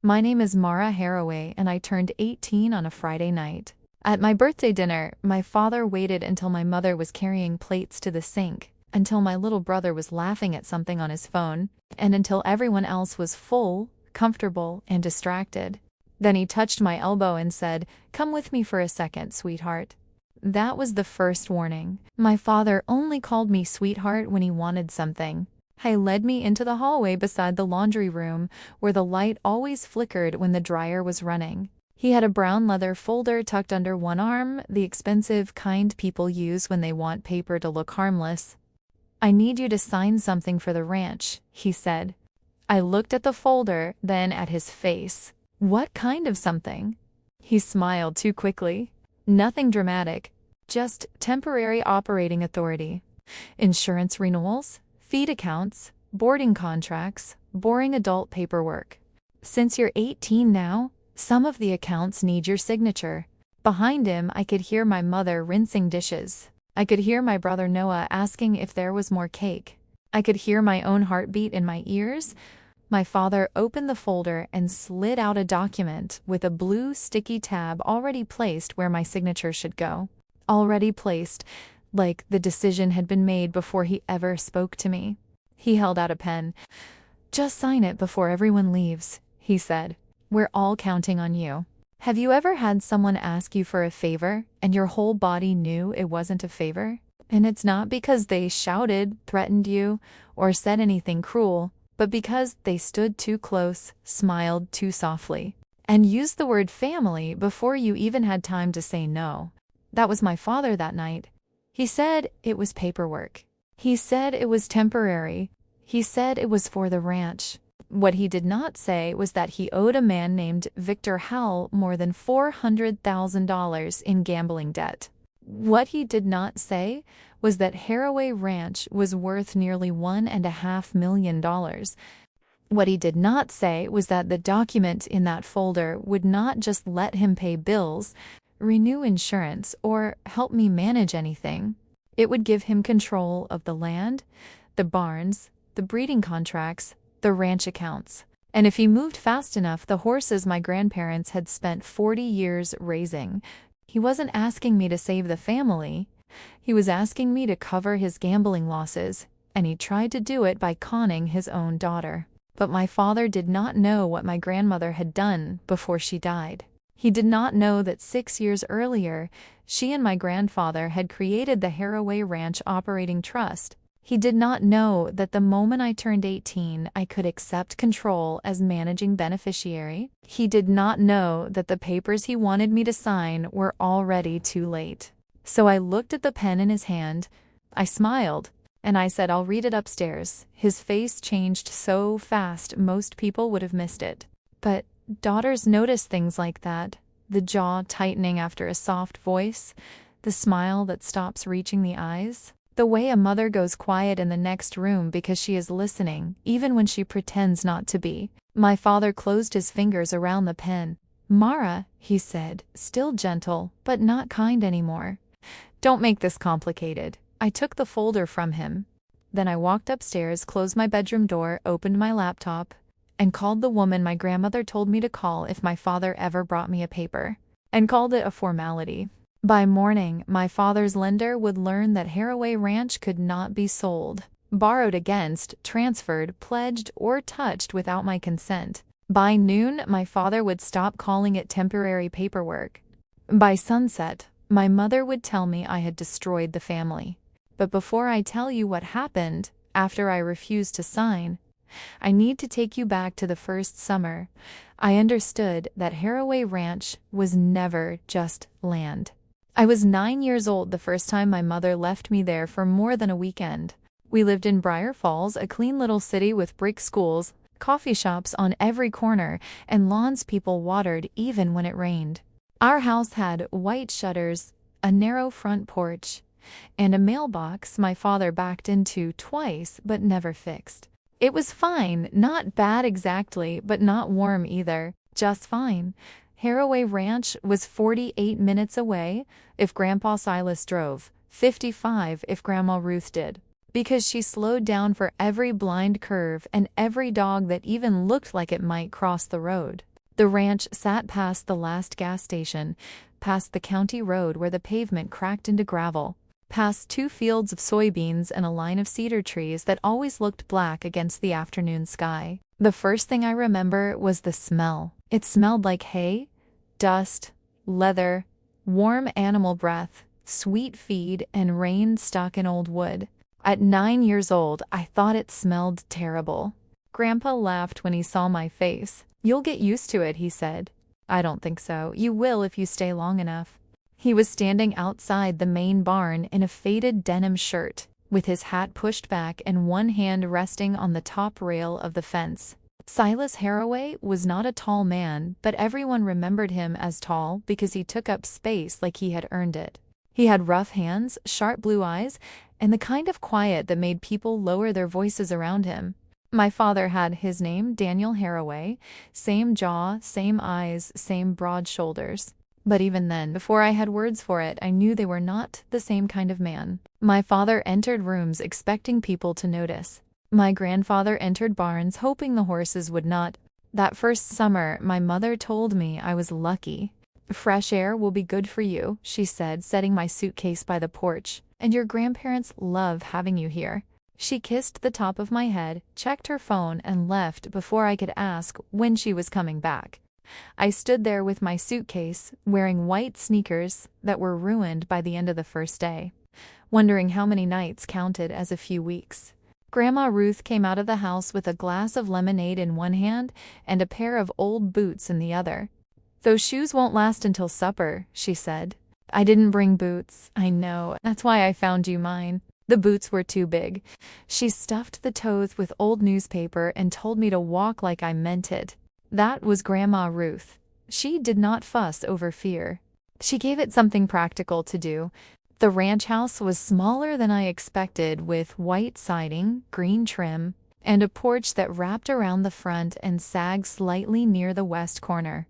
My name is Mara Harroway, and I turned 18 on a Friday night. At my birthday dinner, my father waited until my mother was carrying plates to the sink, until my little brother was laughing at something on his phone, and until everyone else was full, comfortable, and distracted. Then he touched my elbow and said, "Come with me for a second, sweetheart." That was the first warning. My father only called me sweetheart when he wanted something. He led me into the hallway beside the laundry room, where the light always flickered when the dryer was running. He had a brown leather folder tucked under one arm, the expensive kind people use when they want paper to look harmless. "I need you to sign something for the ranch," he said. I looked at the folder, then at his face. "What kind of something?" He smiled too quickly. "Nothing dramatic, just temporary operating authority. Insurance renewals, feed accounts, boarding contracts, boring adult paperwork. Since you're 18 now, some of the accounts need your signature." Behind him, I could hear my mother rinsing dishes. I could hear my brother Noah asking if there was more cake. I could hear my own heartbeat in my ears. My father opened the folder and slid out a document with a blue sticky tab already placed where my signature should go. Already placed, like the decision had been made before he ever spoke to me. He held out a pen. "Just sign it before everyone leaves," he said. "We're all counting on you." Have you ever had someone ask you for a favor and your whole body knew it wasn't a favor? And it's not because they shouted, threatened you, or said anything cruel, but because they stood too close, smiled too softly, and used the word family before you even had time to say no. That was my father that night. He said it was paperwork. He said it was temporary. He said it was for the ranch. What he did not say was that he owed a man named Victor Howell more than $400,000 in gambling debt. What he did not say was that Harroway Ranch was worth nearly $1.5 million. What he did not say was that the document in that folder would not just let him pay bills, renew insurance, or help me manage anything. It would give him control of the land, the barns, the breeding contracts, the ranch accounts. And if he moved fast enough, the horses my grandparents had spent 40 years raising. He wasn't asking me to save the family. He was asking me to cover his gambling losses, and he tried to do it by conning his own daughter. But my father did not know what my grandmother had done before she died. He did not know that 6 years earlier, she and my grandfather had created the Harroway Ranch Operating Trust. He did not know that the moment I turned 18, I could accept control as managing beneficiary. He did not know that the papers he wanted me to sign were already too late. So I looked at the pen in his hand. I smiled, and I said, "I'll read it upstairs." His face changed so fast most people would have missed it. But daughters notice things like that. The jaw tightening after a soft voice, the smile that stops reaching the eyes. The way a mother goes quiet in the next room because she is listening, even when she pretends not to be. My father closed his fingers around the pen. "Mara," he said, still gentle, but not kind anymore. "Don't make this complicated." I took the folder from him. Then I walked upstairs, closed my bedroom door, opened my laptop, and called the woman my grandmother told me to call if my father ever brought me a paper, and called it a formality. By morning, my father's lender would learn that Harroway Ranch could not be sold, borrowed against, transferred, pledged, or touched without my consent. By noon, my father would stop calling it temporary paperwork. By sunset, my mother would tell me I had destroyed the family. But before I tell you what happened after I refused to sign, I need to take you back to the first summer. I understood that Harroway Ranch was never just land. I was 9 years old the first time my mother left me there for more than a weekend. We lived in Briar Falls, a clean little city with brick schools, coffee shops on every corner, and lawns people watered even when it rained. Our house had white shutters, a narrow front porch, and a mailbox my father backed into twice but never fixed. It was fine, not bad exactly, but not warm either, just fine. Harroway Ranch was 48 minutes away if Grandpa Silas drove, 55 if Grandma Ruth did, because she slowed down for every blind curve and every dog that even looked like it might cross the road. The ranch sat past the last gas station, past the county road where the pavement cracked into gravel, past 2 fields of soybeans and a line of cedar trees that always looked black against the afternoon sky. The first thing I remember was the smell. It smelled like hay, dust, leather, warm animal breath, sweet feed, and rain stuck in old wood. At 9 years old, I thought it smelled terrible. Grandpa laughed when he saw my face. "You'll get used to it," he said. "I don't think so. You will if you stay long enough." He was standing outside the main barn in a faded denim shirt, with his hat pushed back and one hand resting on the top rail of the fence. Silas Harroway was not a tall man, but everyone remembered him as tall because he took up space like he had earned it. He had rough hands, sharp blue eyes, and the kind of quiet that made people lower their voices around him. My father had his name, Daniel Harroway, same jaw, same eyes, same broad shoulders. But even then, before I had words for it, I knew they were not the same kind of man. My father entered rooms expecting people to notice. My grandfather entered barns hoping the horses would not. That first summer, my mother told me I was lucky. "Fresh air will be good for you," she said, setting my suitcase by the porch. "And your grandparents love having you here." She kissed the top of my head, checked her phone, and left before I could ask when she was coming back. I stood there with my suitcase, wearing white sneakers that were ruined by the end of the first day, wondering how many nights counted as a few weeks. Grandma Ruth came out of the house with a glass of lemonade in one hand and a pair of old boots in the other. "Those shoes won't last until supper," she said. "I didn't bring boots. I know. That's why I found you mine." The boots were too big. She stuffed the toes with old newspaper and told me to walk like I meant it. That was Grandma Ruth. She did not fuss over fear. She gave it something practical to do. The ranch house was smaller than I expected, with white siding, green trim, and a porch that wrapped around the front and sagged slightly near the west corner.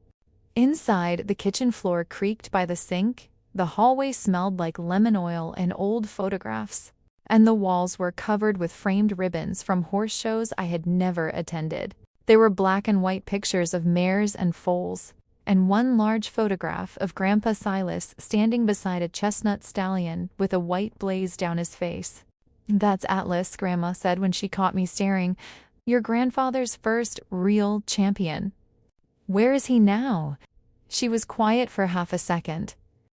Inside, the kitchen floor creaked by the sink, the hallway smelled like lemon oil and old photographs, and the walls were covered with framed ribbons from horse shows I had never attended. There were black and white pictures of mares and foals, and one large photograph of Grandpa Silas standing beside a chestnut stallion with a white blaze down his face. "That's Atlas," Grandma said when she caught me staring. "Your grandfather's first real champion." "Where is he now?" She was quiet for half a second.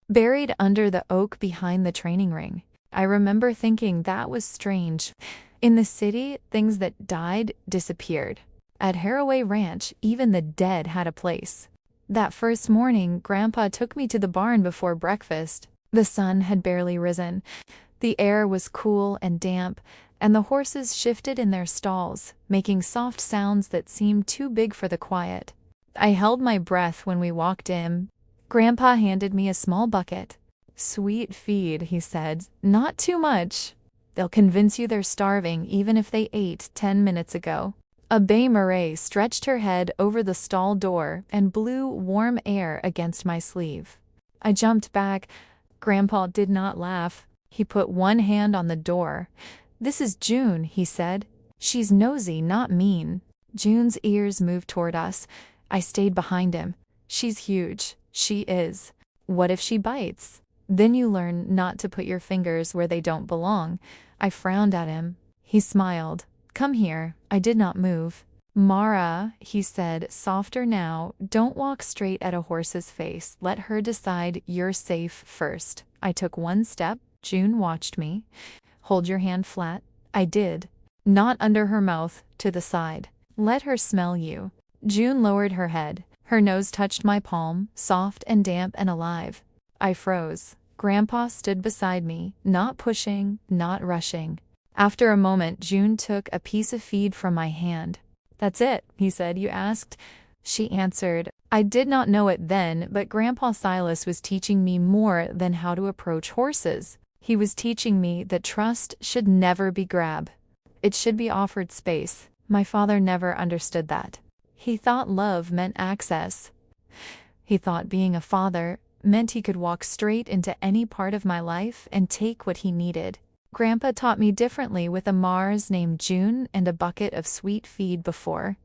"Buried under the oak behind the training ring." I remember thinking that was strange. In the city, things that died disappeared. At Harroway Ranch, even the dead had a place. That first morning, Grandpa took me to the barn before breakfast. The sun had barely risen. The air was cool and damp, and the horses shifted in their stalls, making soft sounds that seemed too big for the quiet. I held my breath when we walked in. Grandpa handed me a small bucket. "Sweet feed," he said. "Not too much. They'll convince you they're starving even if they ate 10 minutes ago." A bay Murray stretched her head over the stall door and blew warm air against my sleeve. I jumped back. Grandpa did not laugh. He put one hand on the door. "This is June," he said. "She's nosy, not mean." June's ears moved toward us. I stayed behind him. "She's huge. She is. What if she bites? Then you learn not to put your fingers where they don't belong." I frowned at him. He smiled. "Come here." I did not move. "Mara," he said, softer now, "don't walk straight at a horse's face. Let her decide you're safe first." I took one step. June watched me. "Hold your hand flat." I did. Not under her mouth, to the side. "Let her smell you." June lowered her head. Her nose touched my palm, soft and damp and alive. I froze. Grandpa stood beside me, not pushing, not rushing. After a moment, June took a piece of feed from my hand. "That's it," he said. "You asked?" She answered. I did not know it then, but Grandpa Silas was teaching me more than how to approach horses. He was teaching me that trust should never be grab. It should be offered space. My father never understood that. He thought love meant access. He thought being a father meant he could walk straight into any part of my life and take what he needed. Grandpa taught me differently with a Mars named June and a bucket of sweet feed before.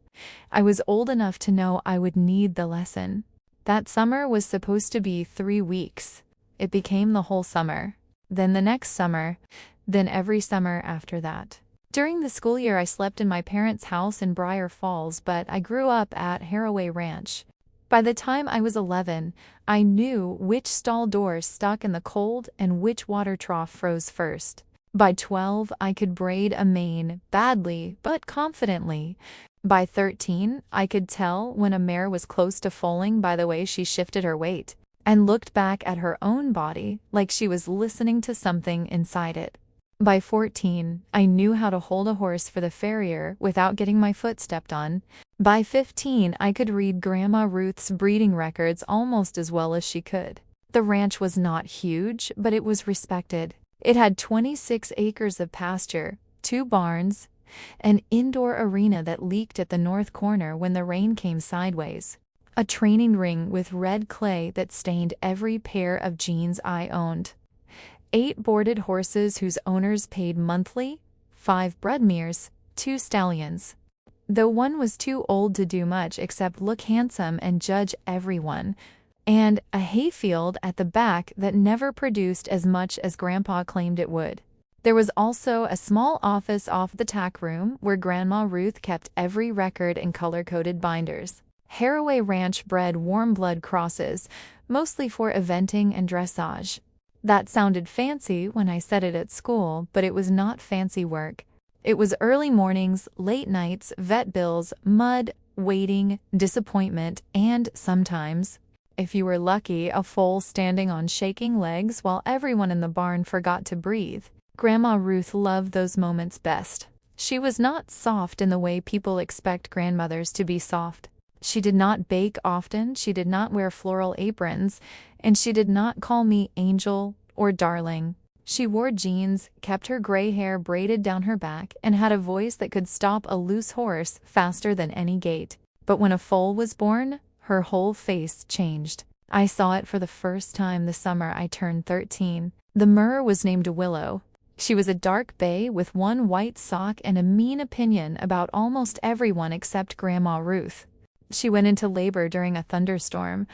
I was old enough to know I would need the lesson. That summer was supposed to be 3 weeks. It became the whole summer. Then the next summer. Then every summer after that. During the school year, I slept in my parents' house in Briar Falls, but I grew up at Harroway Ranch. By the time I was 11, I knew which stall door stuck in the cold and which water trough froze first. By 12, I could braid a mane, badly but confidently. By 13, I could tell when a mare was close to foaling by the way she shifted her weight and looked back at her own body like she was listening to something inside it. By 14, I knew how to hold a horse for the farrier without getting my foot stepped on. By 15, I could read Grandma Ruth's breeding records almost as well as she could. The ranch was not huge, but it was respected. It had 26 acres of pasture, 2 barns, an indoor arena that leaked at the north corner when the rain came sideways, a training ring with red clay that stained every pair of jeans I owned, 8 boarded horses whose owners paid monthly, 5 bread mares, 2 stallions. Though one was too old to do much except look handsome and judge everyone, and a hayfield at the back that never produced as much as Grandpa claimed it would. There was also a small office off the tack room where Grandma Ruth kept every record in color-coded binders. Harroway Ranch bred warm-blood crosses, mostly for eventing and dressage. That sounded fancy when I said it at school, but it was not fancy work. It was early mornings, late nights, vet bills, mud, waiting, disappointment, and sometimes, if you were lucky, a foal standing on shaking legs while everyone in the barn forgot to breathe. Grandma Ruth loved those moments best. She was not soft in the way people expect grandmothers to be soft. She did not bake often, she did not wear floral aprons, and she did not call me angel or darling. She wore jeans, kept her gray hair braided down her back, and had a voice that could stop a loose horse faster than any gait. But when a foal was born, her whole face changed. I saw it for the first time the summer I turned 13. The mare was named Willow. She was a dark bay with 1 white sock and a mean opinion about almost everyone except Grandma Ruth. She went into labor during a thunderstorm.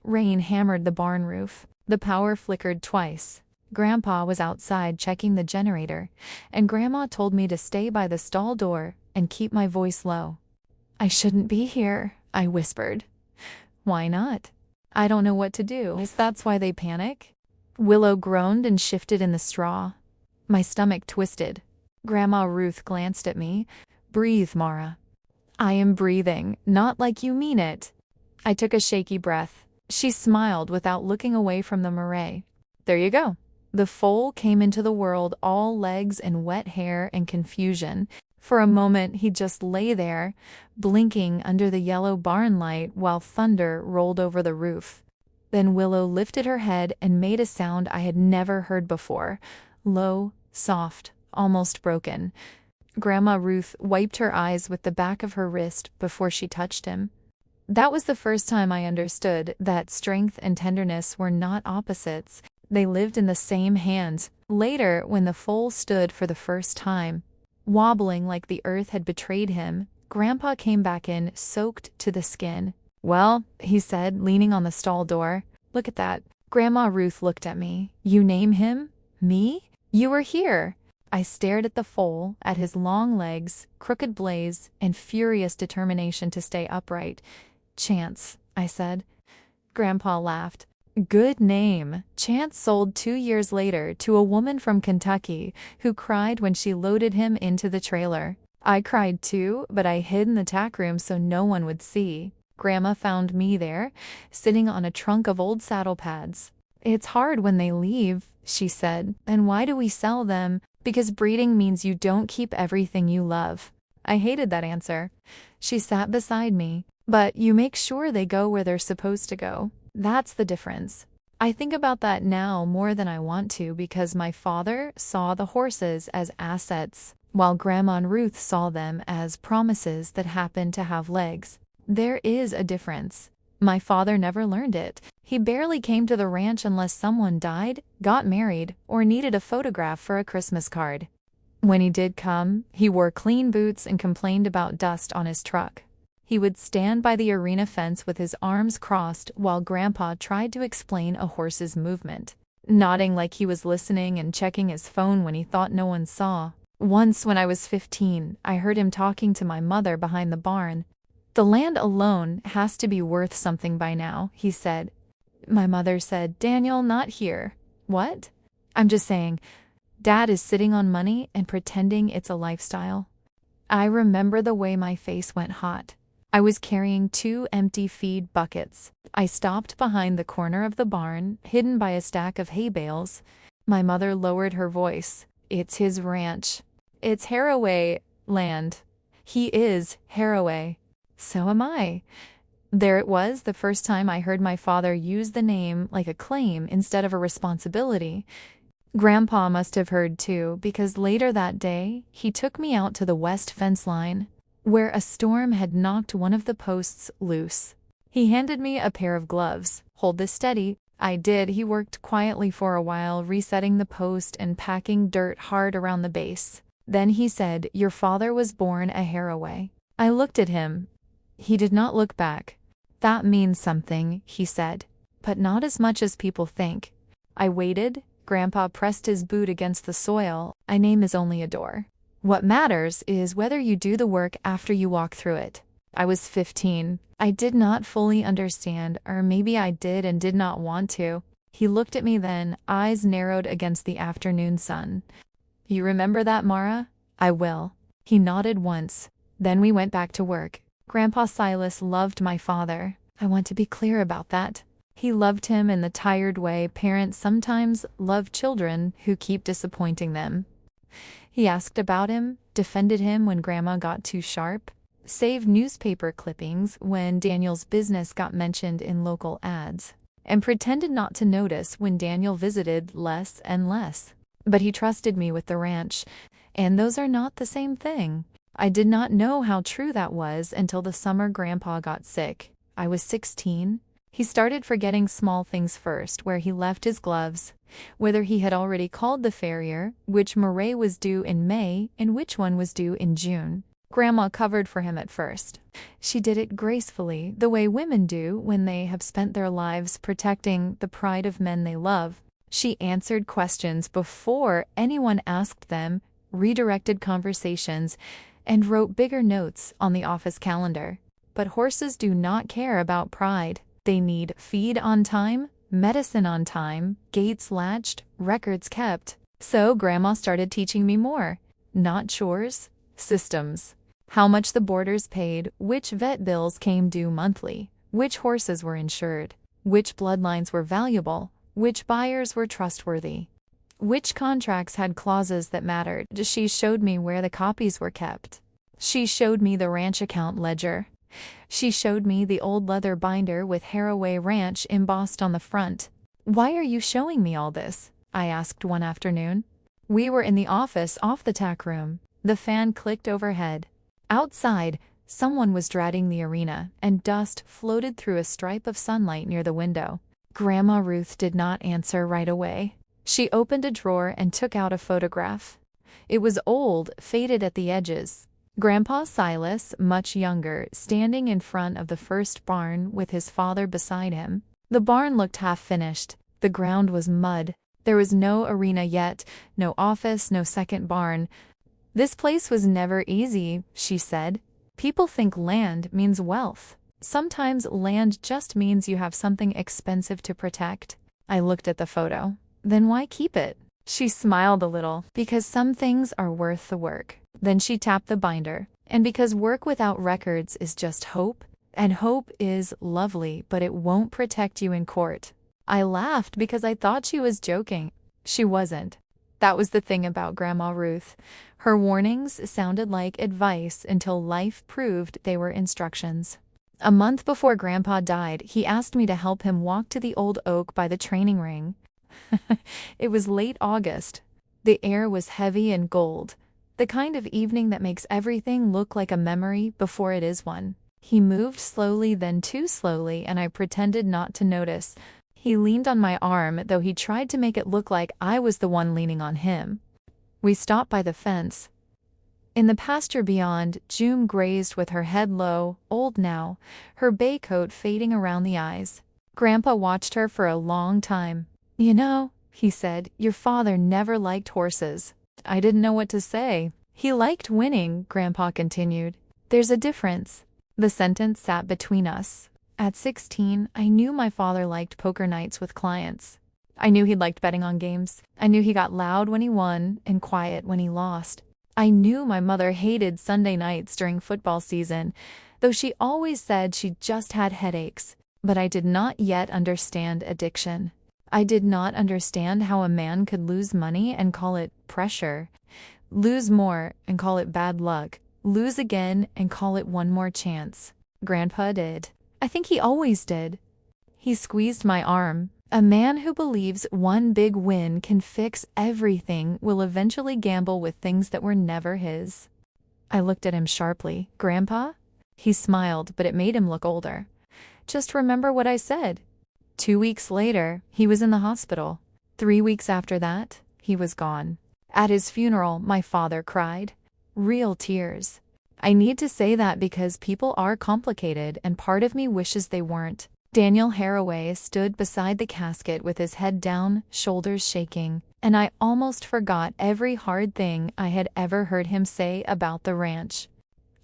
Rain hammered the barn roof. The power flickered twice. Grandpa was outside checking the generator, and Grandma told me to stay by the stall door and keep my voice low. "I shouldn't be here," I whispered. "Why not?" "I don't know what to do." "Is that why they panic?" Willow groaned and shifted in the straw. My stomach twisted. Grandma Ruth glanced at me. "Breathe, Mara." "I am breathing, not like you mean it." I took a shaky breath. She smiled without looking away from the mare. "There you go." The foal came into the world all legs and wet hair and confusion. For a moment he just lay there, blinking under the yellow barn light while thunder rolled over the roof. Then Willow lifted her head and made a sound I had never heard before. Low, soft, almost broken. Grandma Ruth wiped her eyes with the back of her wrist before she touched him. That was the first time I understood that strength and tenderness were not opposites. They lived in the same hands. Later, when the foal stood for the first time, wobbling like the earth had betrayed him, Grandpa came back in, soaked to the skin. "Well," he said, leaning on the stall door. "Look at that." Grandma Ruth looked at me. "You name him? Me? You were here." I stared at the foal, at his long legs, crooked blaze, and furious determination to stay upright. "Chance," I said. Grandpa laughed. "Good name." Chance sold 2 years later to a woman from Kentucky who cried when she loaded him into the trailer. I cried too, but I hid in the tack room so no one would see. Grandma found me there, sitting on a trunk of old saddle pads. "It's hard when they leave," she said. "And why do we sell them?" "Because breeding means you don't keep everything you love." I hated that answer. She sat beside me. "But you make sure they go where they're supposed to go. That's the difference." I think about that now more than I want to because my father saw the horses as assets, while Grandma Ruth saw them as promises that happened to have legs. There is a difference. My father never learned it. He barely came to the ranch unless someone died, got married, or needed a photograph for a Christmas card. When he did come, he wore clean boots and complained about dust on his truck. He would stand by the arena fence with his arms crossed while Grandpa tried to explain a horse's movement, nodding like he was listening and checking his phone when he thought no one saw. Once when I was 15, I heard him talking to my mother behind the barn. "The land alone has to be worth something by now," he said. My mother said, "Daniel, not here." "What?" "I'm just saying, Dad is sitting on money and pretending it's a lifestyle." I remember the way my face went hot. I was carrying 2 empty feed buckets. I stopped behind the corner of the barn, hidden by a stack of hay bales. My mother lowered her voice. "It's his ranch. It's Harroway land. He is Harroway. So am I." There it was, the first time I heard my father use the name like a claim instead of a responsibility. Grandpa must have heard too, because later that day, he took me out to the west fence line, where a storm had knocked one of the posts loose. He handed me a pair of gloves. "Hold this steady." I did. He worked quietly for a while, resetting the post and packing dirt hard around the base. Then he said, "Your father was born a Harroway." I looked at him. He did not look back. "That means something," he said, "but not as much as people think." I waited. Grandpa pressed his boot against the soil. "A name is only a door. What matters is whether you do the work after you walk through it." I was 15. I did not fully understand, or maybe I did and did not want to. He looked at me then, eyes narrowed against the afternoon sun. "You remember that, Mara?" "I will." He nodded once. Then we went back to work. Grandpa Silas loved my father. I want to be clear about that. He loved him in the tired way parents sometimes love children who keep disappointing them. He asked about him, defended him when Grandma got too sharp, saved newspaper clippings when Daniel's business got mentioned in local ads, and pretended not to notice when Daniel visited less and less. But he trusted me with the ranch, and those are not the same thing. I did not know how true that was until the summer Grandpa got sick. I was 16. He started forgetting small things first, where he left his gloves, whether he had already called the farrier, which Mara was due in May, and which one was due in June. Grandma covered for him at first. She did it gracefully, the way women do when they have spent their lives protecting the pride of men they love. She answered questions before anyone asked them, redirected conversations, and wrote bigger notes on the office calendar. But horses do not care about pride. They need feed on time, medicine on time, gates latched, records kept. So Grandma started teaching me more. Not chores, systems. How much the boarders paid, which vet bills came due monthly, which horses were insured, which bloodlines were valuable, which buyers were trustworthy, which contracts had clauses that mattered. She showed me where the copies were kept. She showed me the ranch account ledger. She showed me the old leather binder with Harroway Ranch embossed on the front. "Why are you showing me all this?" I asked one afternoon. We were in the office off the tack room. The fan clicked overhead. Outside, someone was dreading the arena, and dust floated through a stripe of sunlight near the window. Grandma Ruth did not answer right away. She opened a drawer and took out a photograph. It was old, faded at the edges. Grandpa Silas, much younger, standing in front of the first barn with his father beside him. The barn looked half-finished. The ground was mud. There was no arena yet, no office, no second barn. "This place was never easy," she said. "People think land means wealth. Sometimes land just means you have something expensive to protect." I looked at the photo. "Then why keep it?" She smiled a little. "Because some things are worth the work." Then she tapped the binder. "And because work without records is just hope, and hope is lovely, but it won't protect you in court." I laughed because I thought she was joking. She wasn't. That was the thing about Grandma Ruth. Her warnings sounded like advice until life proved they were instructions. A month before Grandpa died, he asked me to help him walk to the old oak by the training ring. It was late August. The air was heavy and gold, the kind of evening that makes everything look like a memory before it is one. He moved slowly, then too slowly, and I pretended not to notice. He leaned on my arm, though he tried to make it look like I was the one leaning on him. We stopped by the fence. In the pasture beyond, June grazed with her head low, old now, her bay coat fading around the eyes. Grandpa watched her for a long time. "You know," he said, "your father never liked horses." I didn't know what to say. "He liked winning," Grandpa continued. "There's a difference." The sentence sat between us. At 16, I knew my father liked poker nights with clients. I knew he liked betting on games. I knew he got loud when he won and quiet when he lost. I knew my mother hated Sunday nights during football season, though she always said she just had headaches. But I did not yet understand addiction. I did not understand how a man could lose money and call it pressure, lose more and call it bad luck, lose again and call it one more chance. Grandpa did. I think he always did. He squeezed my arm. A man who believes one big win can fix everything will eventually gamble with things that were never his. I looked at him sharply. "Grandpa?" He smiled, but it made him look older. "Just remember what I said." 2 weeks later, he was in the hospital. 3 weeks after that, he was gone. At his funeral, my father cried. Real tears. I need to say that because people are complicated and part of me wishes they weren't. Daniel Harroway stood beside the casket with his head down, shoulders shaking, and I almost forgot every hard thing I had ever heard him say about the ranch.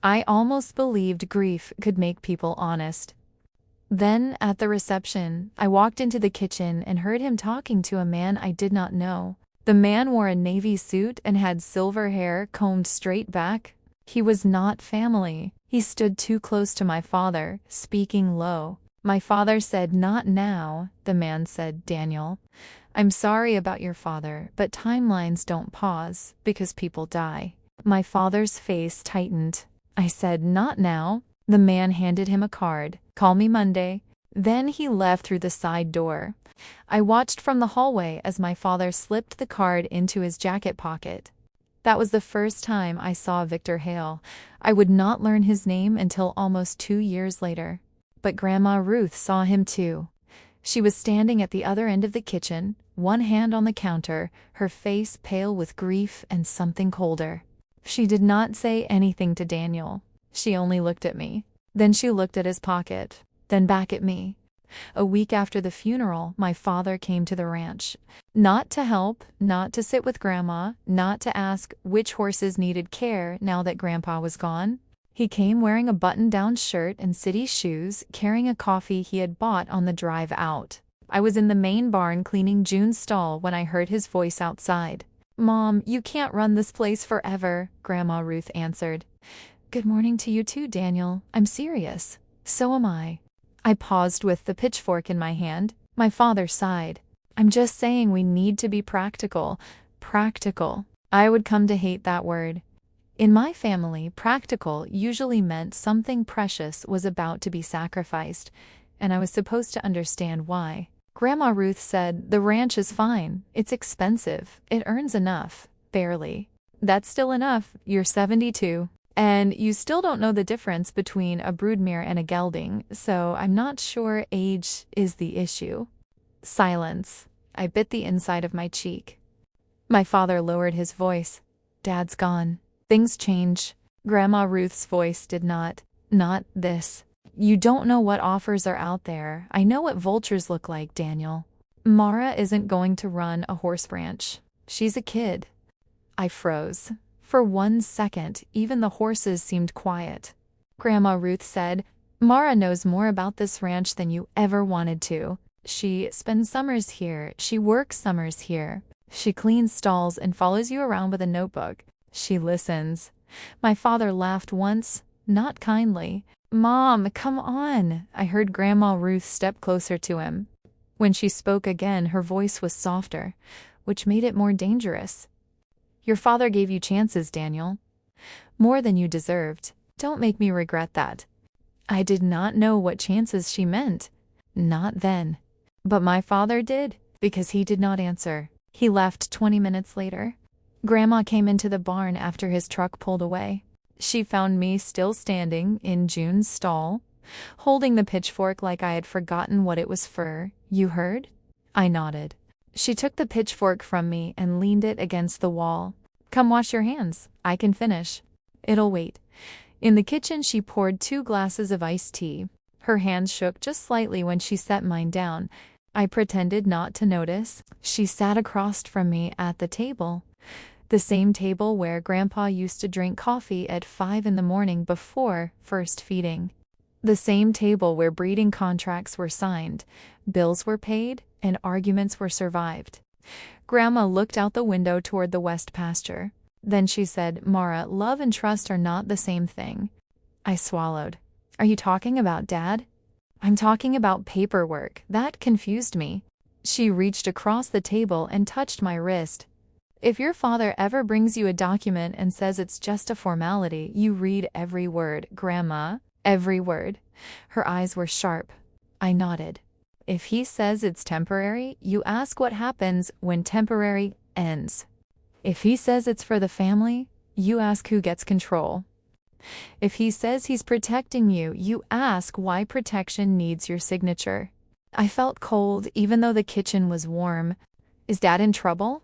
I almost believed grief could make people honest. Then, at the reception, I walked into the kitchen and heard him talking to a man I did not know. The man wore a navy suit and had silver hair combed straight back. He was not family. He stood too close to my father, speaking low. My father said, "Not now." The man said, "Daniel, I'm sorry about your father, but timelines don't pause because people die." My father's face tightened. I said, "Not now." The man handed him a card. "Call me Monday." Then he left through the side door. I watched from the hallway as my father slipped the card into his jacket pocket. That was the first time I saw Victor Hale. I would not learn his name until almost 2 years later. But Grandma Ruth saw him too. She was standing at the other end of the kitchen, one hand on the counter, her face pale with grief and something colder. She did not say anything to Daniel. She only looked at me. Then she looked at his pocket, then back at me. A week after the funeral, my father came to the ranch. Not to help, not to sit with Grandma, not to ask which horses needed care now that Grandpa was gone. He came wearing a button-down shirt and city shoes, carrying a coffee he had bought on the drive out. I was in the main barn cleaning June's stall when I heard his voice outside. "Mom, you can't run this place forever," Grandma Ruth answered. "Good morning to you too, Daniel. I'm serious." "So am I." I paused with the pitchfork in my hand. My father sighed. "I'm just saying we need to be practical." Practical. I would come to hate that word. In my family, practical usually meant something precious was about to be sacrificed, and I was supposed to understand why. Grandma Ruth said, "The ranch is fine. It's expensive. It earns enough. Barely." "That's still enough. You're 72. And you still don't know the difference between a broodmare and a gelding, so I'm not sure age is the issue." Silence. I bit the inside of my cheek. My father lowered his voice. "Dad's gone. Things change." Grandma Ruth's voice did not. "Not this. You don't know what offers are out there. I know what vultures look like, Daniel. Mara isn't going to run a horse ranch. She's a kid." I froze. For 1 second, even the horses seemed quiet. Grandma Ruth said, "Mara knows more about this ranch than you ever wanted to. She spends summers here. She works summers here. She cleans stalls and follows you around with a notebook. She listens." My father laughed once, not kindly. "Mom, come on." I heard Grandma Ruth step closer to him. When she spoke again, her voice was softer, which made it more dangerous. "Your father gave you chances, Daniel. More than you deserved. Don't make me regret that." I did not know what chances she meant. Not then. But my father did, because he did not answer. He left 20 minutes later. Grandma came into the barn after his truck pulled away. She found me still standing in June's stall, holding the pitchfork like I had forgotten what it was for. "You heard?" I nodded. She took the pitchfork from me and leaned it against the wall. "Come wash your hands. I can finish." It'll wait." In the kitchen, she poured 2 glasses of iced tea. Her hands shook just slightly when she set mine down. I pretended not to notice. She sat across from me at the table. The same table where Grandpa used to drink coffee at 5 in the morning before first feeding. The same table where breeding contracts were signed, bills were paid, and arguments were survived. Grandma looked out the window toward the west pasture. Then she said, "Mara, love and trust are not the same thing." I swallowed. "Are you talking about Dad?" "I'm talking about paperwork." That confused me. She reached across the table and touched my wrist. "If your father ever brings you a document and says it's just a formality, you read every word, Grandma. Every word." Her eyes were sharp. I nodded. "If he says it's temporary, you ask what happens when temporary ends. If he says it's for the family, you ask who gets control. If he says he's protecting you, you ask why protection needs your signature." I felt cold even though the kitchen was warm. "Is Dad in trouble?"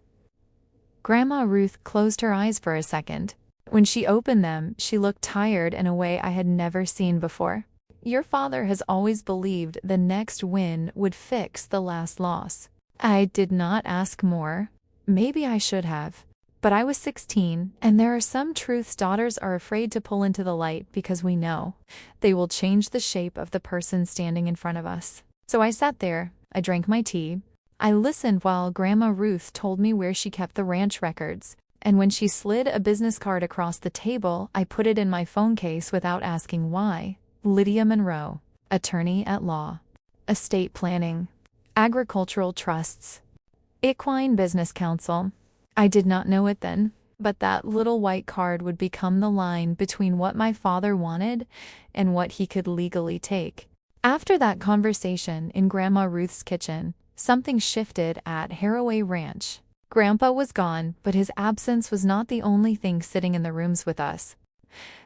Grandma Ruth closed her eyes for a second. When she opened them, she looked tired in a way I had never seen before. "Your father has always believed the next win would fix the last loss." I did not ask more. Maybe I should have. But I was 16, and there are some truths daughters are afraid to pull into the light because we know they will change the shape of the person standing in front of us. So I sat there, I drank my tea. I listened while Grandma Ruth told me where she kept the ranch records, and when she slid a business card across the table, I put it in my phone case without asking why. Lydia Monroe, attorney at law, estate planning, agricultural trusts, equine business counsel. I did not know it then, but that little white card would become the line between what my father wanted and what he could legally take. After that conversation in Grandma Ruth's kitchen, something shifted at Harroway Ranch. Grandpa was gone, but his absence was not the only thing sitting in the rooms with us.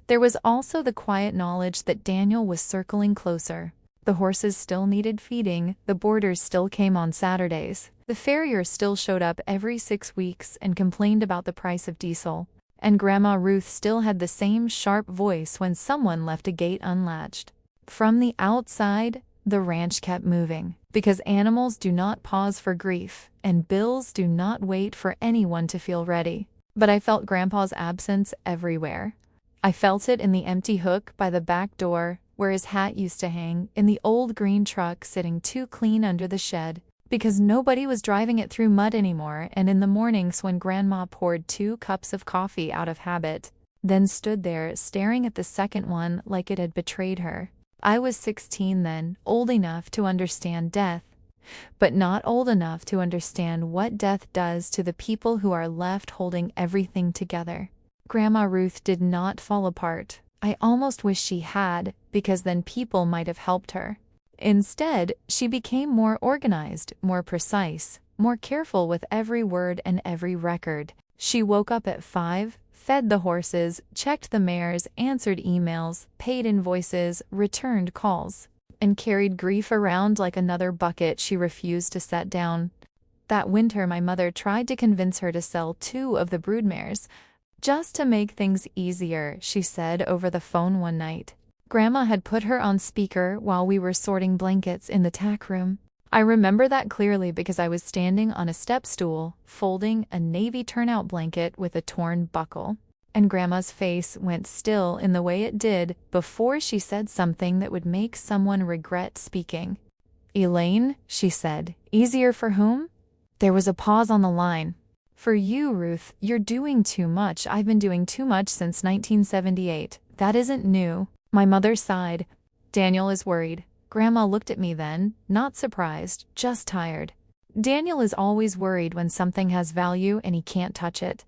There was also the quiet knowledge that Daniel was circling closer. The horses still needed feeding, the boarders still came on Saturdays. The farrier still showed up every 6 weeks and complained about the price of diesel. And Grandma Ruth still had the same sharp voice when someone left a gate unlatched. From the outside, the ranch kept moving, because animals do not pause for grief, and bills do not wait for anyone to feel ready. But I felt Grandpa's absence everywhere. I felt it in the empty hook by the back door, where his hat used to hang, in the old green truck sitting too clean under the shed, because nobody was driving it through mud anymore, and in the mornings when Grandma poured 2 cups of coffee out of habit, then stood there staring at the second one like it had betrayed her. I was 16 then, old enough to understand death, but not old enough to understand what death does to the people who are left holding everything together. Grandma Ruth did not fall apart. I almost wish she had, because then people might have helped her. Instead, she became more organized, more precise, more careful with every word and every record. She woke up at 5, fed the horses, checked the mares, answered emails, paid invoices, returned calls, and carried grief around like another bucket she refused to set down. That winter, my mother tried to convince her to sell 2 of the broodmares, just to make things easier, she said over the phone one night. Grandma had put her on speaker while we were sorting blankets in the tack room. I remember that clearly because I was standing on a step stool, folding a navy turnout blanket with a torn buckle. And Grandma's face went still in the way it did before she said something that would make someone regret speaking. "Elaine," she said, "easier for whom?" There was a pause on the line. "For you, Ruth, you're doing too much. I've been doing too much since 1978. That isn't new." My mother sighed. "Daniel is worried." Grandma looked at me then, not surprised, just tired. "Daniel is always worried when something has value and he can't touch it."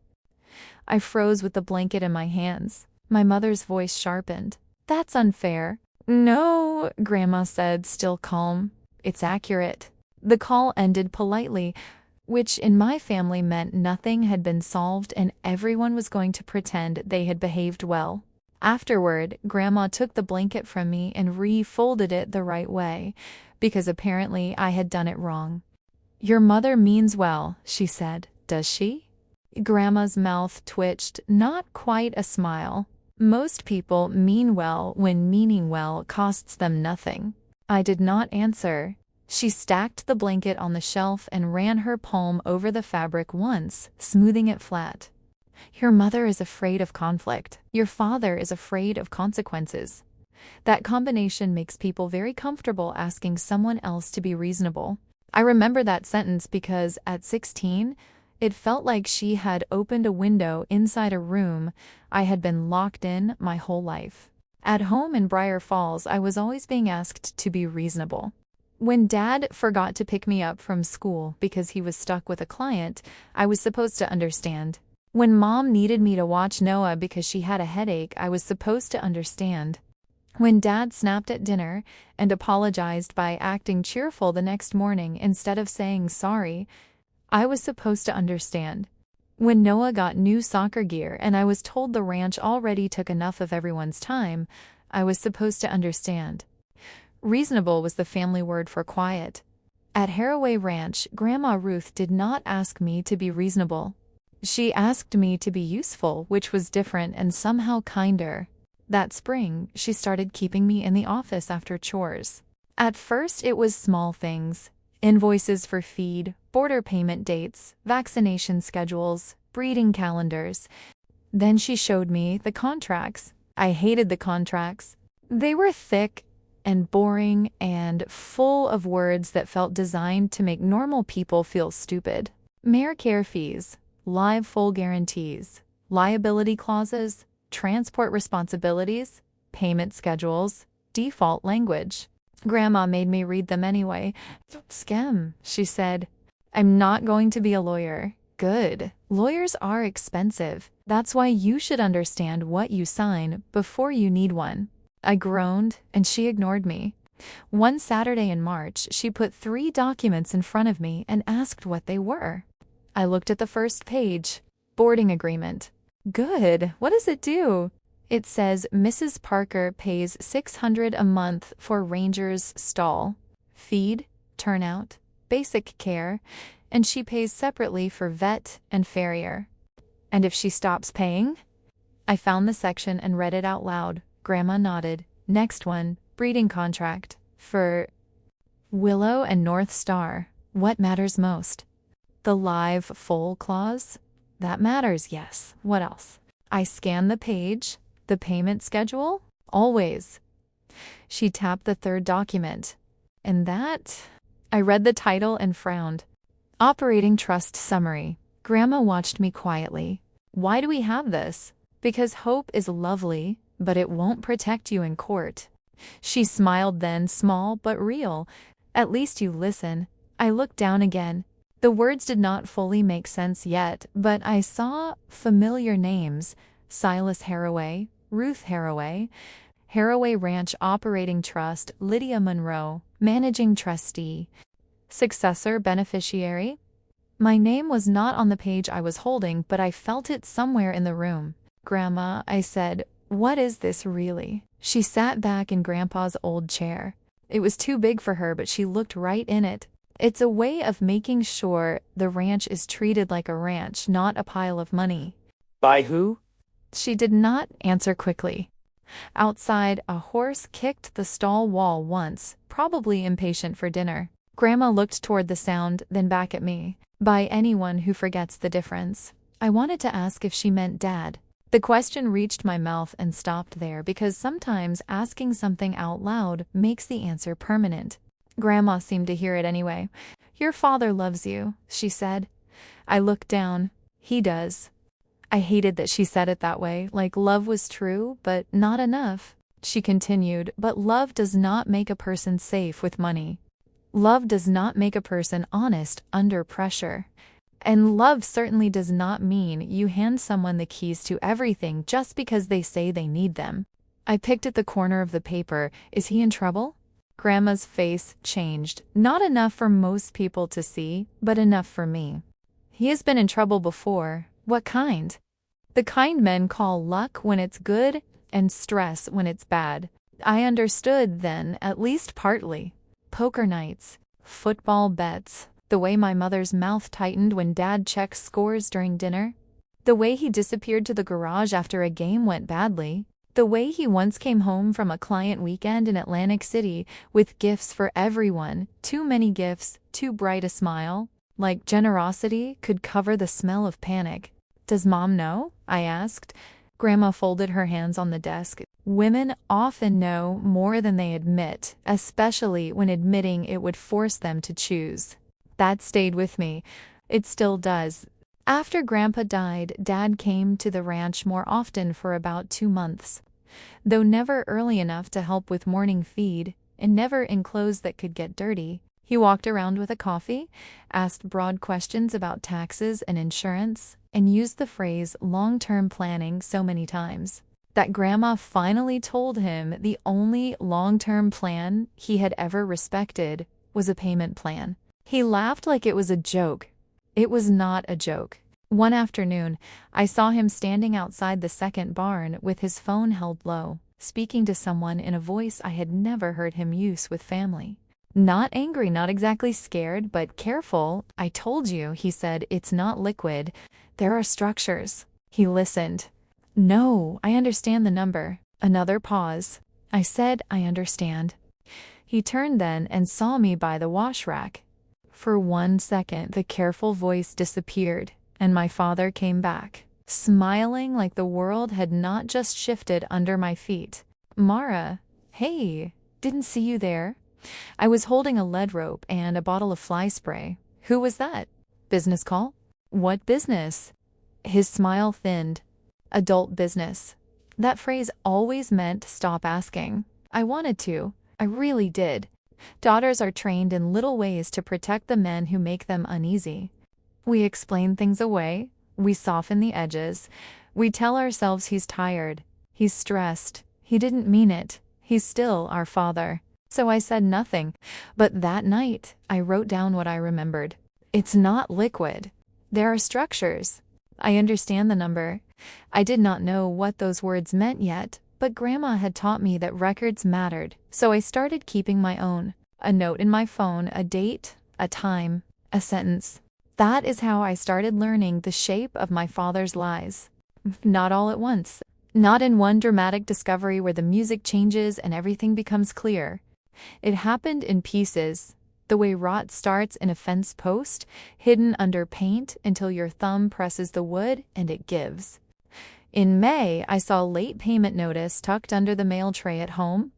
I froze with the blanket in my hands. My mother's voice sharpened. "That's unfair." "No," Grandma said, still calm. "It's accurate." The call ended politely, which in my family meant nothing had been solved and everyone was going to pretend they had behaved well. Afterward, Grandma took the blanket from me and refolded it the right way, because apparently I had done it wrong. "Your mother means well," she said. "Does she?" Grandma's mouth twitched, not quite a smile. Most people mean well when meaning well costs them nothing. I did not answer. She stacked the blanket on the shelf and ran her palm over the fabric once, smoothing it flat. Your mother is afraid of conflict. Your father is afraid of consequences. That combination makes people very comfortable asking someone else to be reasonable. I remember that sentence because at 16, it felt like she had opened a window inside a room I had been locked in my whole life. At home in Briar Falls, I was always being asked to be reasonable. When Dad forgot to pick me up from school because he was stuck with a client, I was supposed to understand. When Mom needed me to watch Noah because she had a headache, I was supposed to understand. When Dad snapped at dinner and apologized by acting cheerful the next morning instead of saying sorry, I was supposed to understand. When Noah got new soccer gear and I was told the ranch already took enough of everyone's time, I was supposed to understand. Reasonable was the family word for quiet. At Harroway Ranch, Grandma Ruth did not ask me to be reasonable. She asked me to be useful, which was different and somehow kinder. That spring, she started keeping me in the office after chores. At first, it was small things. Invoices for feed, border payment dates, vaccination schedules, breeding calendars. Then she showed me the contracts. I hated the contracts. They were thick and boring and full of words that felt designed to make normal people feel stupid. Mere care fees, live full guarantees, liability clauses, transport responsibilities, payment schedules, default language. Grandma made me read them anyway. Scam, she said. I'm not going to be a lawyer. Good. Lawyers are expensive. That's why you should understand what you sign before you need one. I groaned, and she ignored me. One Saturday in March, she put 3 documents in front of me and asked what they were. I looked at the first page. Boarding agreement. Good. What does it do? It says Mrs. Parker pays $600 a month for Ranger's stall, feed, turnout, basic care, and she pays separately for vet and farrier. And if she stops paying? I found the section and read it out loud. Grandma nodded. Next one, breeding contract for Willow and North Star. What matters most? The live foal clause? That matters, yes. What else? I scanned the page. The payment schedule? Always. She tapped the 3rd document. And that? I read the title and frowned. Operating Trust Summary. Grandma watched me quietly. Why do we have this? Because hope is lovely, but it won't protect you in court. She smiled then, small but real. At least you listen. I looked down again. The words did not fully make sense yet, but I saw familiar names. Silas Harroway, Ruth Harroway, Harroway Ranch Operating Trust, Lydia Monroe, Managing Trustee, Successor Beneficiary. My name was not on the page I was holding, but I felt it somewhere in the room. Grandma, I said, what is this really? She sat back in Grandpa's old chair. It was too big for her, but she looked right in it. It's a way of making sure the ranch is treated like a ranch, not a pile of money. By who? She did not answer quickly. Outside, a horse kicked the stall wall once, probably impatient for dinner. Grandma looked toward the sound, then back at me. By anyone who forgets the difference. I wanted to ask if she meant Dad. The question reached my mouth and stopped there because sometimes asking something out loud makes the answer permanent. Grandma seemed to hear it anyway. Your father loves you, she said. I looked down. He does. I hated that she said it that way, like love was true, but not enough. She continued, but love does not make a person safe with money. Love does not make a person honest under pressure. And love certainly does not mean you hand someone the keys to everything just because they say they need them. I picked at the corner of the paper. Is he in trouble? Grandma's face changed. Not enough for most people to see, but enough for me. He has been in trouble before. What kind? The kind men call luck when it's good and stress when it's bad. I understood then, at least partly. Poker nights, football bets, the way my mother's mouth tightened when Dad checked scores during dinner, the way he disappeared to the garage after a game went badly. The way he once came home from a client weekend in Atlantic City with gifts for everyone, too many gifts, too bright a smile, like generosity could cover the smell of panic. "Does Mom know?" I asked. Grandma folded her hands on the desk. "Women often know more than they admit, especially when admitting it would force them to choose." That stayed with me. It still does. After Grandpa died, Dad came to the ranch more often for about 2 months. Though never early enough to help with morning feed, and never in clothes that could get dirty, he walked around with a coffee, asked broad questions about taxes and insurance, and used the phrase long-term planning so many times that Grandma finally told him the only long-term plan he had ever respected was a payment plan. He laughed like it was a joke. It was not a joke. One afternoon, I saw him standing outside the second barn with his phone held low, speaking to someone in a voice I had never heard him use with family. Not angry, not exactly scared, but careful. "I told you," he said, "it's not liquid. There are structures." He listened. "No, I understand the number." Another pause. I said, "I understand." He turned then and saw me by the wash rack. For 1 second, the careful voice disappeared, and my father came back, smiling like the world had not just shifted under my feet. "Mara, hey, didn't see you there." I was holding a lead rope and a bottle of fly spray. "Who was that?" "Business call." "What business?" His smile thinned. "Adult business." That phrase always meant stop asking. I wanted to. I really did. Daughters are trained in little ways to protect the men who make them uneasy. We explain things away. We soften the edges. We tell ourselves he's tired. He's stressed. He didn't mean it. He's still our father. So I said nothing. But that night, I wrote down what I remembered. "It's not liquid. There are structures." I understand the number. I did not know what those words meant yet, but Grandma had taught me that records mattered, so I started keeping my own. A note in my phone, a date, a time, a sentence. That is how I started learning the shape of my father's lies. Not all at once. Not in one dramatic discovery where the music changes and everything becomes clear. It happened in pieces, the way rot starts in a fence post, hidden under paint until your thumb presses the wood and it gives. In May, I saw a late payment notice tucked under the mail tray at home.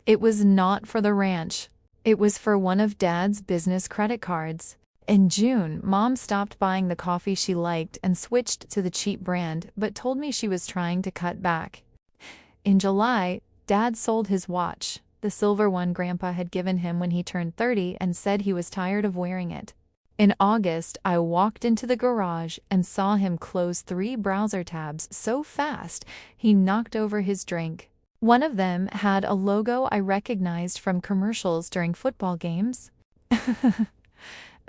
It was not for the ranch. It was for one of Dad's business credit cards. In June, Mom stopped buying the coffee she liked and switched to the cheap brand, but told me she was trying to cut back. In July, Dad sold his watch, the silver one Grandpa had given him when he turned 30, and said he was tired of wearing it. In August, I walked into the garage and saw him close 3 browser tabs so fast he knocked over his drink. One of them had a logo I recognized from commercials during football games.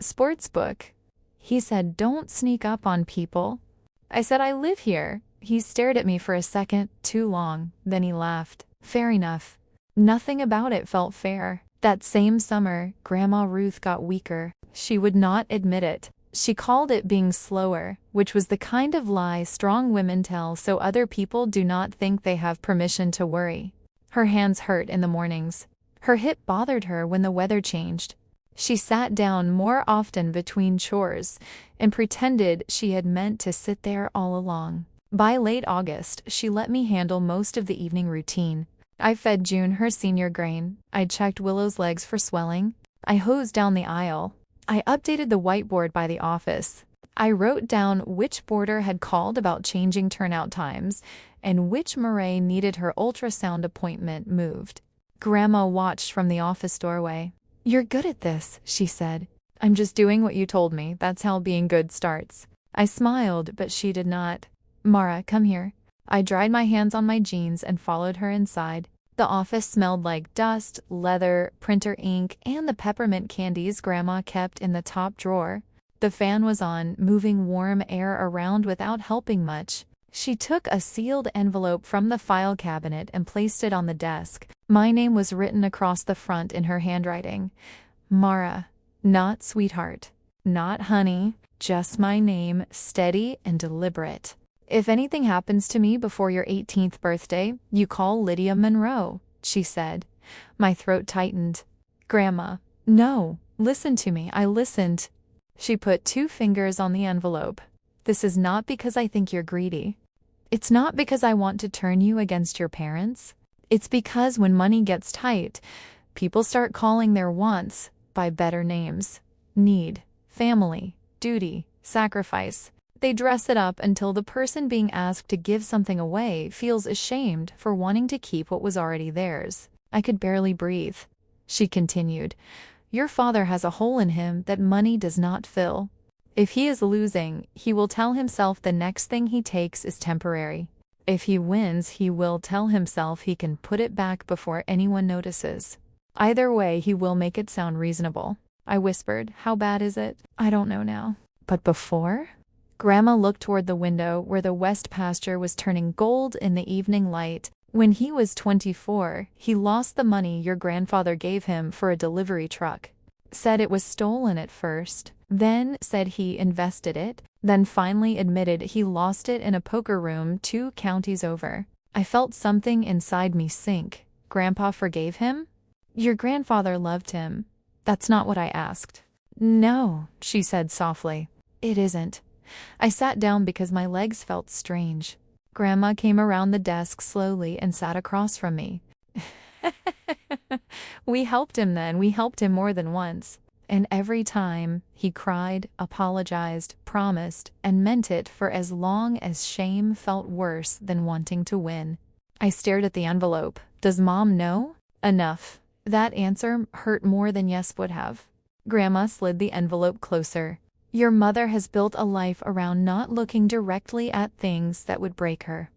Sportsbook. He said, "Don't sneak up on people." I said, "I live here." He stared at me for a second, too long. Then he laughed. Fair enough. Nothing about it felt fair. That same summer, Grandma Ruth got weaker. She would not admit it. She called it being slower, which was the kind of lie strong women tell so other people do not think they have permission to worry. Her hands hurt in the mornings. Her hip bothered her when the weather changed. She sat down more often between chores and pretended she had meant to sit there all along. By late August, she let me handle most of the evening routine. I fed June her senior grain. I checked Willow's legs for swelling. I hosed down the aisle. I updated the whiteboard by the office. I wrote down which boarder had called about changing turnout times and which Mara needed her ultrasound appointment moved. Grandma watched from the office doorway. "You're good at this," she said. "I'm just doing what you told me. That's how being good starts." I smiled, but she did not. "Mara, come here." I dried my hands on my jeans and followed her inside. The office smelled like dust, leather, printer ink, and the peppermint candies Grandma kept in the top drawer. The fan was on, moving warm air around without helping much. She took a sealed envelope from the file cabinet and placed it on the desk. My name was written across the front in her handwriting. Mara. Not sweetheart. Not honey. Just my name, steady and deliberate. If anything happens to me before your 18th birthday, you call Lydia Monroe, she said. My throat tightened. Grandma, no, listen to me. I listened. She put 2 fingers on the envelope. This is not because I think you're greedy. It's not because I want to turn you against your parents. It's because when money gets tight, people start calling their wants by better names. Need, family, duty, sacrifice. They dress it up until the person being asked to give something away feels ashamed for wanting to keep what was already theirs. I could barely breathe. She continued, your father has a hole in him that money does not fill. If he is losing, he will tell himself the next thing he takes is temporary. If he wins, he will tell himself he can put it back before anyone notices. Either way, he will make it sound reasonable. I whispered, how bad is it? I don't know now. But before? Grandma looked toward the window where the west pasture was turning gold in the evening light. When he was 24, he lost the money your grandfather gave him for a delivery truck. Said it was stolen at first, then said he invested it, then finally admitted he lost it in a poker room 2 counties over. I felt something inside me sink. Grandpa forgave him? Your grandfather loved him. That's not what I asked. No, she said softly. It isn't. I sat down because my legs felt strange. Grandma came around the desk slowly and sat across from me. We helped him then. We helped him more than once. And every time, he cried, apologized, promised, and meant it for as long as shame felt worse than wanting to win. I stared at the envelope. Does Mom know? Enough. That answer hurt more than yes would have. Grandma slid the envelope closer. Your mother has built a life around not looking directly at things that would break her.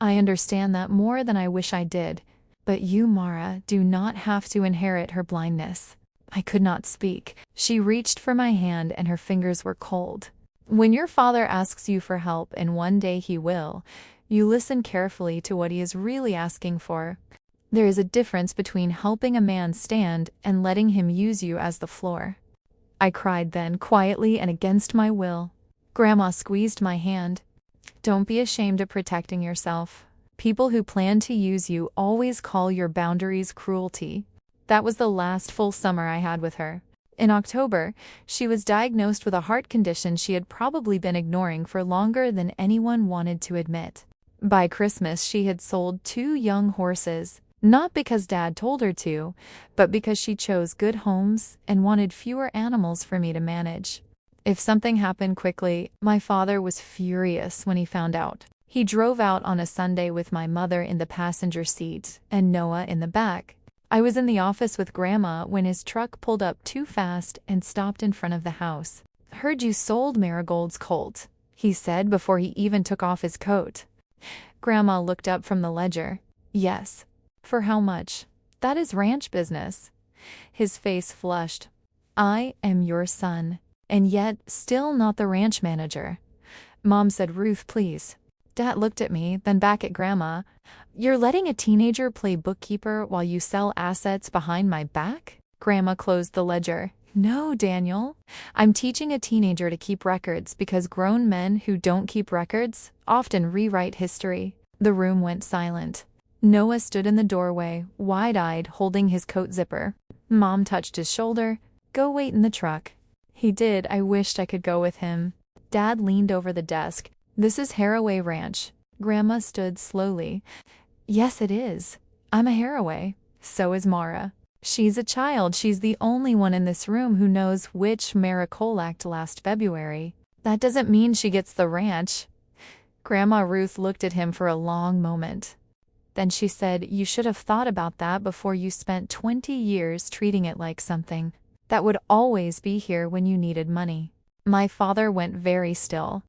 I understand that more than I wish I did. But you, Mara, do not have to inherit her blindness. I could not speak. She reached for my hand and her fingers were cold. When your father asks you for help, and one day he will, you listen carefully to what he is really asking for. There is a difference between helping a man stand and letting him use you as the floor. I cried then, quietly and against my will. Grandma squeezed my hand. Don't be ashamed of protecting yourself. People who plan to use you always call your boundaries cruelty. That was the last full summer I had with her. In October, she was diagnosed with a heart condition she had probably been ignoring for longer than anyone wanted to admit. By Christmas, she had sold 2 young horses, not because Dad told her to, but because she chose good homes and wanted fewer animals for me to manage. If something happened quickly, my father was furious when he found out. He drove out on a Sunday with my mother in the passenger seat and Noah in the back. I was in the office with Grandma when his truck pulled up too fast and stopped in front of the house. Heard you sold Marigold's colt, he said before he even took off his coat. Grandma looked up from the ledger. Yes. For how much? That is ranch business. His face flushed. I am your son, and yet still not the ranch manager. Mom said, Ruth, please. Dad looked at me, then back at Grandma. You're letting a teenager play bookkeeper while you sell assets behind my back? Grandma closed the ledger. No, Daniel. I'm teaching a teenager to keep records because grown men who don't keep records often rewrite history. The room went silent. Noah stood in the doorway, wide-eyed, holding his coat zipper. Mom touched his shoulder. Go wait in the truck. He did. I wished I could go with him. Dad leaned over the desk. This is Harroway Ranch. Grandma stood slowly. Yes, it is. I'm a Harroway. So is Mara. She's a child. She's the only one in this room who knows which Mara collect last February. That doesn't mean she gets the ranch. Grandma Ruth looked at him for a long moment. Then she said, you should have thought about that before you spent 20 years treating it like something that would always be here when you needed money. My father went very still.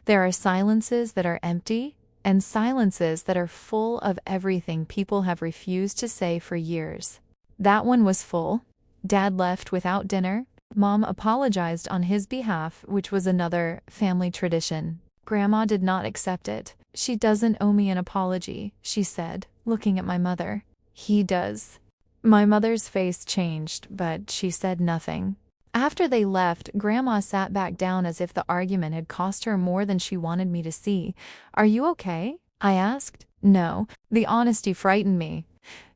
There are silences that are empty and silences that are full of everything people have refused to say for years. That one was full. Dad left without dinner. Mom apologized on his behalf, which was another family tradition. Grandma did not accept it. She doesn't owe me an apology, she said, looking at my mother. He does. My mother's face changed, but she said nothing. After they left, Grandma sat back down as if the argument had cost her more than she wanted me to see. "Are you okay?" I asked. "No." The honesty frightened me.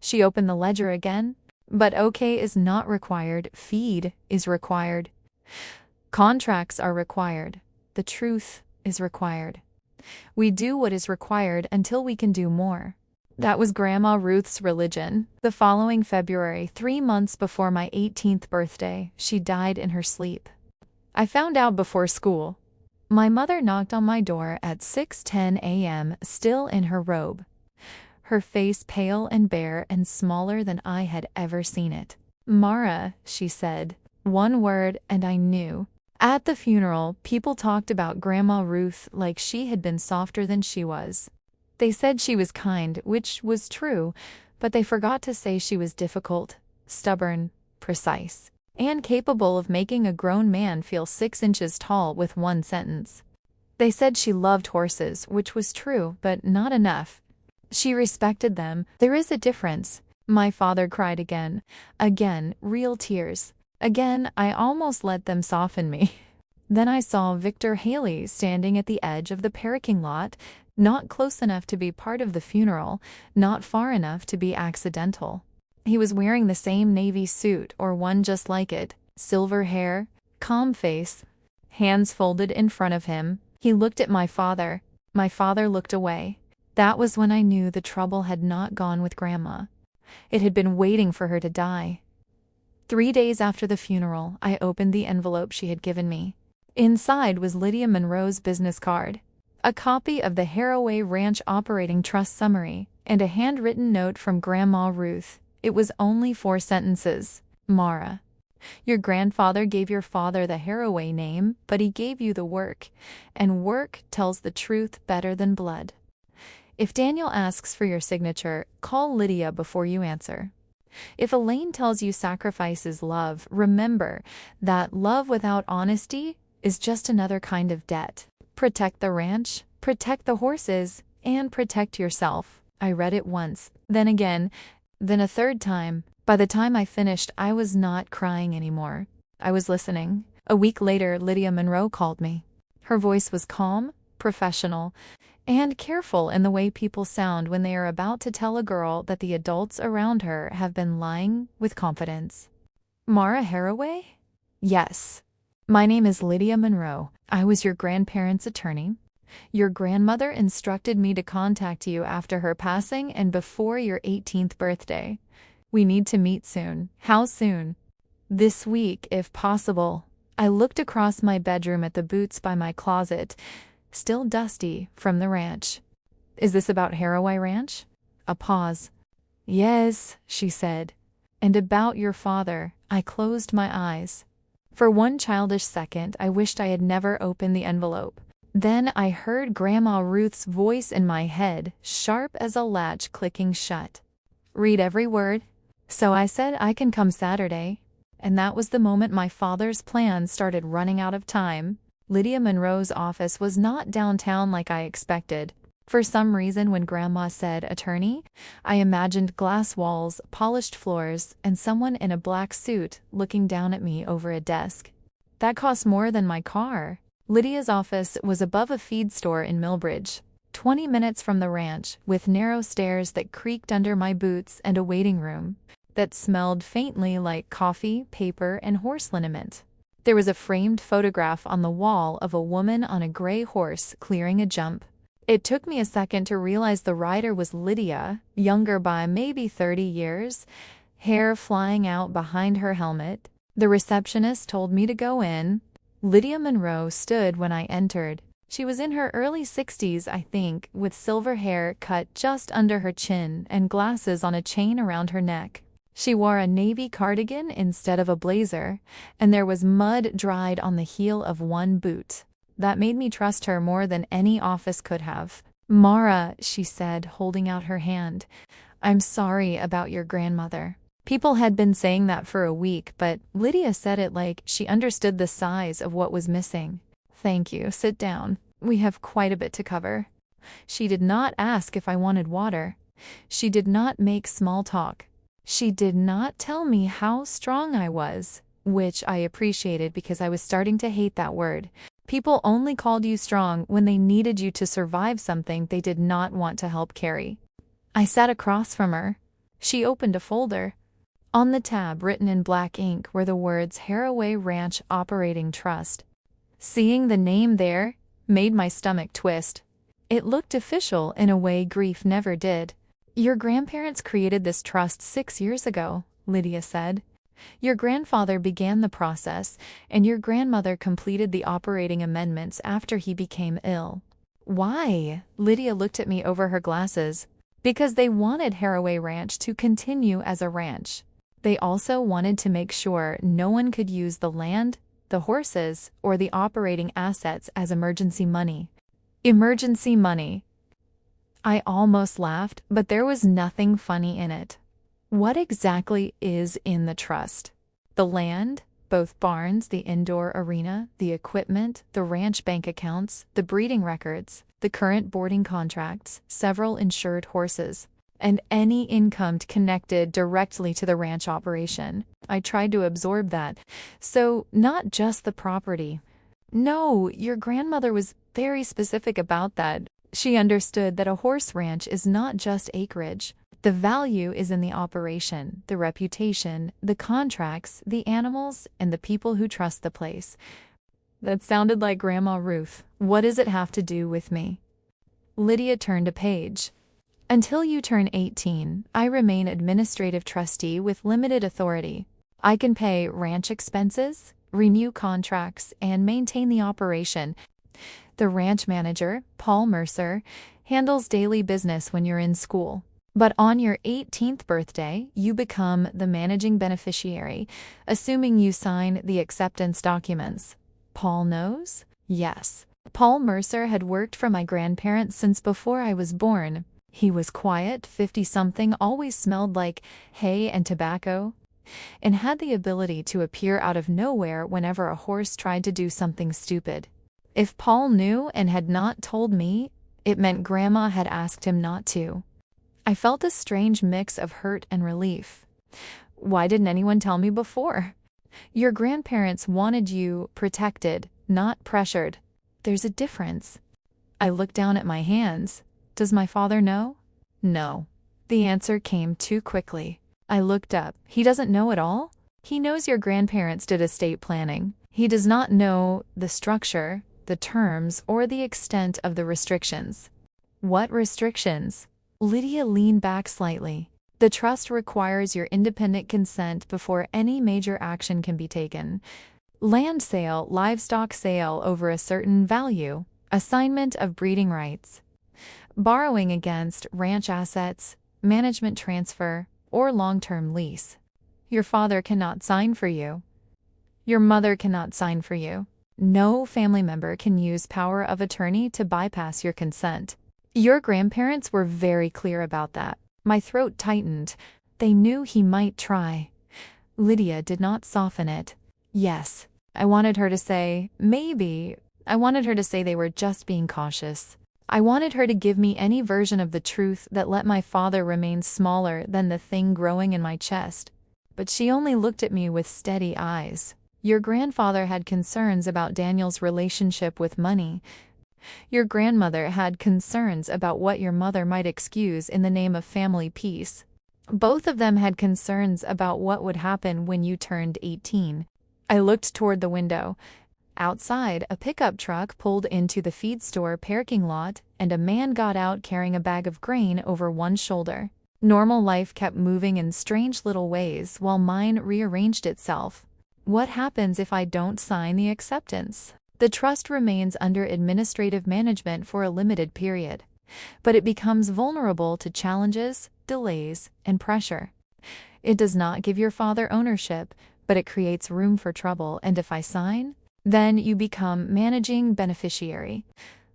She opened the ledger again. "But okay is not required. Feed is required. Contracts are required. The truth is required. We do what is required until we can do more." That was Grandma Ruth's religion. The following February, 3 months before my 18th birthday, she died in her sleep. I found out before school. My mother knocked on my door at 6:10 a.m., still in her robe. Her face pale and bare and smaller than I had ever seen it. "Mara," she said. One word, and I knew. At the funeral, people talked about Grandma Ruth like she had been softer than she was. They said she was kind, which was true, but they forgot to say she was difficult, stubborn, precise, and capable of making a grown man feel 6 inches tall with one sentence. They said she loved horses, which was true, but not enough. She respected them. There is a difference. My father cried again. Again, real tears. Again, I almost let them soften me. Then I saw Victor Haley standing at the edge of the parking lot, not close enough to be part of the funeral, not far enough to be accidental. He was wearing the same navy suit or one just like it, silver hair, calm face, hands folded in front of him. He looked at my father. My father looked away. That was when I knew the trouble had not gone with Grandma. It had been waiting for her to die. 3 days after the funeral, I opened the envelope she had given me. Inside was Lydia Monroe's business card, a copy of the Harroway Ranch Operating Trust Summary, and a handwritten note from Grandma Ruth. It was only 4 sentences. "Mara, your grandfather gave your father the Harroway name, but he gave you the work, and work tells the truth better than blood. If Daniel asks for your signature, call Lydia before you answer. If Elaine tells you sacrifice is love, remember that love without honesty is just another kind of debt. Protect the ranch, protect the horses, and protect yourself." I read it once, then again, then a third time. By the time I finished, I was not crying anymore. I was listening. A week later, Lydia Monroe called me. Her voice was calm, professional, and careful in the way people sound when they are about to tell a girl that the adults around her have been lying with confidence. "Mara Harroway?" "Yes. My name is Lydia Monroe. I was your grandparents' attorney. Your grandmother instructed me to contact you after her passing and before your 18th birthday. We need to meet soon." "How soon?" "This week, if possible." I looked across my bedroom at the boots by my closet, still dusty from the ranch. "Is this about Harroway Ranch?" A pause. "Yes," she said. "And about your father." I closed my eyes. For one childish second, I wished I had never opened the envelope. Then I heard Grandma Ruth's voice in my head, sharp as a latch clicking shut. "Read every word." So I said I can come Saturday. And that was the moment my father's plans started running out of time. Lydia Monroe's office was not downtown like I expected. For some reason, when Grandma said attorney, I imagined glass walls, polished floors, and someone in a black suit looking down at me over a desk. That cost more than my car. Lydia's office was above a feed store in Millbridge, 20 minutes from the ranch, with narrow stairs that creaked under my boots and a waiting room that smelled faintly like coffee, paper, and horse liniment. There was a framed photograph on the wall of a woman on a gray horse clearing a jump. It took me a second to realize the rider was Lydia, younger by maybe 30 years, hair flying out behind her helmet. The receptionist told me to go in. Lydia Monroe stood when I entered. She was in her early 60s, I think, with silver hair cut just under her chin and glasses on a chain around her neck. She wore a navy cardigan instead of a blazer, and there was mud dried on the heel of one boot. That made me trust her more than any office could have. "Mara," she said, holding out her hand, "I'm sorry about your grandmother." People had been saying that for a week, but Lydia said it like she understood the size of what was missing. "Thank you. Sit down. We have quite a bit to cover." She did not ask if I wanted water. She did not make small talk. She did not tell me how strong I was. which I appreciated because I was starting to hate that word. People only called you strong when they needed you to survive something they did not want to help carry. I sat across from her. She opened a folder. On the tab, written in black ink, were the words Harroway Ranch Operating Trust. Seeing the name there made my stomach twist. It looked official in a way grief never did. Your grandparents created this trust 6 years ago, Lydia said. Your grandfather began the process, and your grandmother completed the operating amendments after he became ill. Why? Lydia looked at me over her glasses. Because they wanted Harroway Ranch to continue as a ranch. They also wanted to make sure no one could use the land, the horses, or the operating assets as emergency money. Emergency money. I almost laughed, but there was nothing funny in it. What exactly is in the trust? The land, both barns, the indoor arena, the equipment, the ranch bank accounts, the breeding records, the current boarding contracts, several insured horses, and any income connected directly to the ranch operation. I tried to absorb that. So, not just the property. No, your grandmother was very specific about that. She understood that a horse ranch is not just acreage. The value is in the operation, the reputation, the contracts, the animals, and the people who trust the place. That sounded like Grandma Ruth. What does it have to do with me? Lydia turned a page. Until you turn 18, I remain administrative trustee with limited authority. I can pay ranch expenses, renew contracts, and maintain the operation. The ranch manager, Paul Mercer, handles daily business when you're in school. But on your 18th birthday, you become the managing beneficiary, assuming you sign the acceptance documents. Paul knows? Yes. Paul Mercer had worked for my grandparents since before I was born. He was quiet, 50-something, always smelled like hay and tobacco, and had the ability to appear out of nowhere whenever a horse tried to do something stupid. If Paul knew and had not told me, it meant Grandma had asked him not to. I felt a strange mix of hurt and relief. Why didn't anyone tell me before? Your grandparents wanted you protected, not pressured. There's a difference. I looked down at my hands. Does my father know? No. The answer came too quickly. I looked up. He doesn't know at all? He knows your grandparents did estate planning. He does not know the structure, the terms, or the extent of the restrictions. What restrictions? Lydia leaned back slightly. The trust requires your independent consent before any major action can be taken. Land sale, livestock sale over a certain value, assignment of breeding rights, borrowing against ranch assets, management transfer, or long-term lease. Your father cannot sign for you. Your mother cannot sign for you. No family member can use power of attorney to bypass your consent. Your grandparents were very clear about that. My throat tightened. They knew he might try. Lydia did not soften it. Yes. I wanted her to say, maybe. I wanted her to say they were just being cautious. I wanted her to give me any version of the truth that let my father remain smaller than the thing growing in my chest. But she only looked at me with steady eyes. Your grandfather had concerns about Daniel's relationship with money. Your grandmother had concerns about what your mother might excuse in the name of family peace. Both of them had concerns about what would happen when you turned 18. I looked toward the window. Outside, a pickup truck pulled into the feed store parking lot, and a man got out carrying a bag of grain over one shoulder. Normal life kept moving in strange little ways while mine rearranged itself. What happens if I don't sign the acceptance? The trust remains under administrative management for a limited period, but it becomes vulnerable to challenges, delays, and pressure. It does not give your father ownership, but it creates room for trouble, and if I sign, then you become managing beneficiary.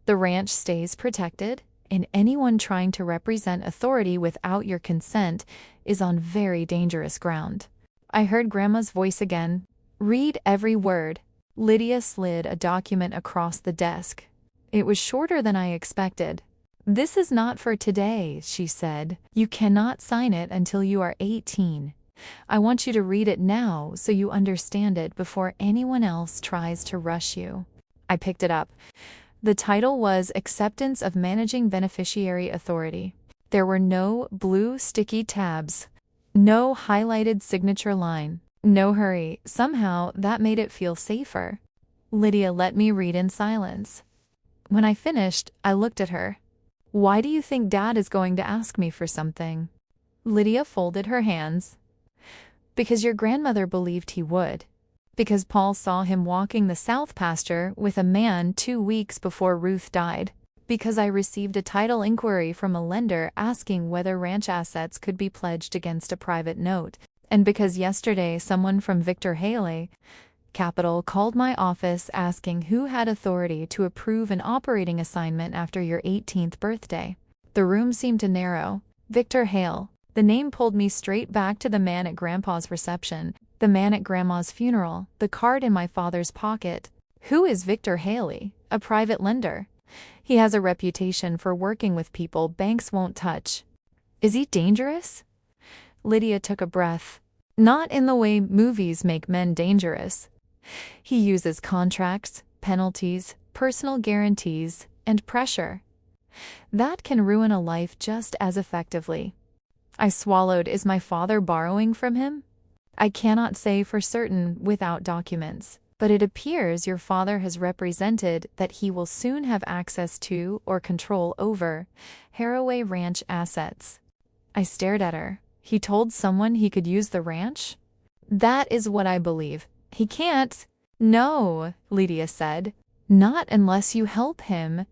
The ranch stays protected, and anyone trying to represent authority without your consent is on very dangerous ground. I heard Grandma's voice again. Read every word. Lydia slid a document across the desk. It was shorter than I expected. This is not for today, she said. You cannot sign it until you are 18. I want you to read it now so you understand it before anyone else tries to rush you." I picked it up. The title was Acceptance of Managing Beneficiary Authority. There were no blue sticky tabs, no highlighted signature line, no hurry. Somehow that made it feel safer. Lydia let me read in silence. When I finished, I looked at her. "Why do you think Dad is going to ask me for something?" Lydia folded her hands. "Because your grandmother believed he would. Because Paul saw him walking the south pasture with a man 2 weeks before Ruth died. Because I received a title inquiry from a lender asking whether ranch assets could be pledged against a private note. And because yesterday someone from Victor Haley Capital called my office asking who had authority to approve an operating assignment after your 18th birthday." The room seemed to narrow. Victor Hale. The name pulled me straight back to the man at Grandpa's reception, the man at Grandma's funeral, the card in my father's pocket. Who is Victor Haley? A private lender. He has a reputation for working with people banks won't touch. Is he dangerous? Lydia took a breath. Not in the way movies make men dangerous. He uses contracts, penalties, personal guarantees, and pressure. That can ruin a life just as effectively. I swallowed. Is my father borrowing from him? I cannot say for certain without documents, but it appears your father has represented that he will soon have access to or control over Harroway Ranch assets. I stared at her. He told someone he could use the ranch? That is what I believe. He can't. No, Lydia said. Not unless you help him.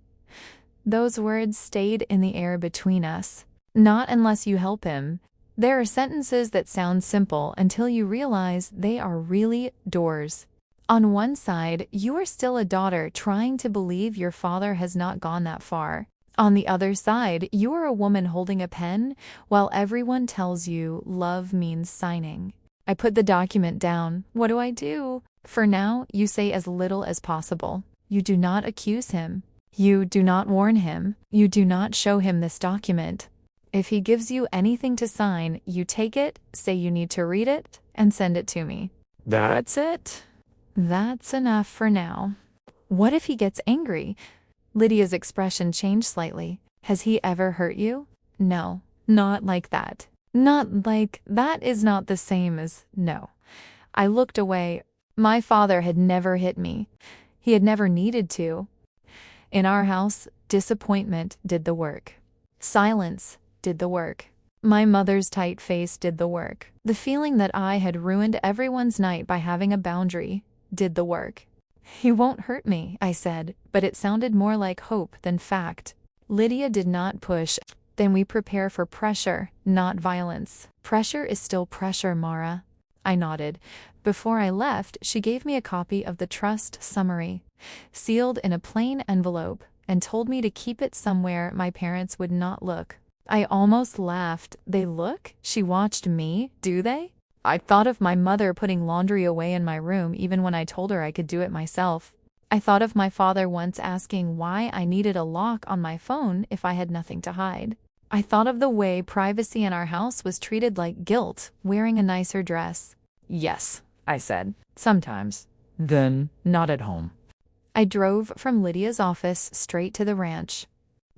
Those words stayed in the air between us. Not unless you help him. There are sentences that sound simple until you realize they are really doors. On one side, you are still a daughter trying to believe your father has not gone that far. On the other side, you are a woman holding a pen while everyone tells you love means signing. I put the document down. What do I do? For now, you say as little as possible. You do not accuse him. You do not warn him. You do not show him this document. If he gives you anything to sign, you take it, say you need to read it, and send it to me. That's it. That's enough for now. What if he gets angry? Lydia's expression changed slightly. Has he ever hurt you? No, not like that. Not like that is not the same as no. I looked away. My father had never hit me. He had never needed to. In our house, disappointment did the work. Silence did the work. My mother's tight face did the work. The feeling that I had ruined everyone's night by having a boundary did the work. He won't hurt me, I said, but it sounded more like hope than fact. Lydia did not push. Then we prepare for pressure, not violence. Pressure is still pressure, Mara. I nodded. Before I left, she gave me a copy of the trust summary, sealed in a plain envelope, and told me to keep it somewhere my parents would not look. I almost laughed. They look? She watched me, do they? I thought of my mother putting laundry away in my room even when I told her I could do it myself. I thought of my father once asking why I needed a lock on my phone if I had nothing to hide. I thought of the way privacy in our house was treated like guilt, wearing a nicer dress. Yes, I said. Sometimes. Then, not at home. I drove from Lydia's office straight to the ranch.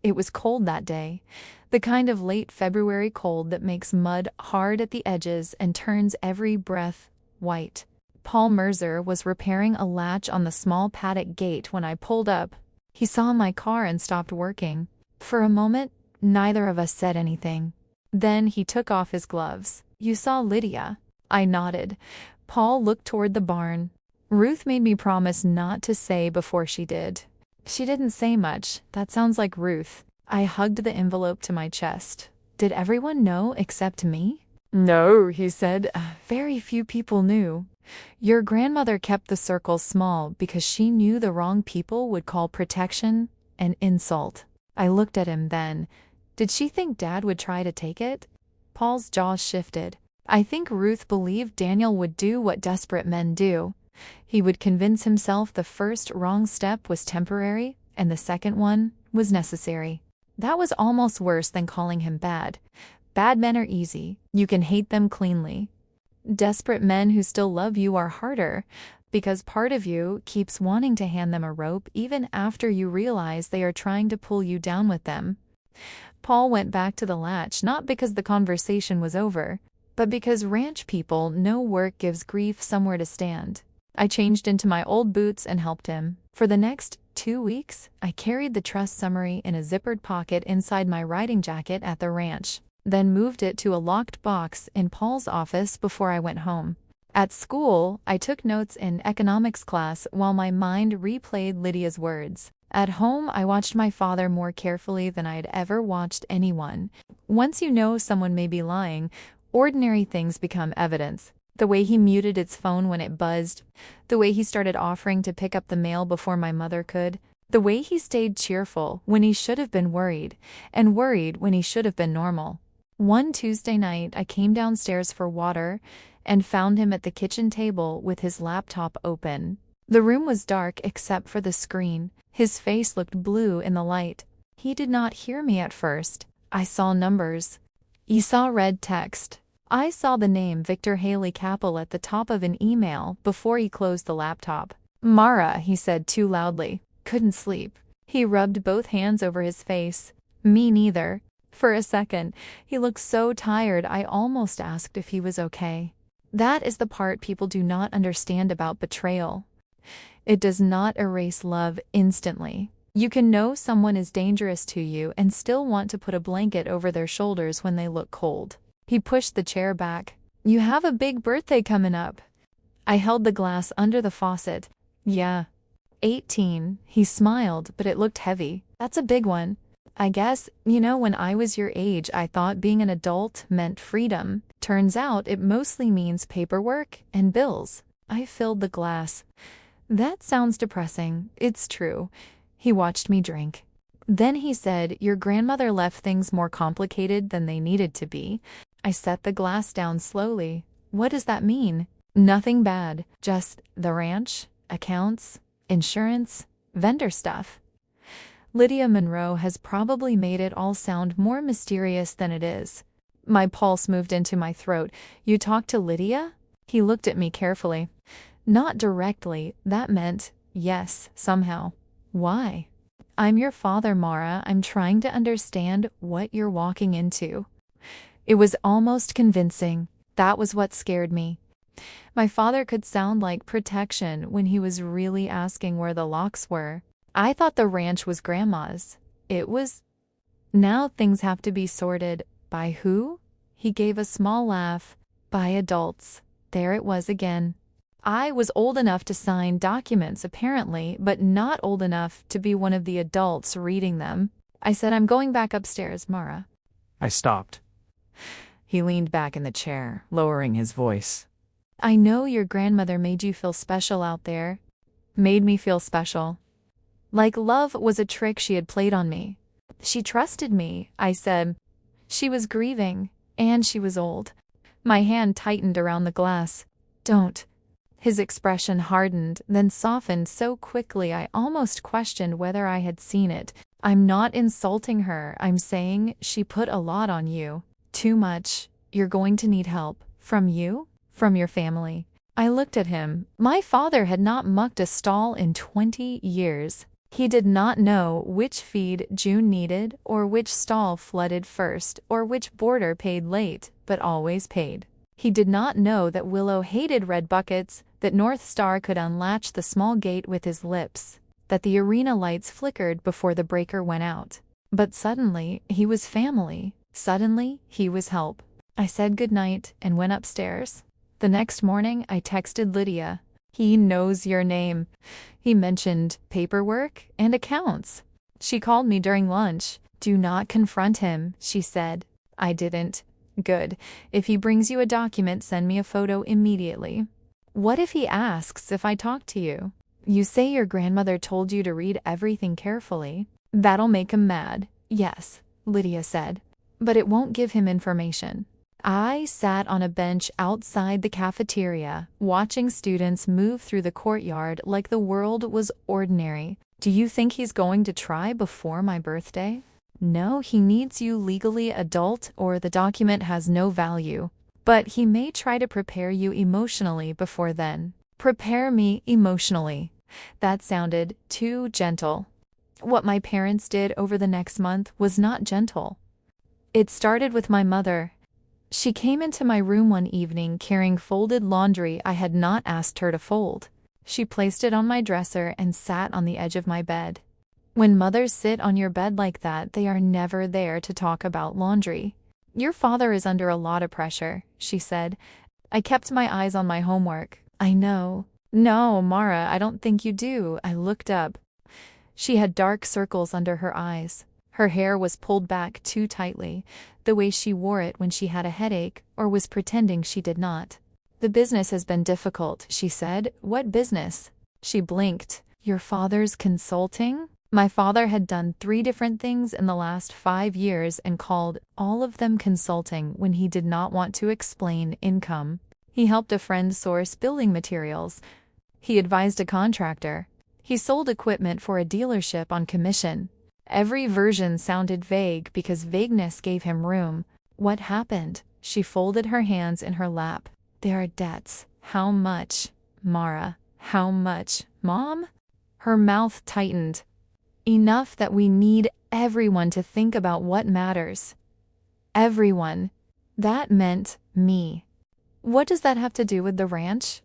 It was cold that day, the kind of late February cold that makes mud hard at the edges and turns every breath white. Paul Mercer was repairing a latch on the small paddock gate when I pulled up. He saw my car and stopped working. For a moment, neither of us said anything. Then he took off his gloves. You saw Lydia? I nodded. Paul looked toward the barn. Ruth made me promise not to say before she did. She didn't say much. That sounds like Ruth. I hugged the envelope to my chest. Did everyone know except me? No, he said. Very few people knew. Your grandmother kept the circle small because she knew the wrong people would call protection an insult. I looked at him then. Did she think Dad would try to take it? Paul's jaw shifted. I think Ruth believed Daniel would do what desperate men do. He would convince himself the first wrong step was temporary and the second one was necessary. That was almost worse than calling him bad. Bad men are easy. You can hate them cleanly. Desperate men who still love you are harder, because part of you keeps wanting to hand them a rope even after you realize they are trying to pull you down with them. Paul went back to the latch not because the conversation was over, but because ranch people know work gives grief somewhere to stand. I changed into my old boots and helped him. For the next 2 weeks, I carried the trust summary in a zippered pocket inside my riding jacket at the ranch, then moved it to a locked box in Paul's office before I went home. At school, I took notes in economics class while my mind replayed Lydia's words. At home, I watched my father more carefully than I had ever watched anyone. Once you know someone may be lying, ordinary things become evidence. The way he muted its phone when it buzzed, the way he started offering to pick up the mail before my mother could, the way he stayed cheerful when he should have been worried, and worried when he should have been normal. One Tuesday night, I came downstairs for water and found him at the kitchen table with his laptop open. The room was dark except for the screen. His face looked blue in the light. He did not hear me at first. I saw numbers. He saw red text. I saw the name Victor Haley Capel at the top of an email before he closed the laptop. "Mara," he said too loudly. Couldn't sleep. He rubbed both hands over his face. Me neither. For a second, he looked so tired I almost asked if he was okay. That is the part people do not understand about betrayal. It does not erase love instantly. You can know someone is dangerous to you and still want to put a blanket over their shoulders when they look cold. He pushed the chair back. "You have a big birthday coming up." I held the glass under the faucet. "Yeah. 18. He smiled, but it looked heavy. "That's a big one. I guess, when I was your age, I thought being an adult meant freedom. Turns out it mostly means paperwork and bills." I filled the glass. "That sounds depressing. It's true." He watched me drink. Then he said, "Your grandmother left things more complicated than they needed to be." I set the glass down slowly. "What does that mean?" "Nothing bad. Just the ranch, accounts, insurance, vendor stuff." Lydia Monroe has probably made it all sound more mysterious than it is. My pulse moved into my throat. "You talked to Lydia?" He looked at me carefully. "Not directly. That meant yes, somehow." "Why?" "I'm your father, Mara. I'm trying to understand what you're walking into." It was almost convincing. That was what scared me. My father could sound like protection when he was really asking where the locks were. I thought the ranch was Grandma's. It was. Now things have to be sorted. By who? He gave a small laugh. By adults. There it was again. I was old enough to sign documents, apparently, but not old enough to be one of the adults reading them. I said, "I'm going back upstairs, Mara." I stopped. He leaned back in the chair, lowering his voice. "I know your grandmother made you feel special out there." Made me feel special. Like love was a trick she had played on me. "She trusted me," I said. "She was grieving, and she was old." My hand tightened around the glass. "Don't." His expression hardened, then softened so quickly I almost questioned whether I had seen it. "I'm not insulting her. I'm saying she put a lot on you. Too much. You're going to need help. From you? From your family." I looked at him. My father had not mucked a stall in 20 years. He did not know which feed June needed, or which stall flooded first, or which boarder paid late, but always paid. He did not know that Willow hated red buckets, that North Star could unlatch the small gate with his lips, that the arena lights flickered before the breaker went out. But suddenly, he was family. Suddenly, he was help. I said goodnight and went upstairs. The next morning, I texted Lydia. "He knows your name." He mentioned paperwork and accounts. She called me during lunch. "Do not confront him," she said. I didn't. "Good. If he brings you a document, send me a photo immediately." "What if he asks if I talk to you?" "You say your grandmother told you to read everything carefully." "That'll make him mad." "Yes," Lydia said. "But it won't give him information." I sat on a bench outside the cafeteria, watching students move through the courtyard like the world was ordinary. "Do you think he's going to try before my birthday?" "No, he needs you legally adult or the document has no value." But he may try to prepare you emotionally before then. Prepare me emotionally. That sounded too gentle. What my parents did over the next month was not gentle. It started with my mother. She came into my room one evening carrying folded laundry I had not asked her to fold. She placed it on my dresser and sat on the edge of my bed. When mothers sit on your bed like that, they are never there to talk about laundry. Your father is under a lot of pressure, she said. I kept my eyes on my homework. I know. No, Mara, I don't think you do. I looked up. She had dark circles under her eyes. Her hair was pulled back too tightly, the way she wore it when she had a headache or was pretending she did not. The business has been difficult, she said. What business? She blinked. Your father's consulting? My father had done 3 different things in the last 5 years and called all of them consulting when he did not want to explain income. He helped a friend source building materials. He advised a contractor. He sold equipment for a dealership on commission. Every version sounded vague because vagueness gave him room. What happened? She folded her hands in her lap. There are debts. How much? Mara, how much? Mom? Her mouth tightened. Enough that we need everyone to think about what matters. Everyone. That meant me. What does that have to do with the ranch?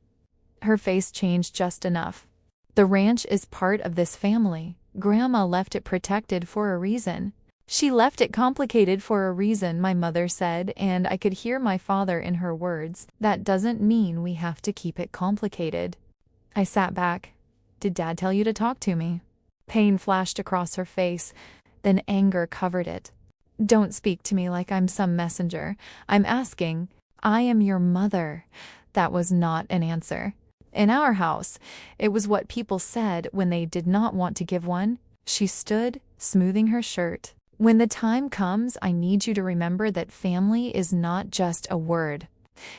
Her face changed just enough. The ranch is part of this family. Grandma left it protected for a reason. She left it complicated for a reason, my mother said, and I could hear my father in her words. That doesn't mean we have to keep it complicated. I sat back. Did Dad tell you to talk to me? Pain flashed across her face, then anger covered it. Don't speak to me like I'm some messenger. I'm asking. I am your mother. That was not an answer. In our house, it was what people said when they did not want to give one. She stood, smoothing her shirt. When the time comes, I need you to remember that family is not just a word.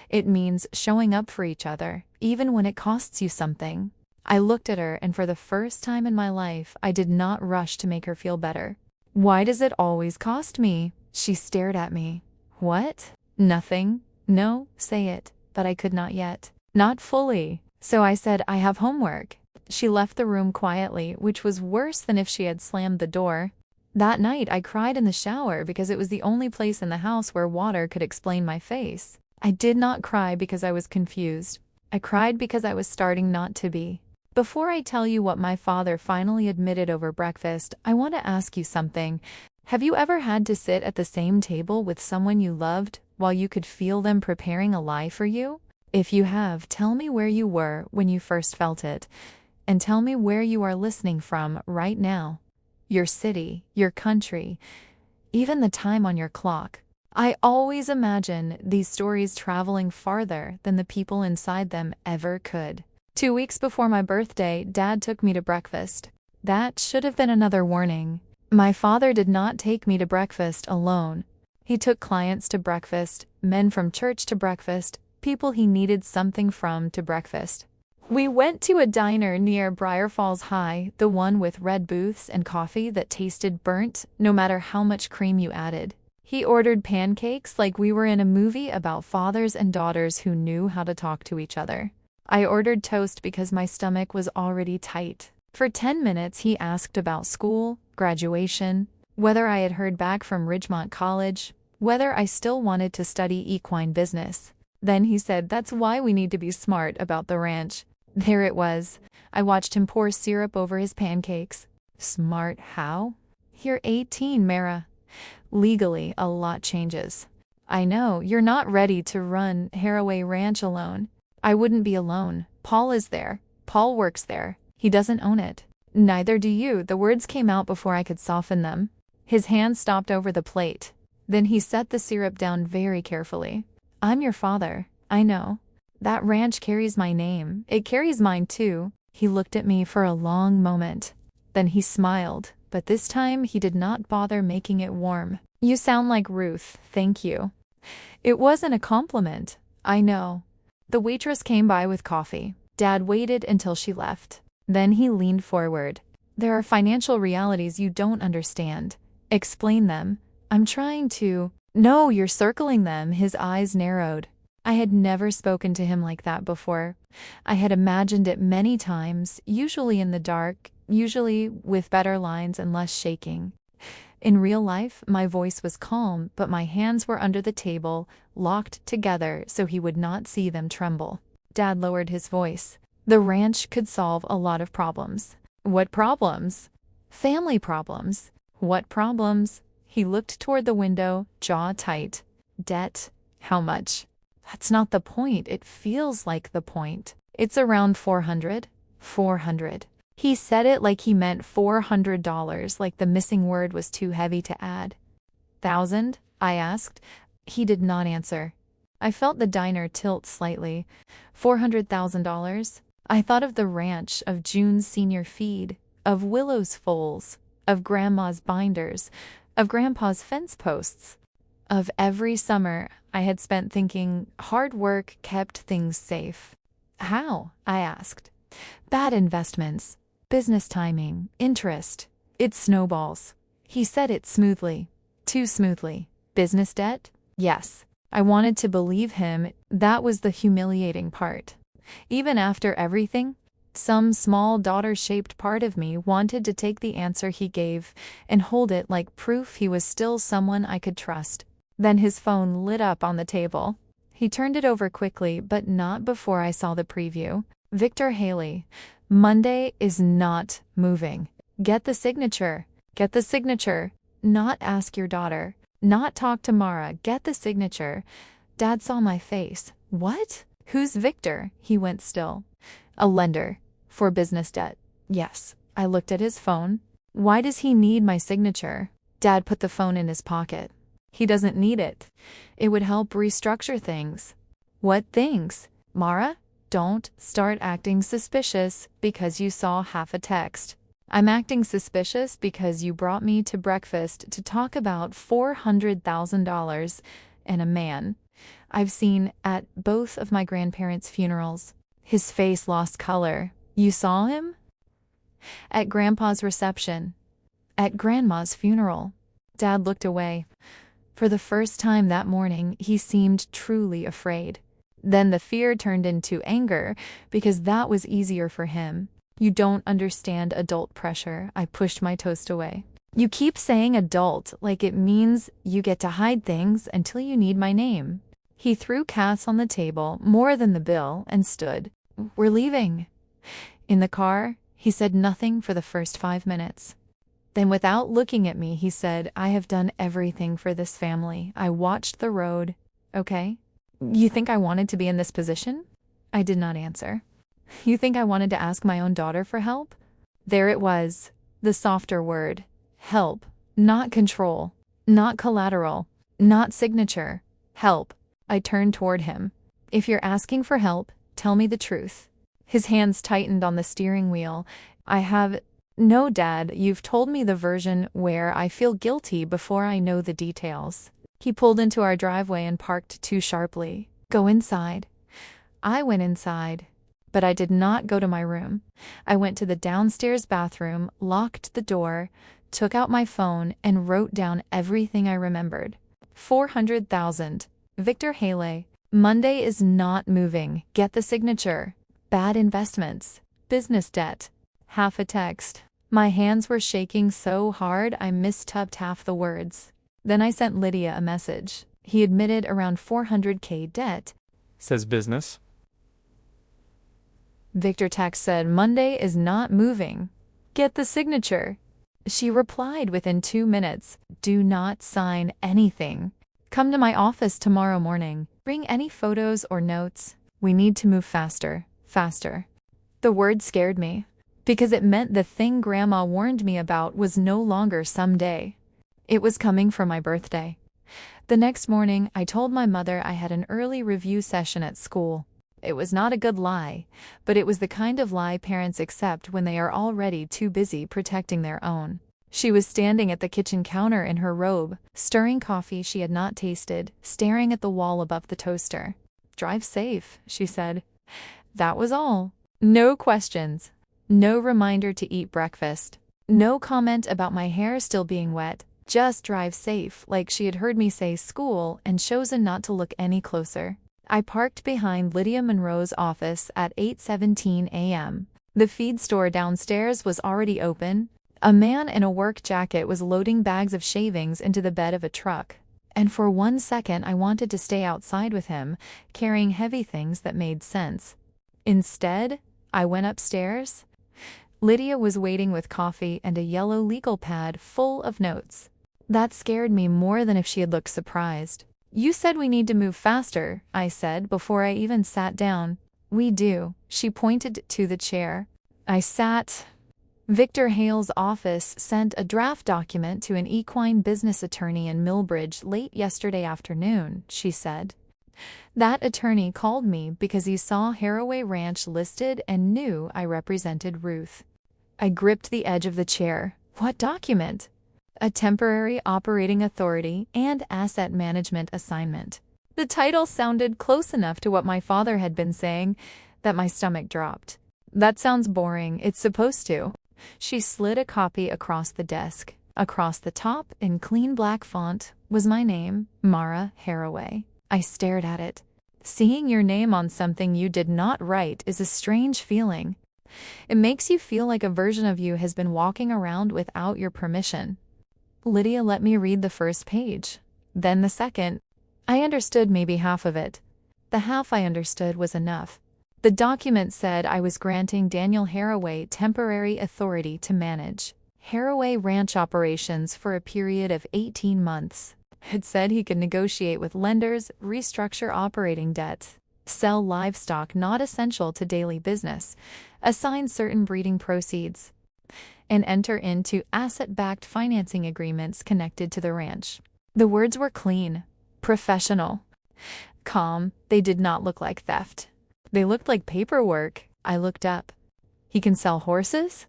It means showing up for each other, even when it costs you something. I looked at her, and for the first time in my life, I did not rush to make her feel better. Why does it always cost me? She stared at me. What? Nothing. No, say it. But I could not yet. Not fully. So I said, I have homework. She left the room quietly, which was worse than if she had slammed the door. That night I cried in the shower because it was the only place in the house where water could explain my face. I did not cry because I was confused. I cried because I was starting not to be. Before I tell you what my father finally admitted over breakfast, I want to ask you something. Have you ever had to sit at the same table with someone you loved while you could feel them preparing a lie for you? If you have, tell me where you were when you first felt it, and tell me where you are listening from right now. Your city, your country, even the time on your clock. I always imagine these stories traveling farther than the people inside them ever could. 2 weeks before my birthday, Dad took me to breakfast. That should have been another warning. My father did not take me to breakfast alone. He took clients to breakfast, men from church to breakfast, people he needed something from to breakfast. We went to a diner near Briar Falls High, the one with red booths and coffee that tasted burnt no matter how much cream you added. He ordered pancakes like we were in a movie about fathers and daughters who knew how to talk to each other. I ordered toast because my stomach was already tight. For 10 minutes he asked about school, graduation, whether I had heard back from Ridgemont College, whether I still wanted to study equine business. Then he said that's why we need to be smart about the ranch. There it was. I watched him pour syrup over his pancakes. Smart how? You're 18, Mara. Legally, a lot changes. I know, you're not ready to run Harroway Ranch alone. I wouldn't be alone. Paul is there. Paul works there. He doesn't own it. Neither do you. The words came out before I could soften them. His hand stopped over the plate. Then he set the syrup down very carefully. I'm your father. I know. That ranch carries my name. It carries mine too. He looked at me for a long moment. Then he smiled, but this time he did not bother making it warm. You sound like Ruth, thank you. It wasn't a compliment. I know. The waitress came by with coffee. Dad waited until she left. Then he leaned forward. There are financial realities you don't understand. Explain them. I'm trying to. No, you're circling them. His eyes narrowed. I had never spoken to him like that before. I had imagined it many times, usually in the dark, usually with better lines and less shaking. In real life, my voice was calm, but my hands were under the table, locked together so he would not see them tremble. Dad lowered his voice. The ranch could solve a lot of problems. What problems? Family problems. What problems? He looked toward the window, jaw tight. Debt. How much? That's not the point. It feels like the point. It's around 400. 400. He said it like he meant $400, like the missing word was too heavy to add. Thousand? I asked. He did not answer. I felt the diner tilt slightly. $400,000? I thought of the ranch, of June's senior feed, of Willow's foals, of Grandma's binders, of Grandpa's fence posts, of every summer I had spent thinking hard work kept things safe. How? I asked. Bad investments. Business timing, interest. It snowballs. He said it smoothly. Too smoothly. Business debt? Yes. I wanted to believe him. That was the humiliating part. Even after everything, some small daughter-shaped part of me wanted to take the answer he gave and hold it like proof he was still someone I could trust. Then his phone lit up on the table. He turned it over quickly, but not before I saw the preview. Victor Haley. Monday is not moving. Get the signature. Get the signature. Not ask your daughter. Not talk to Mara. Get the signature. Dad saw my face. What? Who's Victor? He went still. A lender. For business debt. Yes. I looked at his phone. Why does he need my signature? Dad put the phone in his pocket. He doesn't need it. It would help restructure things. What things? Mara? Don't start acting suspicious because you saw half a text. I'm acting suspicious because you brought me to breakfast to talk about $400,000 and a man I've seen at both of my grandparents' funerals. His face lost color. You saw him? At Grandpa's reception. At Grandma's funeral. Dad looked away. For the first time that morning, he seemed truly afraid. Then the fear turned into anger, because that was easier for him. You don't understand adult pressure. I pushed my toast away. You keep saying adult like it means you get to hide things until you need my name. He threw cash on the table, more than the bill, and stood. We're leaving. In the car, he said nothing for the first 5 minutes. Then without looking at me, he said, I have done everything for this family. I watched the road. Okay? You think I wanted to be in this position? I did not answer. You think I wanted to ask my own daughter for help? There it was, the softer word. Help. Not control. Not collateral. Not signature. Help. I turned toward him. If you're asking for help, tell me the truth. His hands tightened on the steering wheel. No, Dad, you've told me the version where I feel guilty before I know the details. He pulled into our driveway and parked too sharply. Go inside. I went inside, but I did not go to my room. I went to the downstairs bathroom, locked the door, took out my phone, and wrote down everything I remembered. 400,000. Victor Haley. Monday is not moving. Get the signature. Bad investments. Business debt. Half a text. My hands were shaking so hard I mistyped half the words. Then I sent Lydia a message. He admitted around $400K debt. Says business. Victor text said Monday is not moving. Get the signature. She replied within 2 minutes. Do not sign anything. Come to my office tomorrow morning. Bring any photos or notes. We need to move faster. Faster. The word scared me, because it meant the thing Grandma warned me about was no longer someday. It was coming for my birthday. The next morning, I told my mother I had an early review session at school. It was not a good lie, but it was the kind of lie parents accept when they are already too busy protecting their own. She was standing at the kitchen counter in her robe, stirring coffee she had not tasted, staring at the wall above the toaster. Drive safe, she said. That was all. No questions. No reminder to eat breakfast. No comment about my hair still being wet. Just drive safe, like she had heard me say school and chosen not to look any closer. I parked behind Lydia Monroe's office at 8:17 a.m. The feed store downstairs was already open. A man in a work jacket was loading bags of shavings into the bed of a truck. And for 1 second I wanted to stay outside with him, carrying heavy things that made sense. Instead, I went upstairs. Lydia was waiting with coffee and a yellow legal pad full of notes. That scared me more than if she had looked surprised. "You said we need to move faster," I said before I even sat down. "We do." She pointed to the chair. I sat. Victor Hale's office sent a draft document to an equine business attorney in Millbridge late yesterday afternoon, she said. That attorney called me because he saw Harroway Ranch listed and knew I represented Ruth. I gripped the edge of the chair. What document? A temporary operating authority and asset management assignment. The title sounded close enough to what my father had been saying that my stomach dropped. That sounds boring. It's supposed to. She slid a copy across the desk. Across the top, in clean black font, was my name, Mara Harroway. I stared at it. Seeing your name on something you did not write is a strange feeling. It makes you feel like a version of you has been walking around without your permission. Lydia let me read the first page, then the second. I understood maybe half of it. The half I understood was enough. The document said I was granting Daniel Harroway temporary authority to manage Harroway Ranch operations for a period of 18 months. It said he could negotiate with lenders, restructure operating debt, sell livestock not essential to daily business, assign certain breeding proceeds, and enter into asset-backed financing agreements connected to the ranch. The words were clean, professional, calm. They did not look like theft. They looked like paperwork. I looked up. He can sell horses?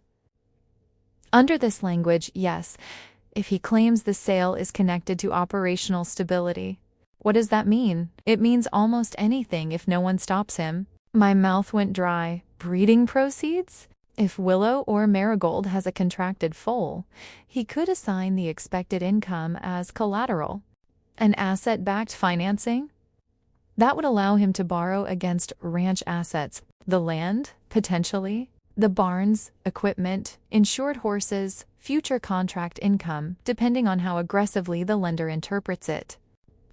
Under this language, yes, if he claims the sale is connected to operational stability. What does that mean? It means almost anything if no one stops him. My mouth went dry. Breeding proceeds? If Willow or Marigold has a contracted foal, he could assign the expected income as collateral. An asset-backed financing? That would allow him to borrow against ranch assets, the land, potentially, the barns, equipment, insured horses, future contract income, depending on how aggressively the lender interprets it.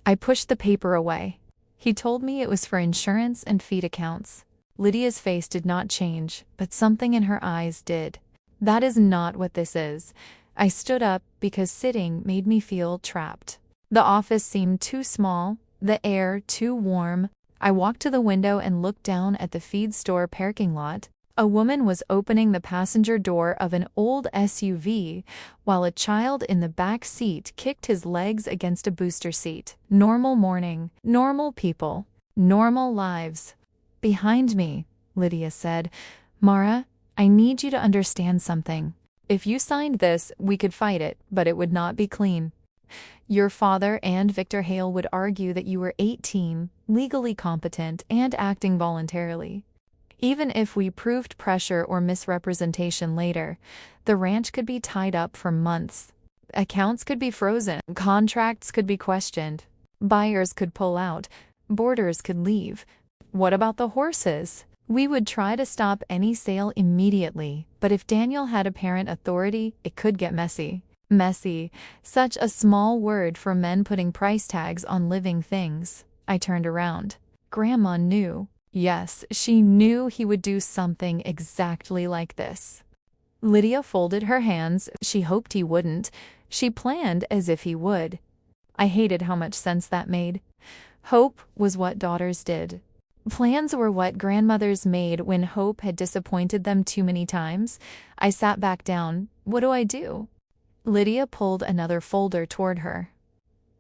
I pushed the paper away. He told me it was for insurance and feed accounts. Lydia's face did not change, but something in her eyes did. That is not what this is. I stood up because sitting made me feel trapped. The office seemed too small, the air too warm. I walked to the window and looked down at the feed store parking lot. A woman was opening the passenger door of an old SUV while a child in the back seat kicked his legs against a booster seat. Normal morning, normal people, normal lives. Behind me, Lydia said, "Mara, I need you to understand something. If you signed this, we could fight it, but it would not be clean. Your father and Victor Hale would argue that you were 18, legally competent, and acting voluntarily. Even if we proved pressure or misrepresentation later, the ranch could be tied up for months. Accounts could be frozen, contracts could be questioned, buyers could pull out, boarders could leave. What about the horses? We would try to stop any sale immediately, but if Daniel had apparent authority, it could get messy. Messy, such a small word for men putting price tags on living things. I turned around. Grandma knew. Yes, she knew he would do something exactly like this. Lydia folded her hands. She hoped he wouldn't. She planned as if he would. I hated how much sense that made. Hope was what daughters did. Plans were what grandmothers made when hope had disappointed them too many times. I sat back down. What do I do? Lydia pulled another folder toward her.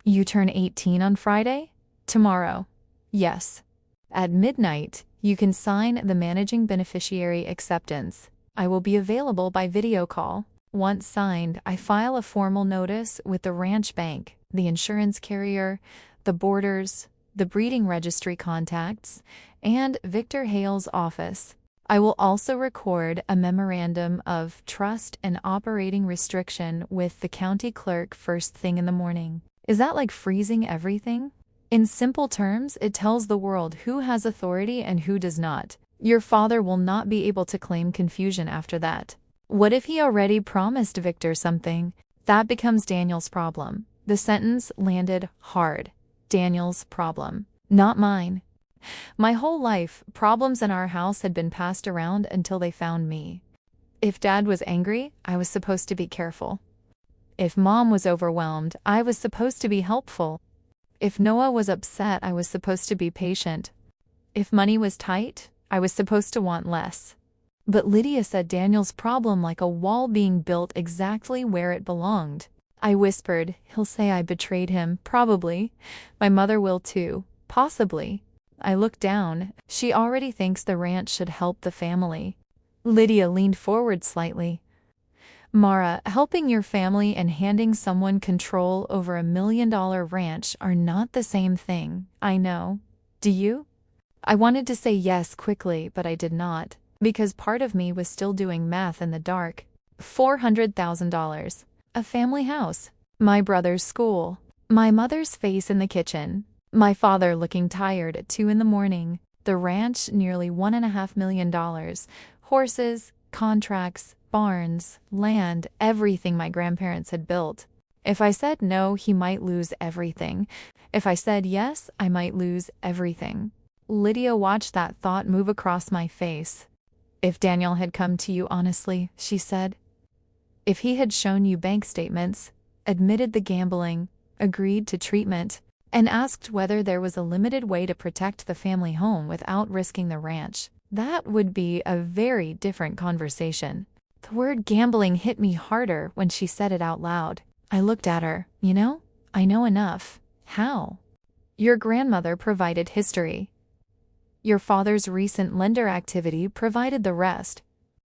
You turn 18 on Friday? Tomorrow. Yes. At midnight, you can sign the managing beneficiary acceptance. I will be available by video call. Once signed, I file a formal notice with the ranch bank, the insurance carrier, the boarders, the breeding registry contacts, and Victor Hale's office. I will also record a memorandum of trust and operating restriction with the county clerk first thing in the morning. Is that like freezing everything? In simple terms, it tells the world who has authority and who does not. Your father will not be able to claim confusion after that. What if he already promised Victor something? That becomes Daniel's problem. The sentence landed hard. Daniel's problem, not mine. My whole life, problems in our house had been passed around until they found me. If Dad was angry, I was supposed to be careful. If Mom was overwhelmed, I was supposed to be helpful. If Noah was upset, I was supposed to be patient. If money was tight, I was supposed to want less. But Lydia said Daniel's problem like a wall being built exactly where it belonged. I whispered, he'll say I betrayed him, probably. My mother will too, possibly. I looked down. She already thinks the ranch should help the family. Lydia leaned forward slightly. Mara, helping your family and handing someone control over $1 million ranch are not the same thing, I know. Do you? I wanted to say yes quickly, but I did not, because part of me was still doing math in the dark. $400,000. A family house. My brother's school. My mother's face in the kitchen. My father looking tired at 2 a.m. The ranch, nearly $1.5 million. Horses, contracts, barns, land, everything my grandparents had built. If I said no, he might lose everything. If I said yes, I might lose everything. Lydia watched that thought move across my face. If Daniel had come to you honestly, she said. If he had shown you bank statements, admitted the gambling, agreed to treatment, and asked whether there was a limited way to protect the family home without risking the ranch, that would be a very different conversation. The word gambling hit me harder when she said it out loud. I looked at her. You know, I know enough. How? Your grandmother provided history. Your father's recent lender activity provided the rest.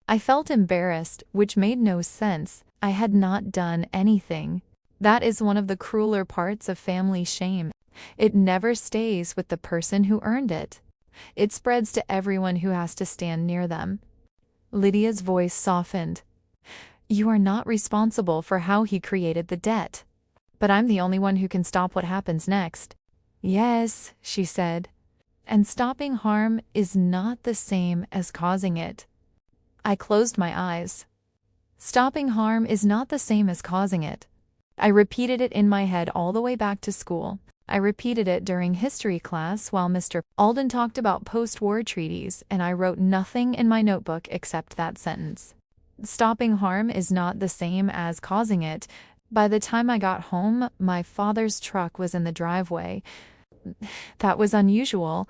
I felt embarrassed, which made no sense. I had not done anything. That is one of the crueler parts of family shame. It never stays with the person who earned it. It spreads to everyone who has to stand near them. Lydia's voice softened. You are not responsible for how he created the debt. But I'm the only one who can stop what happens next. Yes, she said. And stopping harm is not the same as causing it. I closed my eyes. Stopping harm is not the same as causing it. I repeated it in my head all the way back to school. I repeated it during history class while Mr. Alden talked about post-war treaties, and I wrote nothing in my notebook except that sentence. Stopping harm is not the same as causing it. By the time I got home, my father's truck was in the driveway. That was unusual.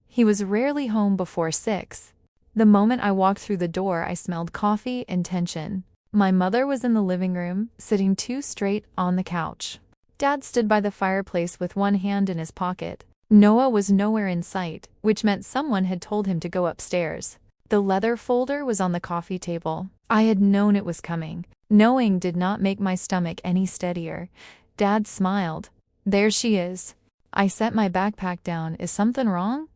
He was rarely home before 6. The moment I walked through the door, I smelled coffee and tension. My mother was in the living room, sitting too straight on the couch. Dad stood by the fireplace with one hand in his pocket. Noah was nowhere in sight, which meant someone had told him to go upstairs. The leather folder was on the coffee table. I had known it was coming. Knowing did not make my stomach any steadier. Dad smiled. There she is. I set my backpack down. Is something wrong?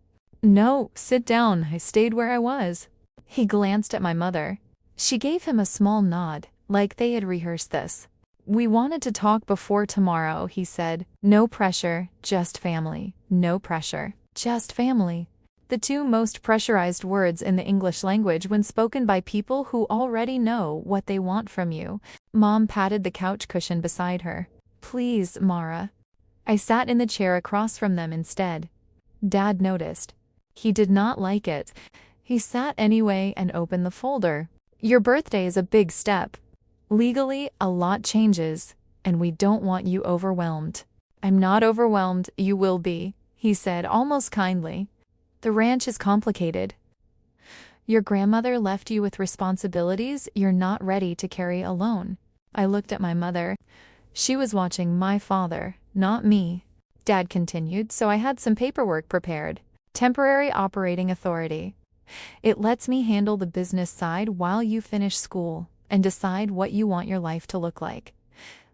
No, sit down. I stayed where I was. He glanced at my mother. She gave him a small nod, like they had rehearsed this. We wanted to talk before tomorrow, he said. No pressure, just family. No pressure, just family. The two most pressurized words in the English language when spoken by people who already know what they want from you. Mom patted the couch cushion beside her. Please, Mara. I sat in the chair across from them instead. Dad noticed. He did not like it. He sat anyway and opened the folder. Your birthday is a big step. Legally, a lot changes, and we don't want you overwhelmed. I'm not overwhelmed, you will be, he said almost kindly. The ranch is complicated. Your grandmother left you with responsibilities you're not ready to carry alone. I looked at my mother. She was watching my father, not me. Dad continued, so I had some paperwork prepared. Temporary operating authority. It lets me handle the business side while you finish school and decide what you want your life to look like.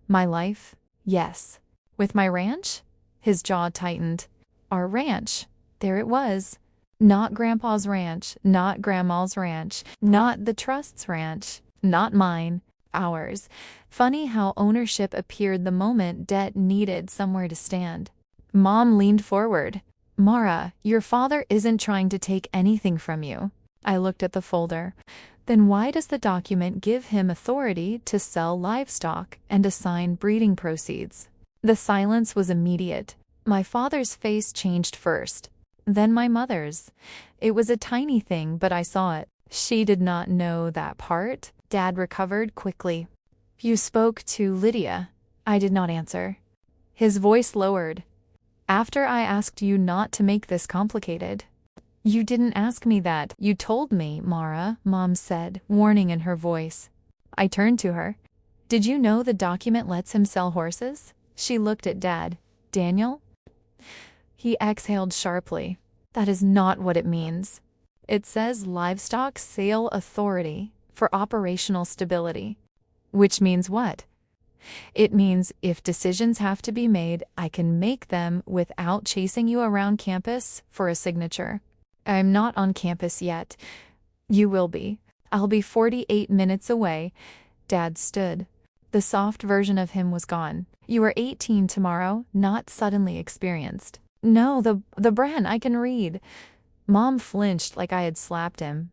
My life? Yes. With my ranch? His jaw tightened. Our ranch. There it was. Not Grandpa's ranch, not Grandma's ranch, not the trust's ranch, not mine, ours. Funny how ownership appeared the moment debt needed somewhere to stand. Mom leaned forward. Mara, your father isn't trying to take anything from you. I looked at the folder. Then why does the document give him authority to sell livestock and assign breeding proceeds? The silence was immediate. My father's face changed first, then my mother's. It was a tiny thing, but I saw it. She did not know that part. Dad recovered quickly. You spoke to Lydia. I did not answer. His voice lowered. After I asked you not to make this complicated. You didn't ask me that. You told me, Mara, Mom said, warning in her voice. I turned to her. Did you know the document lets him sell horses? She looked at Dad. Daniel? He exhaled sharply. That is not what it means. It says livestock sale authority for operational stability. Which means what? It means if decisions have to be made, I can make them without chasing you around campus for a signature. I'm not on campus yet. You will be. I'll be 48 minutes away. Dad stood. The soft version of him was gone. You are 18 tomorrow, not suddenly experienced. No, the Bren, I can read. Mom flinched like I had slapped him.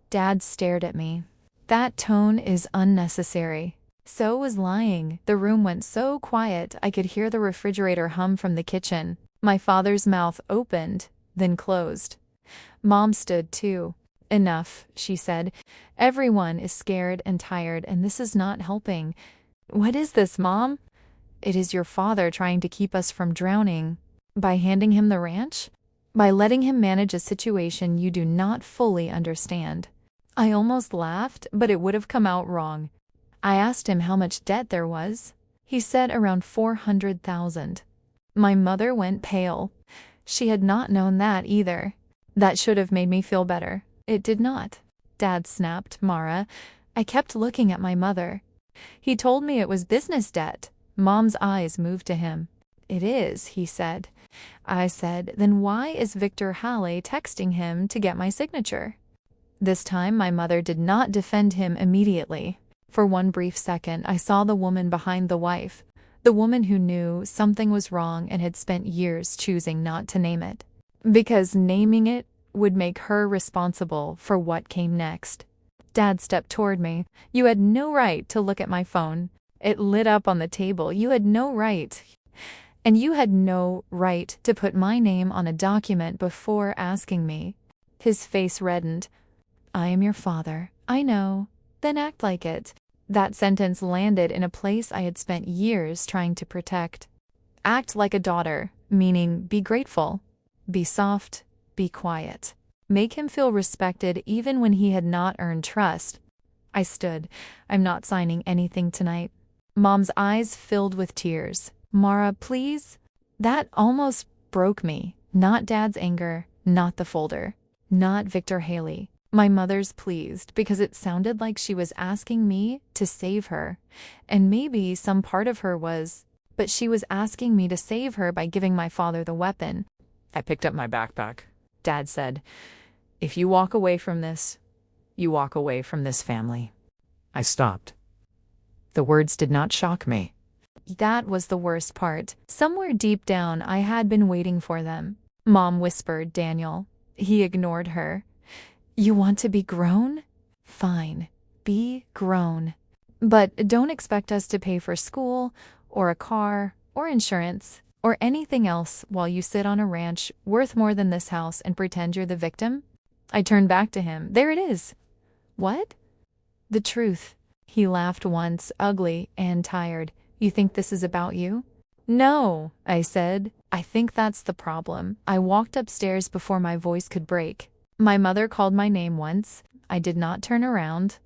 Dad stared at me. That tone is unnecessary. So was lying. The room went so quiet I could hear the refrigerator hum from the kitchen. My father's mouth opened, then closed. Mom stood too. Enough, she said. Everyone is scared and tired, and this is not helping. What is this, Mom? It is your father trying to keep us from drowning. By handing him the ranch? By letting him manage a situation you do not fully understand. I almost laughed, but it would have come out wrong. I asked him how much debt there was. He said around 400,000. My mother went pale. She had not known that either. That should have made me feel better. It did not. Dad snapped, Mara. I kept looking at my mother. He told me it was business debt. Mom's eyes moved to him. It is, he said. I said, then why is Victor Halle texting him to get my signature? This time my mother did not defend him immediately. For one brief second, I saw the woman behind the wife, the woman who knew something was wrong and had spent years choosing not to name it. Because naming it would make her responsible for what came next. Dad stepped toward me. You had no right to look at my phone. It lit up on the table. You had no right. And you had no right to put my name on a document before asking me. His face reddened. I am your father. I know. Then act like it. That sentence landed in a place I had spent years trying to protect. Act like a daughter, meaning be grateful. Be soft. Be quiet. Make him feel respected even when he had not earned trust. I stood. I'm not signing anything tonight. Mom's eyes filled with tears. Mara, please? That almost broke me. Not Dad's anger, not the folder, not Victor Halle. My mother's pleased because it sounded like she was asking me to save her. And maybe some part of her was, but she was asking me to save her by giving my father the weapon. I picked up my backpack. Dad said, if you walk away from this, you walk away from this family. I stopped. The words did not shock me. That was the worst part. Somewhere deep down, I had been waiting for them. Mom whispered, Daniel. He ignored her. You want to be grown? Fine. Be grown. But don't expect us to pay for school, or a car, or insurance, or anything else while you sit on a ranch worth more than this house and pretend you're the victim. I turned back to him. There it is. What? The truth. He laughed once, ugly and tired. You think this is about you? No, I said. I think that's the problem. I walked upstairs before my voice could break. My mother called my name once. I did not turn around.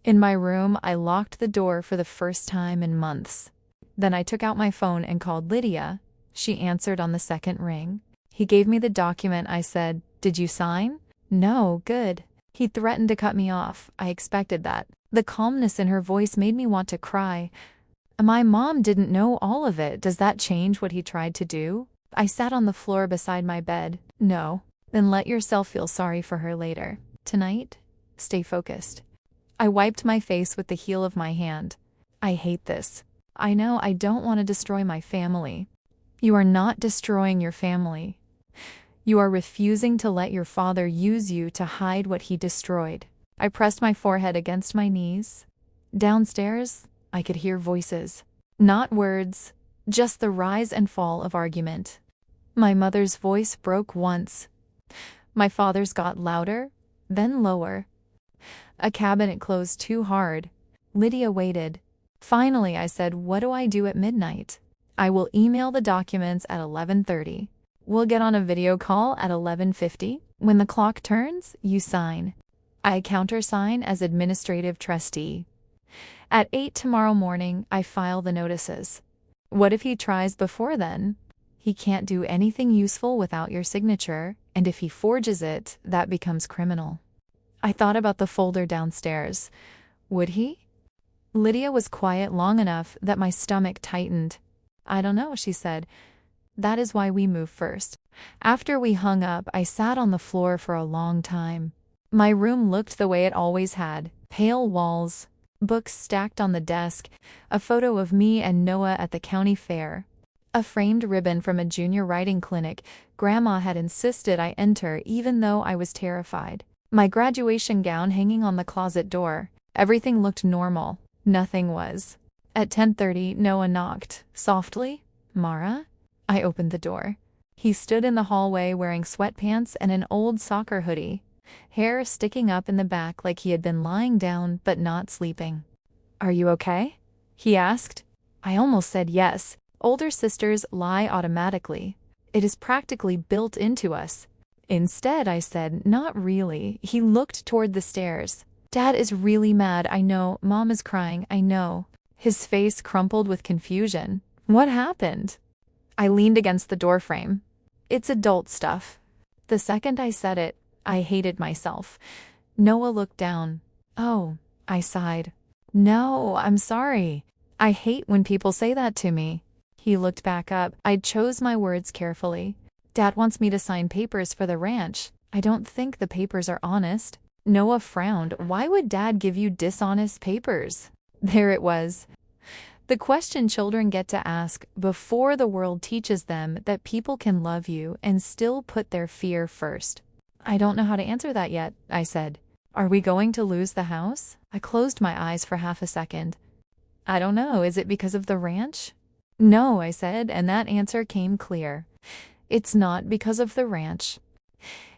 In my room, I locked the door for the first time in months. Then I took out my phone and called Lydia. She answered on the second ring. He gave me the document. I said, Did you sign? No, good. He threatened to cut me off. I expected that. The calmness in her voice made me want to cry. My mom didn't know all of it. Does that change what he tried to do? I sat on the floor beside my bed. No. Then let yourself feel sorry for her later. Tonight, stay focused. I wiped my face with the heel of my hand. I hate this. I know I don't want to destroy my family. You are not destroying your family. You are refusing to let your father use you to hide what he destroyed. I pressed my forehead against my knees. Downstairs, I could hear voices. Not words, just the rise and fall of argument. My mother's voice broke once. My father's got louder, then lower. A cabinet closed too hard. Lydia waited. Finally, I said, "What do I do at midnight?" "I will email the documents at 11:30. We'll get on a video call at 11:50. When the clock turns, you sign. I countersign as administrative trustee. At 8 tomorrow morning, I file the notices." "What if he tries before then?" "He can't do anything useful without your signature, and if he forges it, that becomes criminal." I thought about the folder downstairs. Would he? Lydia was quiet long enough that my stomach tightened. "I don't know," she said. "That is why we moved first." After we hung up, I sat on the floor for a long time. My room looked the way it always had. Pale walls, books stacked on the desk, a photo of me and Noah at the county fair, a framed ribbon from a junior writing clinic Grandma had insisted I enter even though I was terrified. My graduation gown hanging on the closet door. Everything looked normal. Nothing was. At 10:30, Noah knocked. Softly. "Mara?" I opened the door. He stood in the hallway wearing sweatpants and an old soccer hoodie, hair sticking up in the back like he had been lying down but not sleeping. "Are you okay?" he asked. I almost said yes. Older sisters lie automatically. It is practically built into us. Instead, I said, "Not really." He looked toward the stairs. "Dad is really mad, I know. Mom is crying, I know." His face crumpled with confusion. "What happened?" I leaned against the doorframe. "It's adult stuff." The second I said it, I hated myself. Noah looked down. "Oh," I sighed. "No, I'm sorry. I hate when people say that to me." He looked back up. I chose my words carefully. "Dad wants me to sign papers for the ranch. I don't think the papers are honest." Noah frowned. "Why would Dad give you dishonest papers?" There it was. The question children get to ask before the world teaches them that people can love you and still put their fear first. "I don't know how to answer that yet," I said. "Are we going to lose the house?" I closed my eyes for half a second. "I don't know. Is it because of the ranch?" "No," I said, and that answer came clear. "It's not because of the ranch."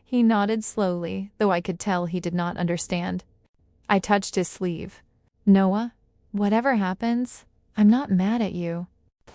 He nodded slowly, though I could tell he did not understand. I touched his sleeve. "Noah, whatever happens, I'm not mad at you."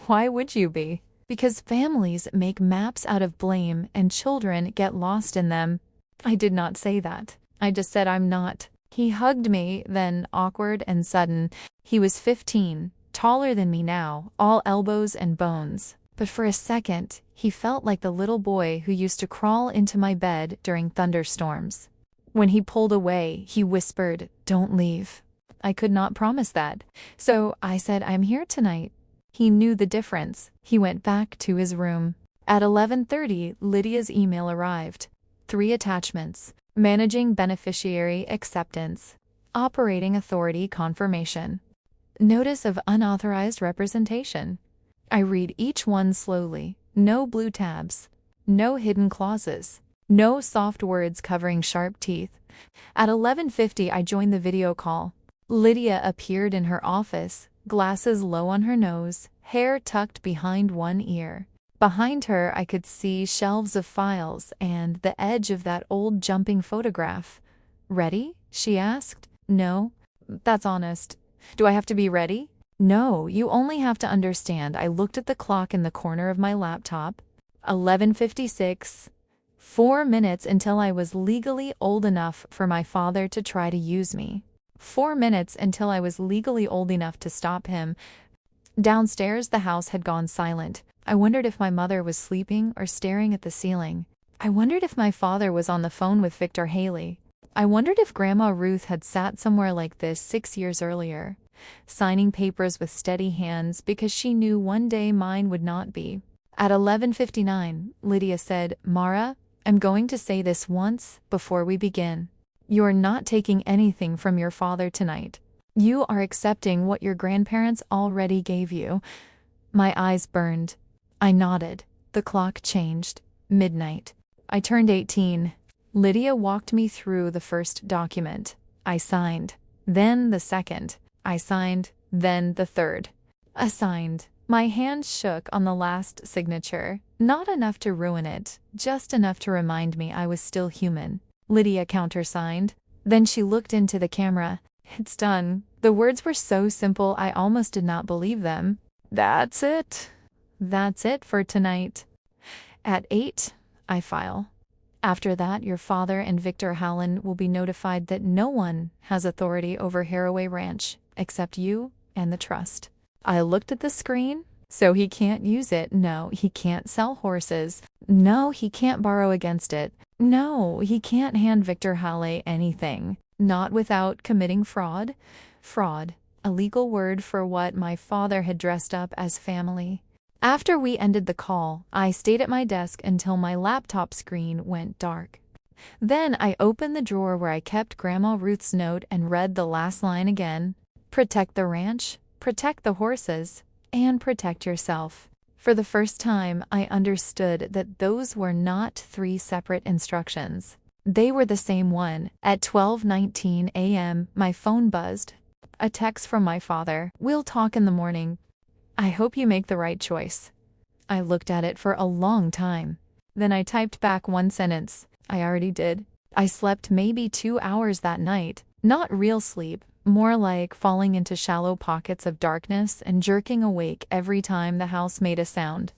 "Why would you be?" "Because families make maps out of blame and children get lost in them." I did not say that. I just said I'm not. He hugged me, then, awkward and sudden. He was 15, taller than me now, all elbows and bones. But for a second, he felt like the little boy who used to crawl into my bed during thunderstorms. When he pulled away, he whispered, "Don't leave." I could not promise that. So I said, "I'm here tonight." He knew the difference. He went back to his room. At 11:30, Lydia's email arrived. 3 attachments. Managing beneficiary acceptance. Operating authority confirmation. Notice of unauthorized representation. I read each one slowly. No blue tabs. No hidden clauses. No soft words covering sharp teeth. At 11:50, I joined the video call. Lydia appeared in her office, glasses low on her nose, hair tucked behind one ear. Behind her, I could see shelves of files and the edge of that old jumping photograph. "Ready?" she asked. "No. That's honest. Do I have to be ready?" "No, you only have to understand." I looked at the clock in the corner of my laptop. 11:56. 4 minutes until I was legally old enough for my father to try to use me. 4 minutes until I was legally old enough to stop him. Downstairs, the house had gone silent. I wondered if my mother was sleeping or staring at the ceiling. I wondered if my father was on the phone with Victor Haley. I wondered if Grandma Ruth had sat somewhere like this 6 years earlier, signing papers with steady hands because she knew one day mine would not be. At 11:59, Lydia said, "Mara, I'm going to say this once before we begin. You're not taking anything from your father tonight. You are accepting what your grandparents already gave you." My eyes burned. I nodded. The clock changed. Midnight. I turned 18. Lydia walked me through the first document. I signed. Then the second. I signed. Then the third. I signed. My hand shook on the last signature. Not enough to ruin it, just enough to remind me I was still human. Lydia countersigned. Then she looked into the camera. It's done. The words were so simple I almost did not believe them. That's it. That's it for tonight. At 8, I file. After that, your father and Victor Hallen will be notified that no one has authority over Harroway Ranch except you and the trust. I looked at the screen. So he can't use it. No, he can't sell horses. No, he can't borrow against it. No, he can't hand Victor Haley anything. Not without committing fraud. Fraud, a legal word for what my father had dressed up as family. After we ended the call, I stayed at my desk until my laptop screen went dark. Then I opened the drawer where I kept Grandma Ruth's note and read the last line again. Protect the ranch, protect the horses, and protect yourself. For the first time, I understood that those were not 3 separate instructions. They were the same one. At 12:19 a.m., my phone buzzed. A text from my father. We'll talk in the morning. I hope you make the right choice. I looked at it for a long time. Then I typed back one sentence. I already did. I slept maybe 2 hours that night. Not real sleep, more like falling into shallow pockets of darkness and jerking awake every time the house made a sound.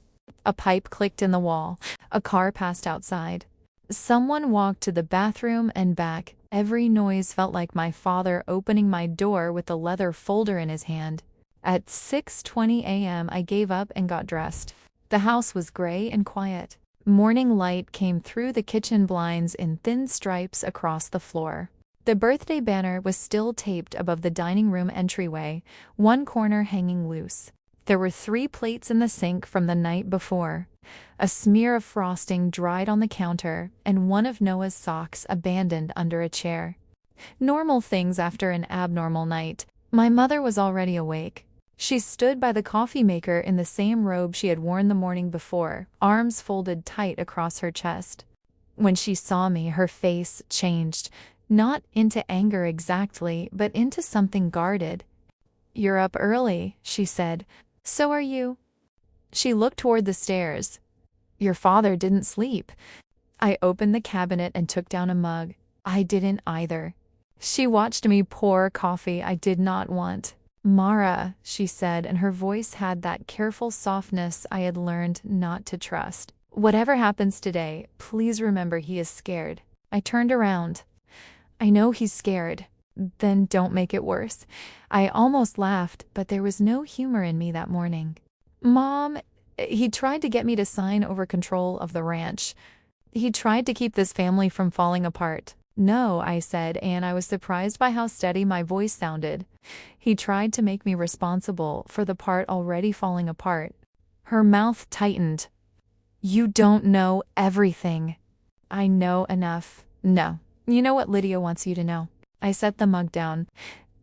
A pipe clicked in the wall. A car passed outside. Someone walked to the bathroom and back. Every noise felt like my father opening my door with a leather folder in his hand. At 6:20 a.m., I gave up and got dressed. The house was gray and quiet. Morning light came through the kitchen blinds in thin stripes across the floor. The birthday banner was still taped above the dining room entryway, one corner hanging loose. There were 3 plates in the sink from the night before. A smear of frosting dried on the counter, and one of Noah's socks abandoned under a chair. Normal things after an abnormal night. My mother was already awake. She stood by the coffee maker in the same robe she had worn the morning before, arms folded tight across her chest. When she saw me, her face changed. Not into anger exactly, but into something guarded. "You're up early," she said. "So are you." She looked toward the stairs. "Your father didn't sleep." I opened the cabinet and took down a mug. I didn't either. She watched me pour coffee I did not want. "Mara," she said, and her voice had that careful softness I had learned not to trust. "Whatever happens today, please remember he is scared." I turned around. "I know he's scared." "Then don't make it worse." I almost laughed, but there was no humor in me that morning. "Mom, he tried to get me to sign over control of the ranch. He tried to keep this family from falling apart." "No," I said, and I was surprised by how steady my voice sounded. "He tried to make me responsible for the part already falling apart." Her mouth tightened. "You don't know everything." "I know enough." "No. You know what Lydia wants you to know." I set the mug down.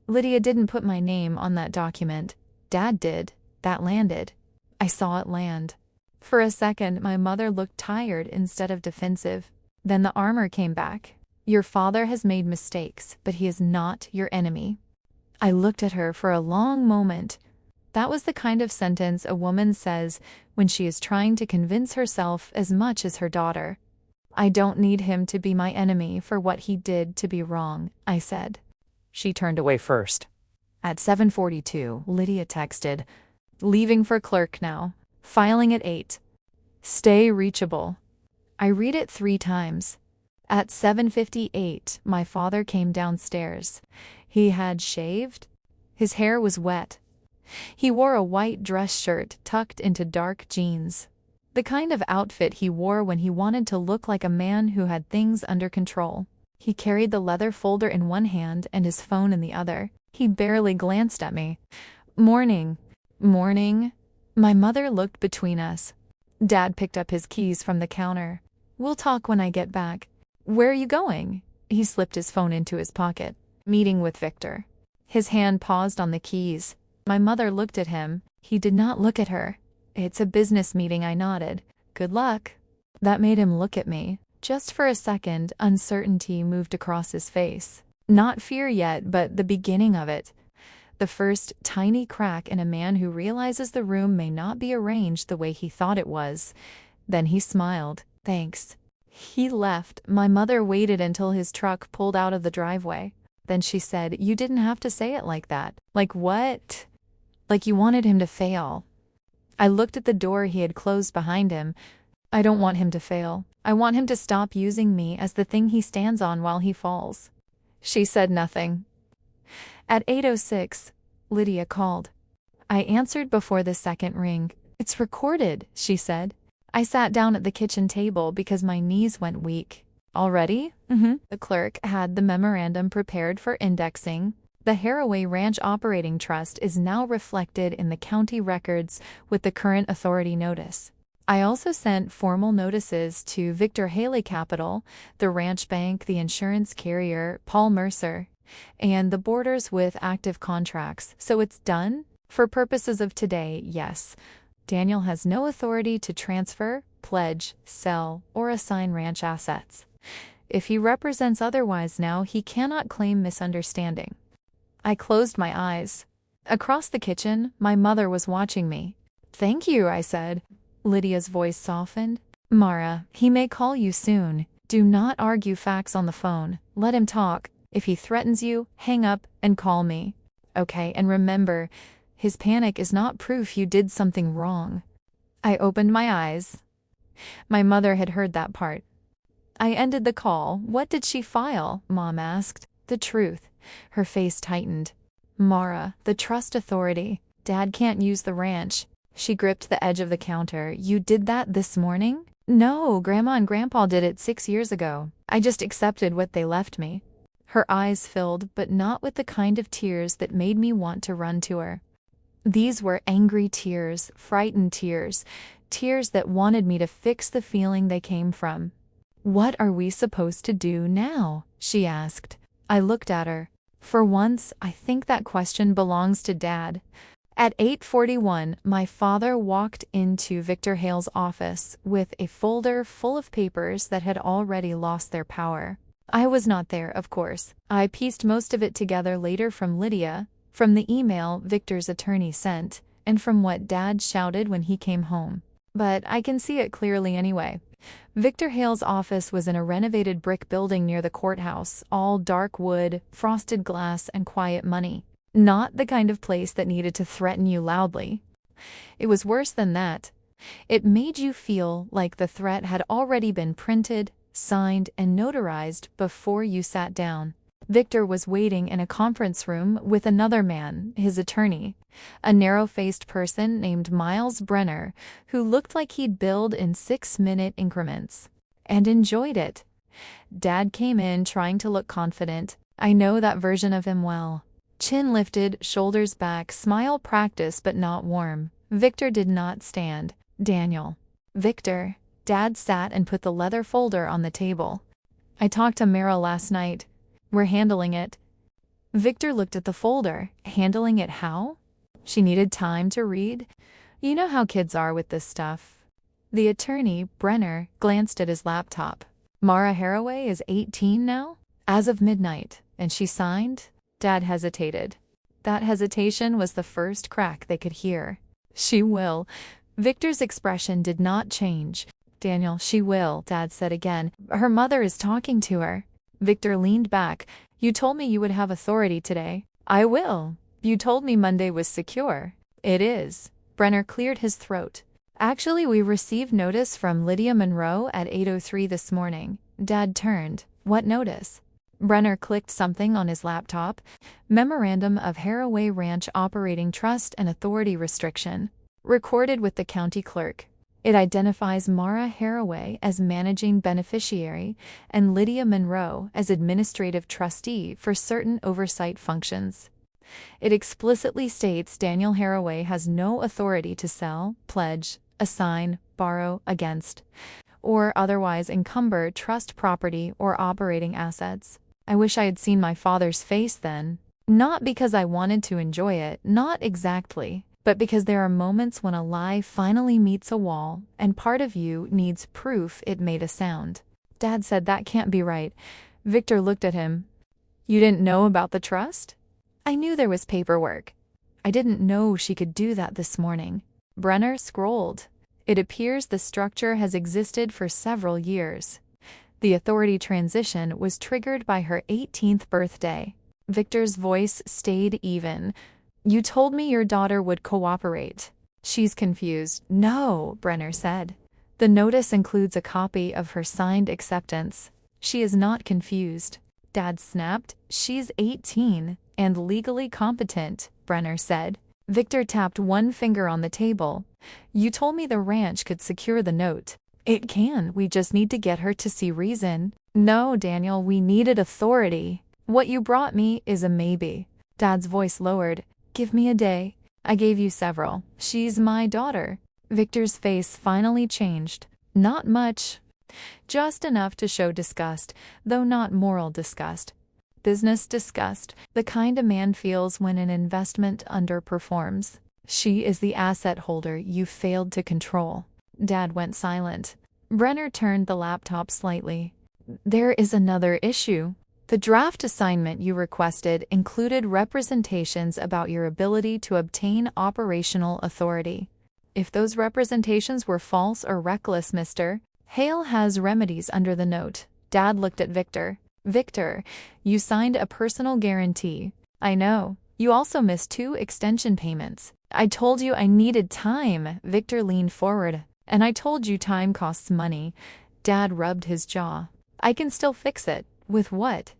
"Lydia didn't put my name on that document. Dad did. That landed." I saw it land. For a second, my mother looked tired instead of defensive. Then the armor came back. "Your father has made mistakes, but he is not your enemy." I looked at her for a long moment. That was the kind of sentence a woman says when she is trying to convince herself as much as her daughter. "I don't need him to be my enemy for what he did to be wrong," I said. She turned away first. At 7:42, Lydia texted, "Leaving for clerk now. Filing at 8. Stay reachable." I read it 3 times. At 7:58, my father came downstairs. He had shaved. His hair was wet. He wore a white dress shirt tucked into dark jeans. The kind of outfit he wore when he wanted to look like a man who had things under control. He carried the leather folder in one hand and his phone in the other. He barely glanced at me. "Morning." "Morning." My mother looked between us. Dad picked up his keys from the counter. "We'll talk when I get back." "Where are you going?" He slipped his phone into his pocket. "Meeting with Victor." His hand paused on the keys. My mother looked at him. He did not look at her. It's a business meeting, I nodded. Good luck. That made him look at me. Just for a second, uncertainty moved across his face. Not fear yet, but the beginning of it. The first tiny crack in a man who realizes the room may not be arranged the way he thought it was. Then he smiled. Thanks. He left. My mother waited until his truck pulled out of the driveway. Then she said, "You didn't have to say it like that." Like what? Like you wanted him to fail. I looked at the door he had closed behind him. I don't want him to fail. I want him to stop using me as the thing he stands on while he falls. She said nothing. At 8:06, Lydia called. I answered before the second ring. It's recorded, she said. I sat down at the kitchen table because my knees went weak. Already? The clerk had the memorandum prepared for indexing. The Harroway Ranch Operating Trust is now reflected in the county records with the current authority notice. I also sent formal notices to Victor Haley Capital, the ranch bank, the insurance carrier, Paul Mercer, and the boarders with active contracts. So it's done? For purposes of today, yes. Daniel has no authority to transfer, pledge, sell, or assign ranch assets. If he represents otherwise now, he cannot claim misunderstanding. I closed my eyes. Across the kitchen, my mother was watching me. Thank you, I said. Lydia's voice softened. Mara, he may call you soon. Do not argue facts on the phone. Let him talk. If he threatens you, hang up and call me. Okay, and remember, his panic is not proof you did something wrong. I opened my eyes. My mother had heard that part. I ended the call. What did she file? Mom asked. The truth. Her face tightened. Mara, the trust authority. Dad can't use the ranch. She gripped the edge of the counter. You did that this morning? No, Grandma and Grandpa did it 6 years ago. I just accepted what they left me. Her eyes filled, but not with the kind of tears that made me want to run to her. These were angry tears, frightened tears, tears that wanted me to fix the feeling they came from. What are we supposed to do now? She asked. I looked at her. For once, I think that question belongs to Dad. At 8:41, my father walked into Victor Hale's office with a folder full of papers that had already lost their power. I was not there, of course. I pieced most of it together later from Lydia, from the email Victor's attorney sent, and from what Dad shouted when he came home. But I can see it clearly anyway. Victor Hale's office was in a renovated brick building near the courthouse, all dark wood, frosted glass, and quiet money. Not the kind of place that needed to threaten you loudly. It was worse than that. It made you feel like the threat had already been printed, signed, and notarized before you sat down. Victor was waiting in a conference room with another man, his attorney, a narrow-faced person named Miles Brenner, who looked like he'd billed in 6-minute increments. And enjoyed it. Dad came in trying to look confident. I know that version of him well. Chin lifted, shoulders back, smile practiced but not warm. Victor did not stand. Daniel. Victor. Dad sat and put the leather folder on the table. I talked to Mara last night. We're handling it. Victor looked at the folder. Handling it how? She needed time to read. You know how kids are with this stuff. The attorney, Brenner, glanced at his laptop. Mara Harroway is 18 now? As of midnight. And she signed? Dad hesitated. That hesitation was the first crack they could hear. She will. Victor's expression did not change. Daniel, she will, Dad said again. Her mother is talking to her. Victor leaned back. You told me you would have authority today. I will. You told me Monday was secure. It is. Brenner cleared his throat. Actually, we received notice from Lydia Monroe at 8:03 this morning. Dad turned. What notice? Brenner clicked something on his laptop. Memorandum of Harroway Ranch Operating Trust and Authority Restriction. Recorded with the county clerk. It identifies Mara Harroway as managing beneficiary and Lydia Monroe as administrative trustee for certain oversight functions. It explicitly states Daniel Harroway has no authority to sell, pledge, assign, borrow against, or otherwise encumber trust property or operating assets. I wish I had seen my father's face then. Not because I wanted to enjoy it, not exactly, but because there are moments when a lie finally meets a wall and part of you needs proof it made a sound. Dad said that can't be right. Victor looked at him. You didn't know about the trust? I knew there was paperwork. I didn't know she could do that this morning. Brenner scrolled. It appears the structure has existed for several years. The authority transition was triggered by her 18th birthday. Victor's voice stayed even. You told me your daughter would cooperate. She's confused. No, Brenner said. The notice includes a copy of her signed acceptance. She is not confused. Dad snapped. She's 18 and legally competent, Brenner said. Victor tapped one finger on the table. You told me the ranch could secure the note. It can. We just need to get her to see reason. No, Daniel, we needed authority. What you brought me is a maybe. Dad's voice lowered. Give me a day. I gave you several. She's my daughter. Victor's face finally changed. Not much. Just enough to show disgust, though not moral disgust. Business disgust, the kind a man feels when an investment underperforms. She is the asset holder you failed to control. Dad went silent. Brenner turned the laptop slightly. There is another issue. The draft assignment you requested included representations about your ability to obtain operational authority. If those representations were false or reckless, Mr. Hale has remedies under the note. Dad looked at Victor. Victor, you signed a personal guarantee. I know. You also missed 2 extension payments. I told you I needed time. Victor leaned forward. And I told you time costs money. Dad rubbed his jaw. I can still fix it. With what?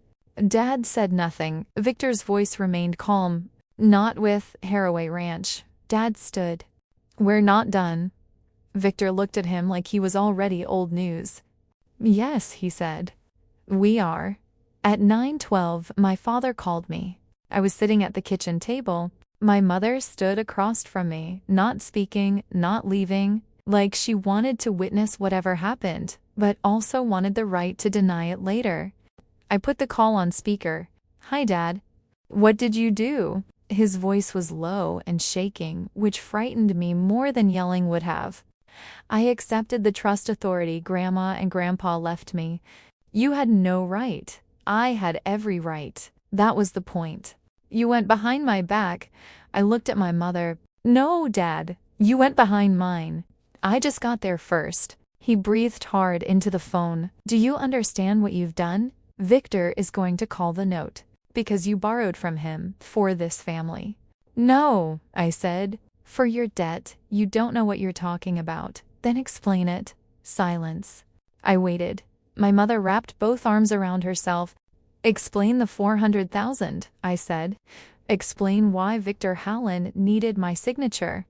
Dad said nothing. Victor's voice remained calm. Not with Harroway Ranch. Dad stood. We're not done. Victor looked at him like he was already old news. Yes, he said. We are. At 9:12, my father called me. I was sitting at the kitchen table. My mother stood across from me, not speaking, not leaving, like she wanted to witness whatever happened, but also wanted the right to deny it later. I put the call on speaker. Hi, Dad. What did you do? His voice was low and shaking, which frightened me more than yelling would have. I accepted the trust authority Grandma and Grandpa left me. You had no right. I had every right. That was the point. You went behind my back. I looked at my mother. No, Dad. You went behind mine. I just got there first. He breathed hard into the phone. Do you understand what you've done? Victor is going to call the note. Because you borrowed from him. For this family. No, I said. For your debt. You don't know what you're talking about. Then explain it. Silence. I waited. My mother wrapped both arms around herself. Explain the $400,000, I said. Explain why Victor Hallen needed my signature.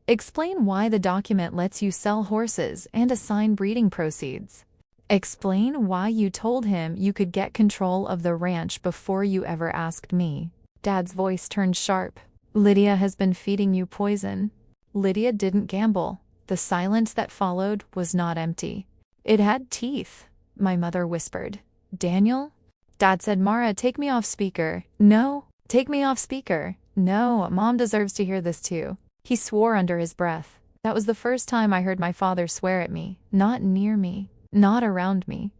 Explain why the document lets you sell horses and assign breeding proceeds. Explain why you told him you could get control of the ranch before you ever asked me. Dad's voice turned sharp. Lydia has been feeding you poison. Lydia didn't gamble. The silence that followed was not empty. It had teeth. My mother whispered. Daniel? Dad said, Mara, take me off speaker. No. Take me off speaker. No, Mom deserves to hear this too. He swore under his breath. That was the first time I heard my father swear at me. Not near me. Not around me.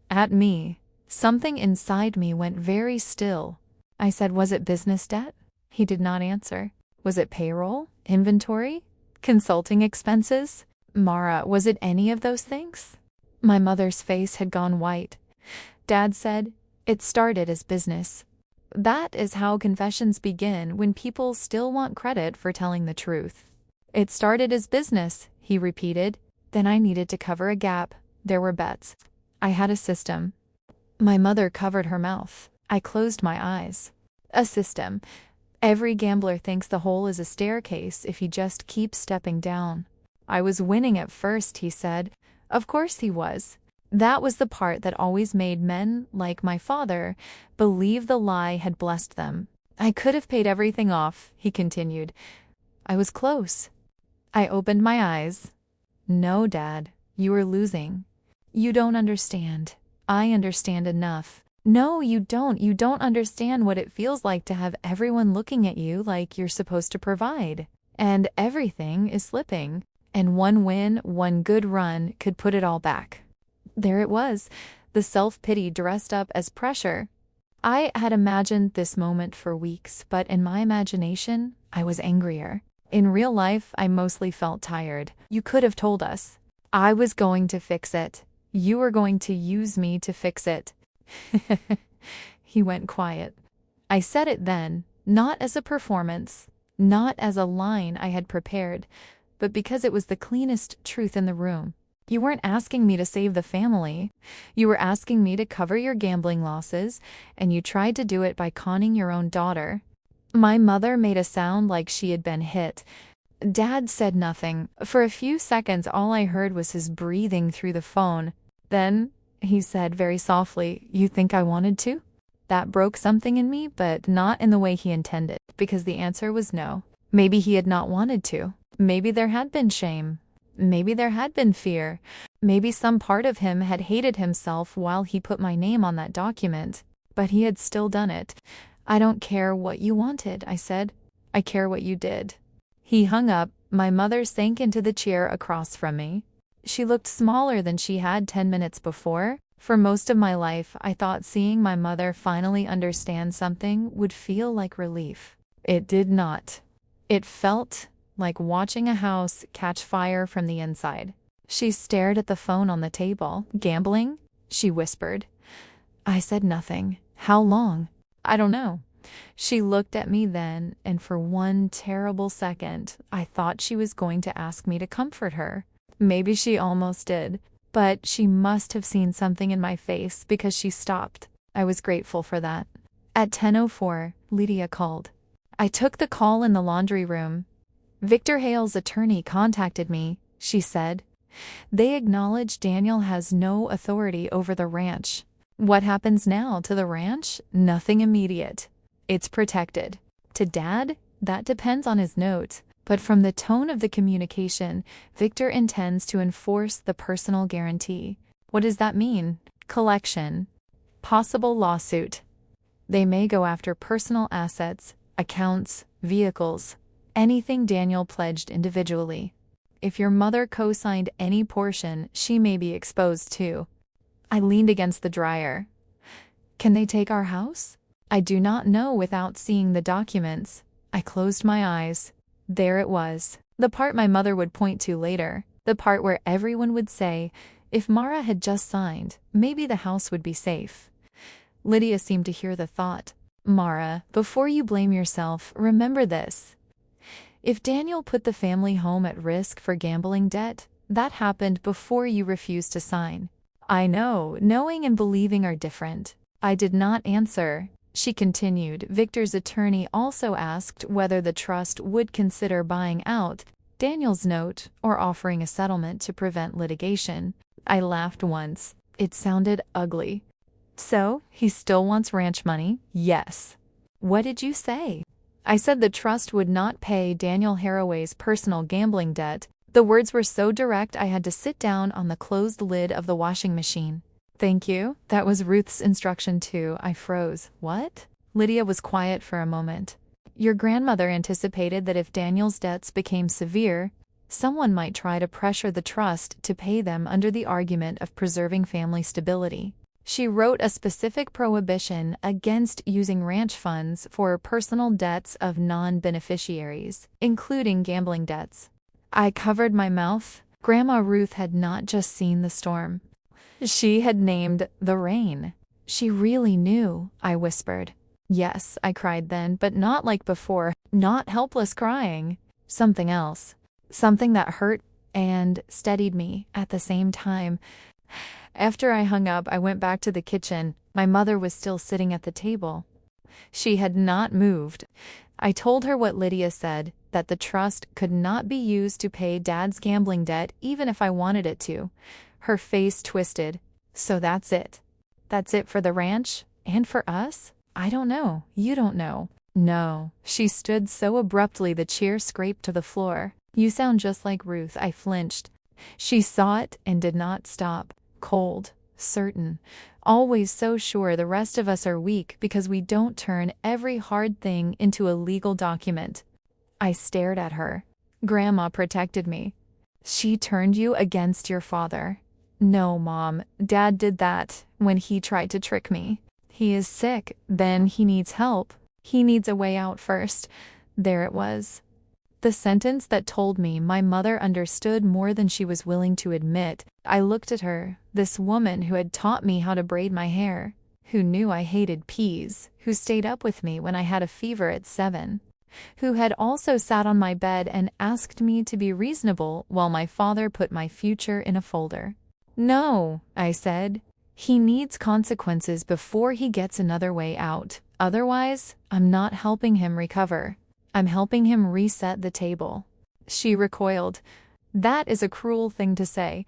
At me. Something inside me went very still. I said, was it business debt? He did not answer. Was it payroll? Inventory? Consulting expenses? Mara, was it any of those things? My mother's face had gone white. Dad said, it started as business. That is how confessions begin when people still want credit for telling the truth. It started as business, he repeated. Then I needed to cover a gap. There were bets. I had a system. My mother covered her mouth. I closed my eyes. A system. Every gambler thinks the hole is a staircase if he just keeps stepping down. I was winning at first, he said. Of course he was. That was the part that always made men, like my father, believe the lie had blessed them. I could have paid everything off, he continued. I was close. I opened my eyes. No, Dad, you were losing. You don't understand. I understand enough. No, you don't. You don't understand what it feels like to have everyone looking at you like you're supposed to provide. and everything is slipping. And one win, one good run could put it all back. There it was, the self-pity dressed up as pressure. I had imagined this moment for weeks, but in my imagination, I was angrier. In real life, I mostly felt tired. You could have told us. I was going to fix it. You were going to use me to fix it. He went quiet. I said it then, not as a performance, not as a line I had prepared, but because it was the cleanest truth in the room. You weren't asking me to save the family. You were asking me to cover your gambling losses, and you tried to do it by conning your own daughter. My mother made a sound like she had been hit. Dad said nothing. For a few seconds, all I heard was his breathing through the phone. Then he said very softly, "You think I wanted to?" That broke something in me, but not in the way he intended, because the answer was no. Maybe he had not wanted to. Maybe there had been shame. Maybe there had been fear. Maybe some part of him had hated himself while he put my name on that document. But he had still done it. "I don't care what you wanted," I said. "I care what you did." He hung up. My mother sank into the chair across from me. She looked smaller than she had 10 minutes before. For most of my life, I thought seeing my mother finally understand something would feel like relief. It did not. It felt like watching a house catch fire from the inside. She stared at the phone on the table. "Gambling?" she whispered. I said nothing. "How long?" "I don't know." She looked at me then, and for one terrible second, I thought she was going to ask me to comfort her. Maybe she almost did. But she must have seen something in my face because she stopped. I was grateful for that. At 10:04, Lydia called. I took the call in the laundry room. "Victor Hale's attorney contacted me," she said. "They acknowledge Daniel has no authority over the ranch." "What happens now to the ranch?" "Nothing immediate. It's protected." To Dad, that depends on his note. But from the tone of the communication, Victor intends to enforce the personal guarantee. What does that mean? Collection. Possible lawsuit. They may go after personal assets, accounts, vehicles, anything Daniel pledged individually. If your mother co-signed any portion, she may be exposed too. I leaned against the dryer. "Can they take our house?" "I do not know without seeing the documents." I closed my eyes. There it was. The part my mother would point to later. The part where everyone would say, if Mara had just signed, maybe the house would be safe. Lydia seemed to hear the thought. "Mara, before you blame yourself, remember this. If Daniel put the family home at risk for gambling debt, that happened before you refused to sign." I know, knowing and believing are different. I did not answer. She continued. Victor's attorney also asked whether the trust would consider buying out Daniel's note or offering a settlement to prevent litigation. I laughed once. It sounded ugly. "So, he still wants ranch money?" "Yes." "What did you say?" I said the trust would not pay Daniel Harroway's personal gambling debt. The words were so direct I had to sit down on the closed lid of the washing machine. "Thank you. That was Ruth's instruction too." I froze. "What?" Lydia was quiet for a moment. "Your grandmother anticipated that if Daniel's debts became severe, someone might try to pressure the trust to pay them under the argument of preserving family stability. She wrote a specific prohibition against using ranch funds for personal debts of non-beneficiaries, including gambling debts." I covered my mouth. Grandma Ruth had not just seen the storm. She had named the rain. She really knew, I whispered. "Yes," I cried then, but not like before, not helpless crying. Something else. Something that hurt and steadied me at the same time. After I hung up, I went back to the kitchen. My mother was still sitting at the table. She had not moved. I told her what Lydia said, that the trust could not be used to pay Dad's gambling debt even if I wanted it to. Her face twisted. "So that's it. That's it for the ranch? And for us?" "I don't know. You don't know." "No." She stood so abruptly the chair scraped to the floor. "You sound just like Ruth." I flinched. She saw it and did not stop. Cold, certain, always so sure the rest of us are weak because we don't turn every hard thing into a legal document. I stared at her. Grandma protected me. She turned you against your father. No, Mom, Dad did that when he tried to trick me. He is sick, then he needs help. He needs a way out first. There it was. The sentence that told me my mother understood more than she was willing to admit. I looked at her, this woman who had taught me how to braid my hair, who knew I hated peas, who stayed up with me when I had a fever at 7, who had also sat on my bed and asked me to be reasonable while my father put my future in a folder. No, I said. He needs consequences before he gets another way out. Otherwise, I'm not helping him recover. I'm helping him reset the table. She recoiled. That is a cruel thing to say.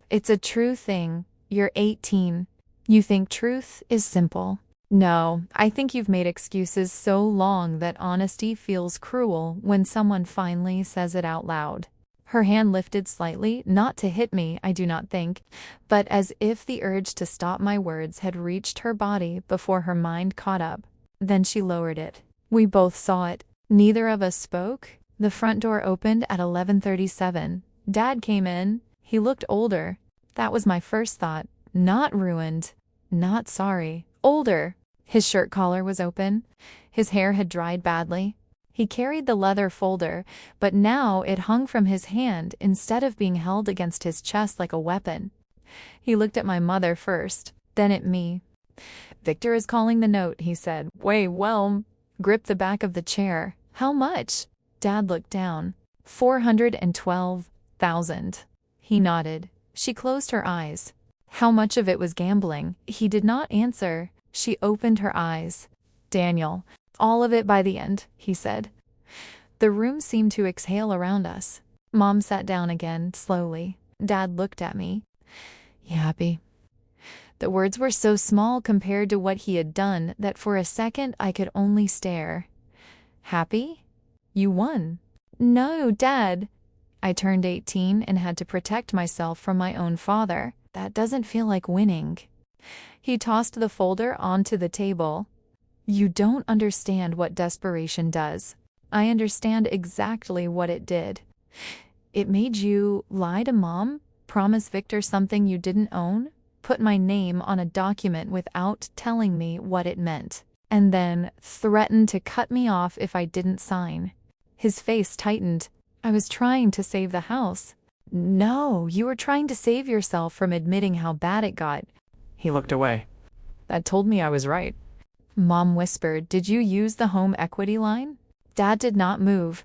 It's a true thing. You're 18. You think truth is simple. No, I think you've made excuses so long that honesty feels cruel when someone finally says it out loud. Her hand lifted slightly, not to hit me, I do not think, but as if the urge to stop my words had reached her body before her mind caught up. Then she lowered it. We both saw it. Neither of us spoke. The front door opened at 11:37. Dad came in. He looked older. That was my first thought. Not ruined. Not sorry. Older. His shirt collar was open. His hair had dried badly. He carried the leather folder, but now it hung from his hand instead of being held against his chest like a weapon. He looked at my mother first, then at me. "Victor is calling the note," he said. "Way well." Gripped the back of the chair. "How much?" Dad looked down. $412,000. He nodded. She closed her eyes. How much of it was gambling? He did not answer. She opened her eyes. "Daniel, all of it by the end," he said. The room seemed to exhale around us. Mom sat down again, slowly. Dad looked at me. "You happy?" The words were so small compared to what he had done that for a second I could only stare. "Happy? You won." "No, Dad." I turned 18 and had to protect myself from my own father. That doesn't feel like winning. He tossed the folder onto the table. "You don't understand what desperation does. I understand exactly what it did. It made you lie to Mom, promise Victor something you didn't own, put my name on a document without telling me what it meant, and then threaten to cut me off if I didn't sign." His face tightened. "I was trying to save the house." "No, you were trying to save yourself from admitting how bad it got." He looked away. That told me I was right. Mom whispered, "Did you use the home equity line?" Dad did not move.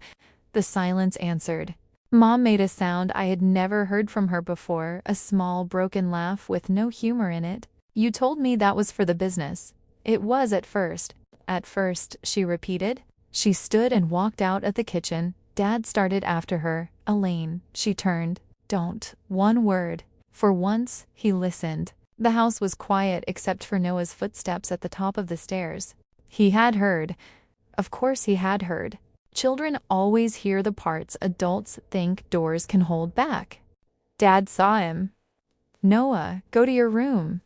The silence answered. Mom made a sound I had never heard from her before, a small, broken laugh with no humor in it. "You told me that was for the business." "It was at first." "At first," she repeated. She stood and walked out of the kitchen. Dad started after her. "Elaine," she turned. "Don't. One word." For once, he listened. The house was quiet except for Noah's footsteps at the top of the stairs. He had heard. Of course he had heard. Children always hear the parts adults think doors can hold back. Dad saw him. "Noah, go to your room."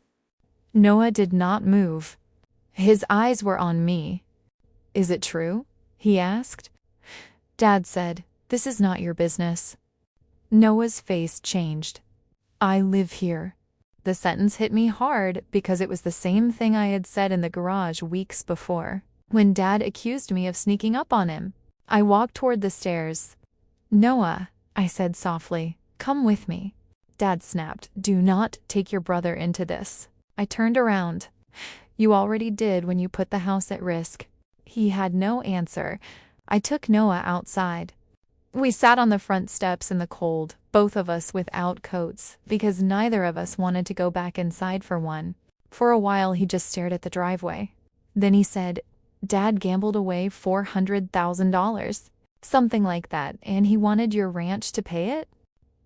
Noah did not move. His eyes were on me. "Is it true?" he asked. Dad said, "This is not your business." Noah's face changed. "I live here." The sentence hit me hard because it was the same thing I had said in the garage weeks before, when Dad accused me of sneaking up on him. I walked toward the stairs. "Noah," I said softly, "come with me." Dad snapped, "Do not take your brother into this." I turned around. "You already did when you put the house at risk." He had no answer. I took Noah outside. We sat on the front steps in the cold, both of us without coats, because neither of us wanted to go back inside for one. For a while he just stared at the driveway. Then he said, "Dad gambled away $400,000. Something like that, and he wanted your ranch to pay it?"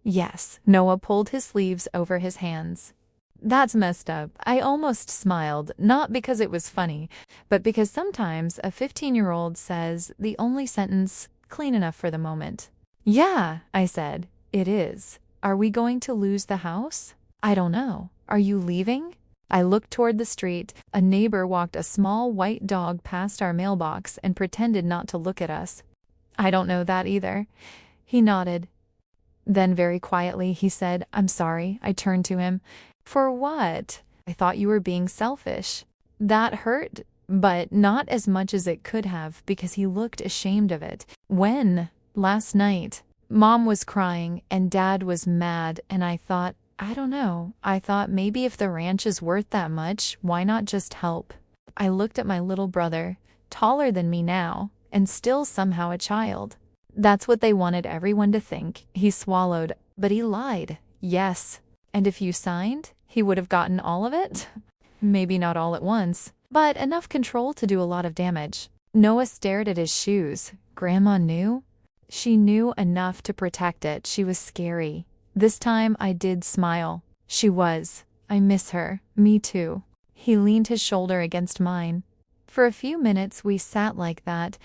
"Yes." Noah pulled his sleeves over his hands. "That's messed up." I almost smiled, not because it was funny, but because sometimes a 15-year-old says the only sentence clean enough for the moment. "Yeah," I said, "it is. Are we going to lose the house?" "I don't know. Are you leaving?" I looked toward the street. A neighbor walked a small white dog past our mailbox and pretended not to look at us. "I don't know that either." He nodded. Then very quietly he said, "I'm sorry." I turned to him. "For what?" "I thought you were being selfish." That hurt, but not as much as it could have because he looked ashamed of it. "When?" "Last night." Mom was crying and Dad was mad, and I don't know. I thought maybe if the ranch is worth that much, why not just help? I looked at my little brother, taller than me now, and still somehow a child. "That's what they wanted everyone to think." He swallowed, but he lied. "Yes." "And if you signed, he would have gotten all of it?" "Maybe not all at once, but enough control to do a lot of damage." Noah stared at his shoes. Grandma knew? She knew enough to protect it. She was scary. This time I did smile. She was. "I miss her." "Me too." He leaned his shoulder against mine. For a few minutes we sat like that,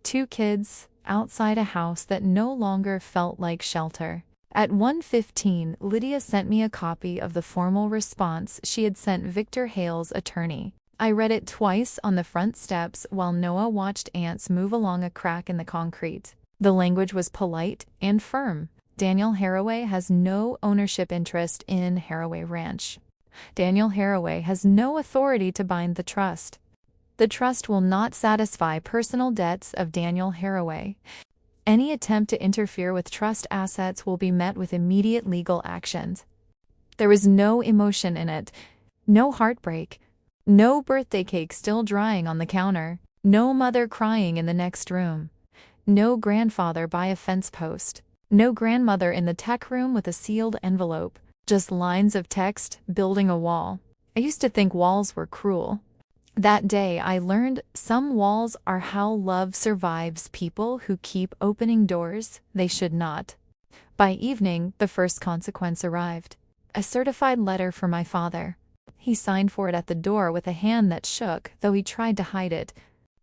two kids outside a house that no longer felt like shelter. At 1:15, Lydia sent me a copy of the formal response she had sent Victor Hale's attorney. I read it twice on the front steps while Noah watched ants move along a crack in the concrete. The language was polite and firm. Daniel Harroway has no ownership interest in Harroway Ranch. Daniel Harroway has no authority to bind the trust. The trust will not satisfy personal debts of Daniel Harroway. Any attempt to interfere with trust assets will be met with immediate legal action. There was no emotion in it, no heartbreak, no birthday cake still drying on the counter, no mother crying in the next room, no grandfather by a fence post, no grandmother in the tech room with a sealed envelope, just lines of text building a wall. I used to think walls were cruel. That day I learned some walls are how love survives people who keep opening doors they should not. By evening, the first consequence arrived. A certified letter for my father. He signed for it at the door with a hand that shook, though he tried to hide it.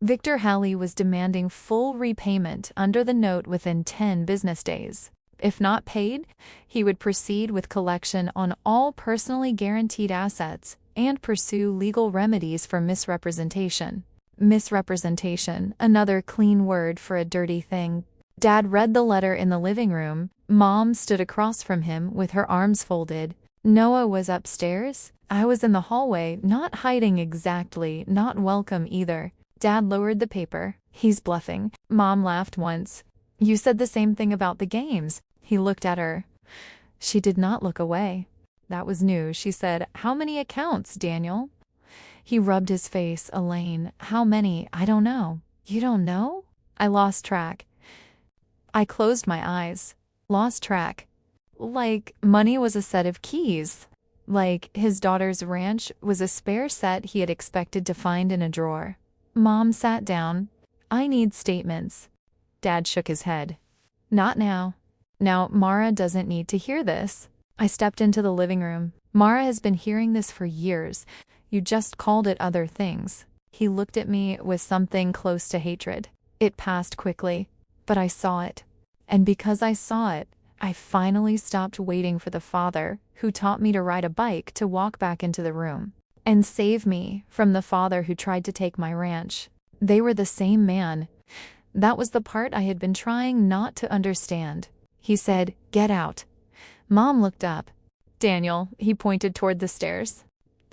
Victor Halley was demanding full repayment under the note within 10 business days. If not paid, he would proceed with collection on all personally guaranteed assets and pursue legal remedies for misrepresentation. Misrepresentation, another clean word for a dirty thing. Dad read the letter in the living room. Mom stood across from him with her arms folded. Noah was upstairs. I was in the hallway, not hiding exactly, not welcome either. Dad lowered the paper. "He's bluffing." Mom laughed once. "You said the same thing about the games." He looked at her. She did not look away. That was new. She said, "How many accounts, Daniel?" He rubbed his face. "Elaine, how many? I don't know." "You don't know?" I lost track. I closed my eyes. Lost track. Like money was a set of keys. Like his daughter's ranch was a spare set he had expected to find in a drawer. Mom sat down. "I need statements." Dad shook his head. "Not now. Now, Mara doesn't need to hear this." I stepped into the living room. "Mara has been hearing this for years. You just called it other things." He looked at me with something close to hatred. It passed quickly, but I saw it. And because I saw it, I finally stopped waiting for the father who taught me to ride a bike to walk back into the room and save me from the father who tried to take my ranch. They were the same man. That was the part I had been trying not to understand. He said, "Get out." Mom looked up. "Daniel," he pointed toward the stairs.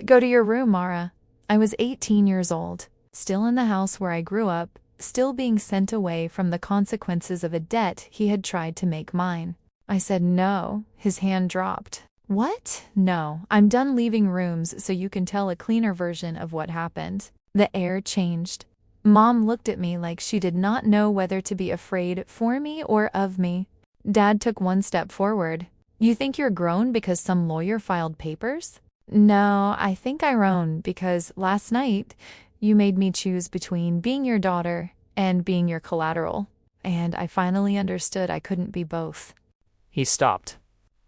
"Go to your room, Mara." I was 18 years old, still in the house where I grew up, still being sent away from the consequences of a debt he had tried to make mine. I said no. His hand dropped. "What?" "No, I'm done leaving rooms so you can tell a cleaner version of what happened." The air changed. Mom looked at me like she did not know whether to be afraid for me or of me. Dad took one step forward. "You think you're grown because some lawyer filed papers?" "No, I think I'm grown because last night you made me choose between being your daughter and being your collateral. And I finally understood I couldn't be both." He stopped.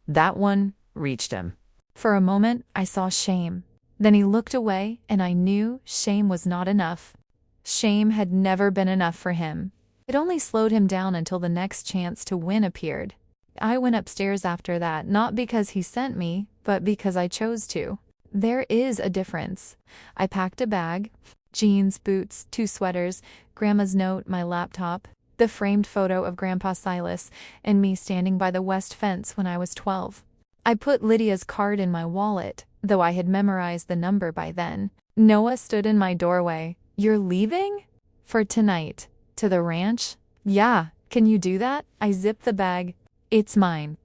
That one reached him. For a moment, I saw shame. Then he looked away, and I knew shame was not enough. Shame had never been enough for him. It only slowed him down until the next chance to win appeared. I went upstairs after that, not because he sent me, but because I chose to. There is a difference. I packed a bag, jeans, boots, 2 sweaters, Grandma's note, my laptop. The framed photo of Grandpa Silas and me standing by the west fence when I was 12. I put Lydia's card in my wallet, though I had memorized the number by then. Noah stood in my doorway. "You're leaving? For tonight? To the ranch?" "Yeah, can you do that?" I zipped the bag. "It's mine."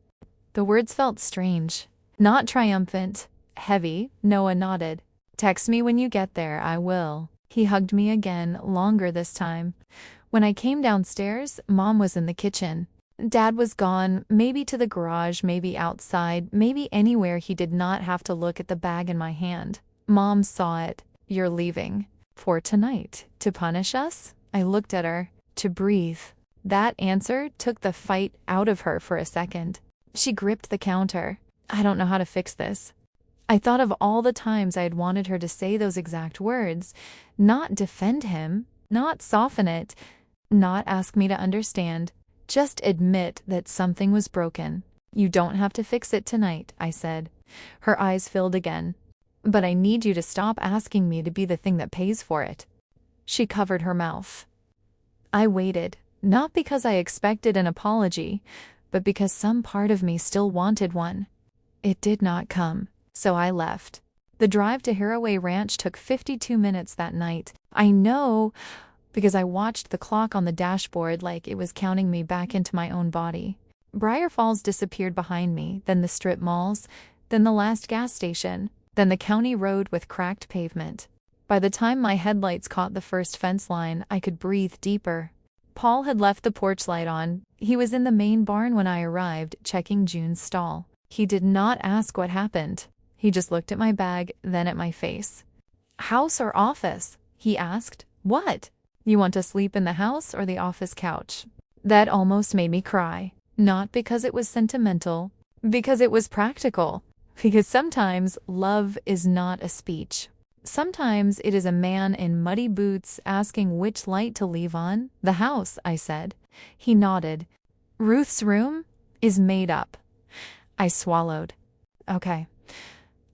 The words felt strange, not triumphant, heavy. Noah nodded. "Text me when you get there, I will." He hugged me again, longer this time. When I came downstairs, Mom was in the kitchen. Dad was gone, maybe to the garage, maybe outside, maybe anywhere he did not have to look at the bag in my hand. Mom saw it. "You're leaving. For tonight. To punish us?" I looked at her. To breathe. That answer took the fight out of her for a second. She gripped the counter. "I don't know how to fix this." I thought of all the times I had wanted her to say those exact words, not defend him, not soften it, not ask me to understand, just admit that something was broken. "You don't have to fix it tonight," I said. Her eyes filled again. "But I need you to stop asking me to be the thing that pays for it." She covered her mouth. I waited, not because I expected an apology, but because some part of me still wanted one. It did not come, so I left. The drive to Harroway Ranch took 52 minutes that night. I know because I watched the clock on the dashboard like it was counting me back into my own body. Briar Falls disappeared behind me, then the strip malls, then the last gas station, then the county road with cracked pavement. By the time my headlights caught the first fence line, I could breathe deeper. Paul had left the porch light on. He was in the main barn when I arrived, checking June's stall. He did not ask what happened. He just looked at my bag, then at my face. "House or office?" he asked. "What? You want to sleep in the house or the office couch?" That almost made me cry. Not because it was sentimental, because it was practical. Because sometimes love is not a speech. Sometimes it is a man in muddy boots asking which light to leave on. "The house," I said. He nodded. "Ruth's room is made up." I swallowed. Okay.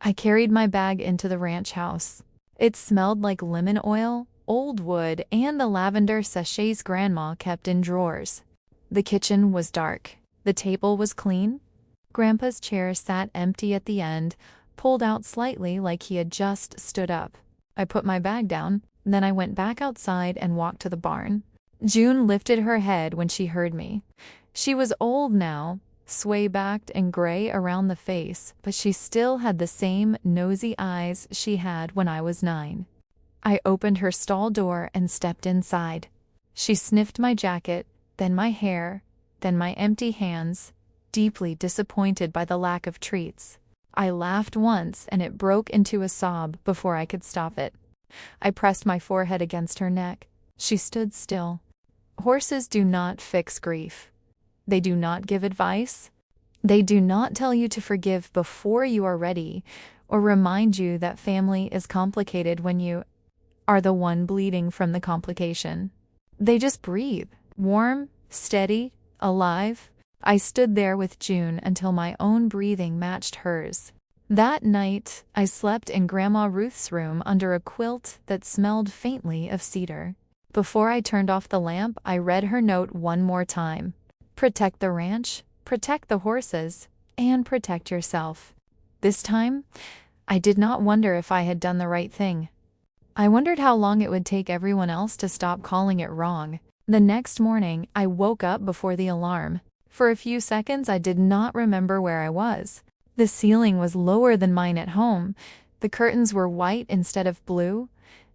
I carried my bag into the ranch house. It smelled like lemon oil, old wood, and the lavender sachets Grandma kept in drawers. The kitchen was dark. The table was clean. Grandpa's chair sat empty at the end, pulled out slightly like he had just stood up. I put my bag down, then I went back outside and walked to the barn. June lifted her head when she heard me. She was old now, sway-backed and gray around the face, but she still had the same nosy eyes she had when I was 9. I opened her stall door and stepped inside. She sniffed my jacket, then my hair, then my empty hands, deeply disappointed by the lack of treats. I laughed once and it broke into a sob before I could stop it. I pressed my forehead against her neck. She stood still. Horses do not fix grief. They do not give advice. They do not tell you to forgive before you are ready, or remind you that family is complicated when you are the one bleeding from the complication. They just breathe, warm, steady, alive. I stood there with June until my own breathing matched hers. That night, I slept in Grandma Ruth's room under a quilt that smelled faintly of cedar. Before I turned off the lamp, I read her note one more time. Protect the ranch, protect the horses, and protect yourself. This time, I did not wonder if I had done the right thing. I wondered how long it would take everyone else to stop calling it wrong. The next morning, I woke up before the alarm. For a few seconds, I did not remember where I was. The ceiling was lower than mine at home. The curtains were white instead of blue,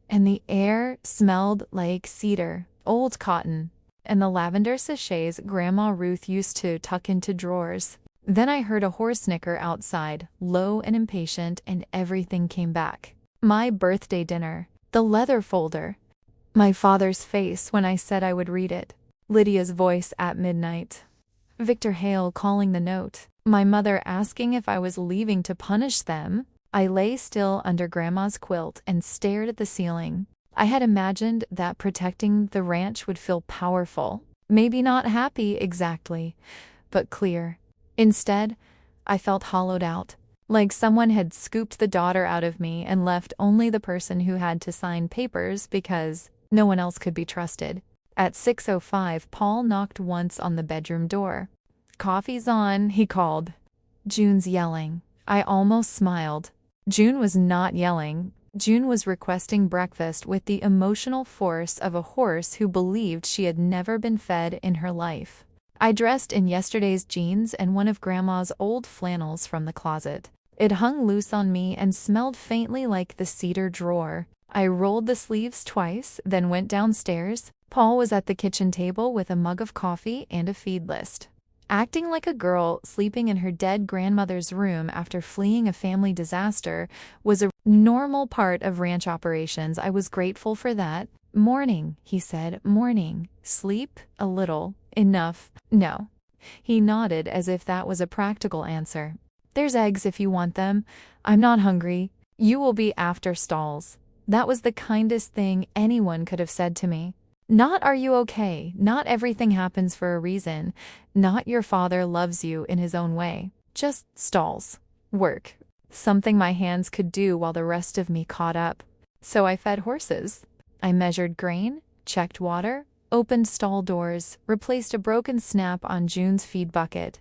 and the air smelled like cedar, old cotton, and the lavender sachets Grandma Ruth used to tuck into drawers. Then I heard a horse snicker outside, low and impatient, and everything came back. My birthday dinner, the leather folder, my father's face when I said I would read it, Lydia's voice at midnight, Victor Hale calling the note, my mother asking if I was leaving to punish them. I lay still under Grandma's quilt and stared at the ceiling. I had imagined that protecting the ranch would feel powerful, maybe not happy exactly, but clear. Instead, I felt hollowed out, like someone had scooped the daughter out of me and left only the person who had to sign papers because no one else could be trusted. At 6:05, Paul knocked once on the bedroom door. "Coffee's on," he called. "June's yelling." I almost smiled. June was not yelling. June was requesting breakfast with the emotional force of a horse who believed she had never been fed in her life. I dressed in yesterday's jeans and one of Grandma's old flannels from the closet. It hung loose on me and smelled faintly like the cedar drawer. I rolled the sleeves twice, then went downstairs. Paul was at the kitchen table with a mug of coffee and a feed list. Acting like a girl sleeping in her dead grandmother's room after fleeing a family disaster was a normal part of ranch operations. I was grateful for that. "Morning," he said. "Morning. Sleep? A little. Enough? No." He nodded as if that was a practical answer. "There's eggs if you want them. I'm not hungry. You will be after stalls." That was the kindest thing anyone could have said to me. Not "Are you okay?" Not "Everything happens for a reason." Not "Your father loves you in his own way." Just stalls. Work. Something my hands could do while the rest of me caught up. So I fed horses. I measured grain, checked water, opened stall doors, replaced a broken snap on June's feed bucket,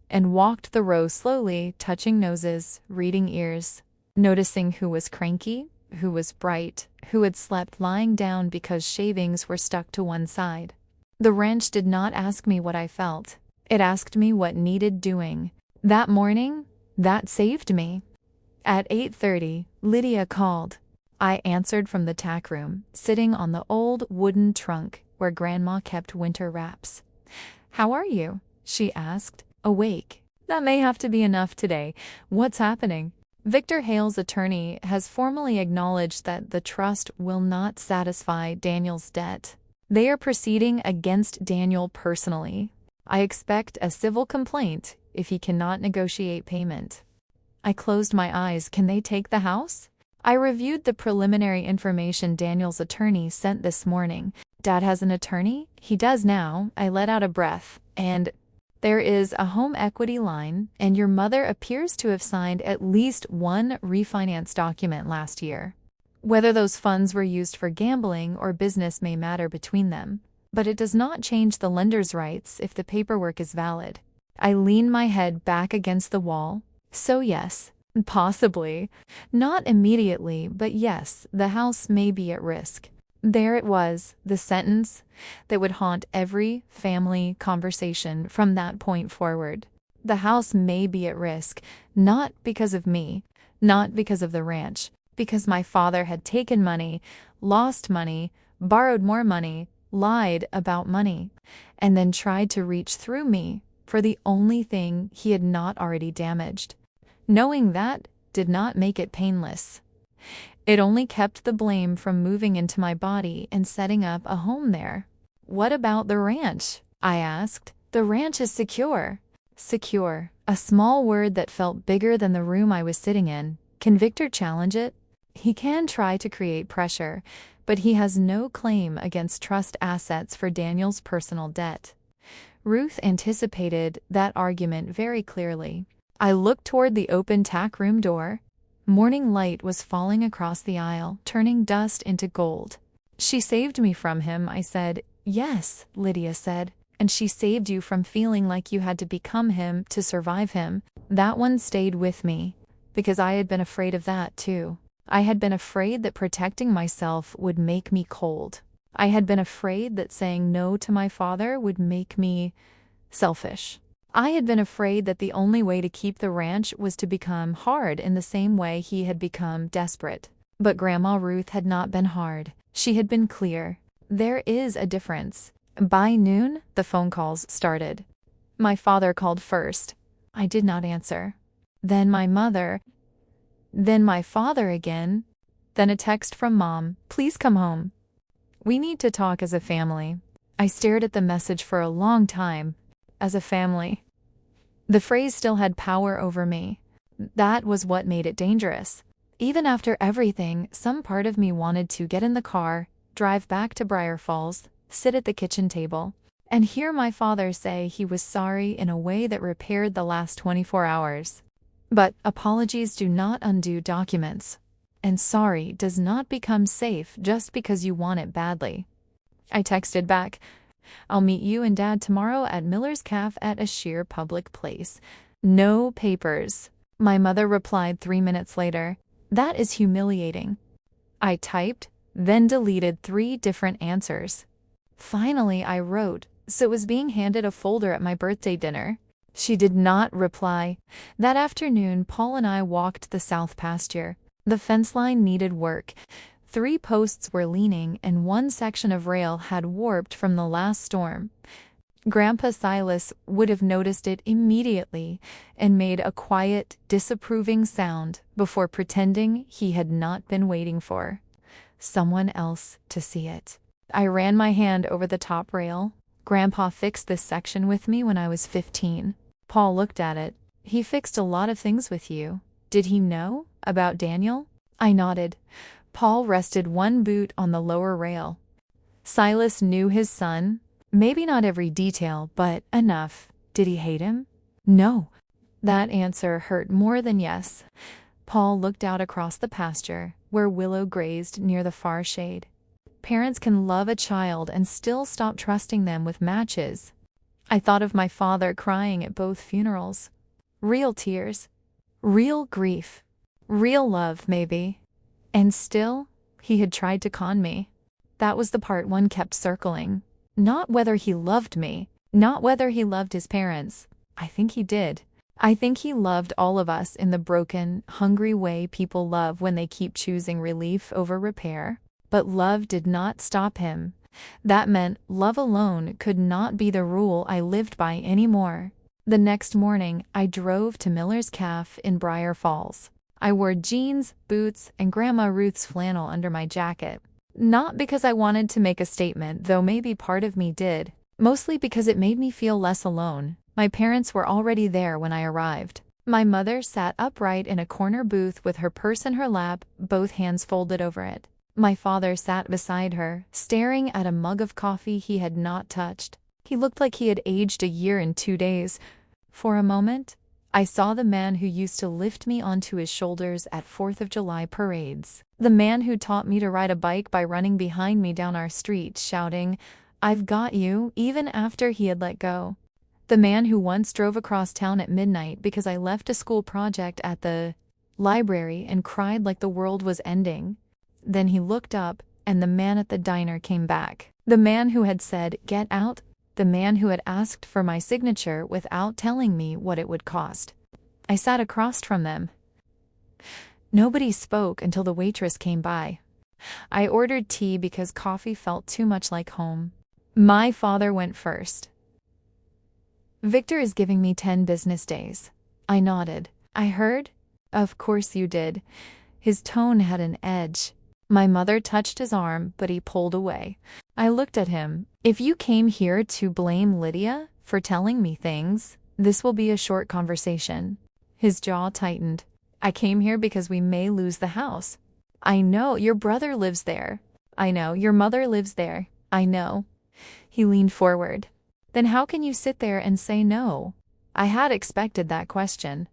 and walked the row slowly, touching noses, reading ears, noticing who was cranky, who was bright, who had slept lying down because shavings were stuck to one side. The ranch did not ask me what I felt. It asked me what needed doing. That morning, that saved me. At 8:30, Lydia called. I answered from the tack room, sitting on the old wooden trunk where Grandma kept winter wraps. "How are you?" she asked. "Awake." "That may have to be enough today. What's happening?" Victor Hale's attorney has formally acknowledged that the trust will not satisfy Daniel's debt. They are proceeding against Daniel personally. I expect a civil complaint if he cannot negotiate payment. I closed my eyes. Can they take the house? I reviewed the preliminary information Daniel's attorney sent this morning. Dad has an attorney? He does now. I let out a breath. And there is a home equity line, and your mother appears to have signed at least one refinance document last year. Whether those funds were used for gambling or business may matter between them, but it does not change the lender's rights if the paperwork is valid. I leaned my head back against the wall. So yes, possibly. Not immediately, but yes, the house may be at risk. There it was, the sentence that would haunt every family conversation from that point forward. The house may be at risk, not because of me, not because of the ranch, because my father had taken money, lost money, borrowed more money, lied about money, and then tried to reach through me for the only thing he had not already damaged. Knowing that did not make it painless. It only kept the blame from moving into my body and setting up a home there. "What about the ranch?" I asked. "The ranch is secure." Secure. A small word that felt bigger than the room I was sitting in. Can Victor challenge it? He can try to create pressure, but he has no claim against trust assets for Daniel's personal debt. Ruth anticipated that argument very clearly. I looked toward the open tack room door. Morning light was falling across the aisle, turning dust into gold. "She saved me from him," I said. "Yes," Lydia said. "And she saved you from feeling like you had to become him to survive him." That one stayed with me, because I had been afraid of that too. I had been afraid that protecting myself would make me cold. I had been afraid that saying no to my father would make me selfish. I had been afraid that the only way to keep the ranch was to become hard in the same way he had become desperate. But Grandma Ruth had not been hard. She had been clear. There is a difference. By noon, the phone calls started. My father called first. I did not answer. Then my mother. Then my father again. Then a text from Mom. "Please come home. We need to talk as a family." I stared at the message for a long time. As a family. The phrase still had power over me. That was what made it dangerous. Even after everything, some part of me wanted to get in the car, drive back to Briar Falls, sit at the kitchen table, and hear my father say he was sorry in a way that repaired the last 24 hours. But apologies do not undo documents, and sorry does not become safe just because you want it badly. I texted back, I'll meet you and Dad tomorrow at Miller's Cafe at a sheer public place. No papers. My mother replied 3 minutes later, that is humiliating. I typed, then deleted 3 different answers. Finally, I wrote, so was being handed a folder at my birthday dinner. She did not reply. That afternoon, Paul and I walked the south pasture. The fence line needed work. 3 posts were leaning, and one section of rail had warped from the last storm. Grandpa Silas would have noticed it immediately and made a quiet, disapproving sound before pretending he had not been waiting for someone else to see it. I ran my hand over the top rail. Grandpa fixed this section with me when I was 15. Paul looked at it. He fixed a lot of things with you. Did he know about Daniel? I nodded. Paul rested one boot on the lower rail. Silas knew his son. Maybe not every detail, but enough. Did he hate him? No. That answer hurt more than yes. Paul looked out across the pasture, where willow grazed near the far shade. Parents can love a child and still stop trusting them with matches. I thought of my father crying at both funerals. Real tears. Real grief. Real love, maybe. And still, he had tried to con me. That was the part one kept circling. Not whether he loved me, not whether he loved his parents. I think he did. I think he loved all of us in the broken, hungry way people love when they keep choosing relief over repair. But love did not stop him. That meant love alone could not be the rule I lived by anymore. The next morning, I drove to Miller's Cafe in Briar Falls. I wore jeans, boots, and Grandma Ruth's flannel under my jacket. Not because I wanted to make a statement, though maybe part of me did. Mostly because it made me feel less alone. My parents were already there when I arrived. My mother sat upright in a corner booth with her purse in her lap, both hands folded over it. My father sat beside her, staring at a mug of coffee he had not touched. He looked like he had aged a year in 2 days. For a moment, I saw the man who used to lift me onto his shoulders at 4th of July parades. The man who taught me to ride a bike by running behind me down our street, shouting, "I've got you," even after he had let go. The man who once drove across town at midnight because I left a school project at the library and cried like the world was ending. Then he looked up, and the man at the diner came back. The man who had said, "Get out." The man who had asked for my signature without telling me what it would cost. I sat across from them. Nobody spoke until the waitress came by. I ordered tea because coffee felt too much like home. My father went first. "Victor is giving me 10 business days." I nodded. "I heard?" "Of course you did." His tone had an edge. My mother touched his arm, but he pulled away. I looked at him. "If you came here to blame Lydia for telling me things, this will be a short conversation." His jaw tightened. "I came here because we may lose the house." "I know. Your brother lives there." "I know. Your mother lives there." "I know." He leaned forward. "Then how can you sit there and say no?" I had expected that question.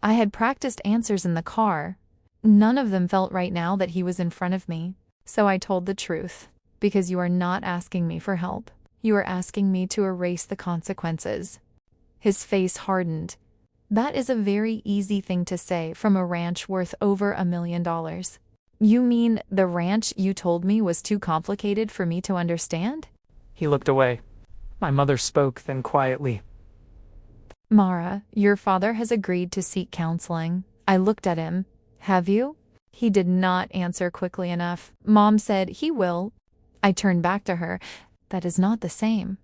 I had practiced answers in the car. None of them felt right now that he was in front of me. So I told the truth. "Because you are not asking me for help. You are asking me to erase the consequences." His face hardened. "That is a very easy thing to say from a ranch worth over $1 million. You mean the ranch you told me was too complicated for me to understand?" He looked away. My mother spoke, then quietly. "Mara, your father has agreed to seek counseling." I looked at him. "Have you?" He did not answer quickly enough. "Mom said he will." I turned back to her. "That is not the same."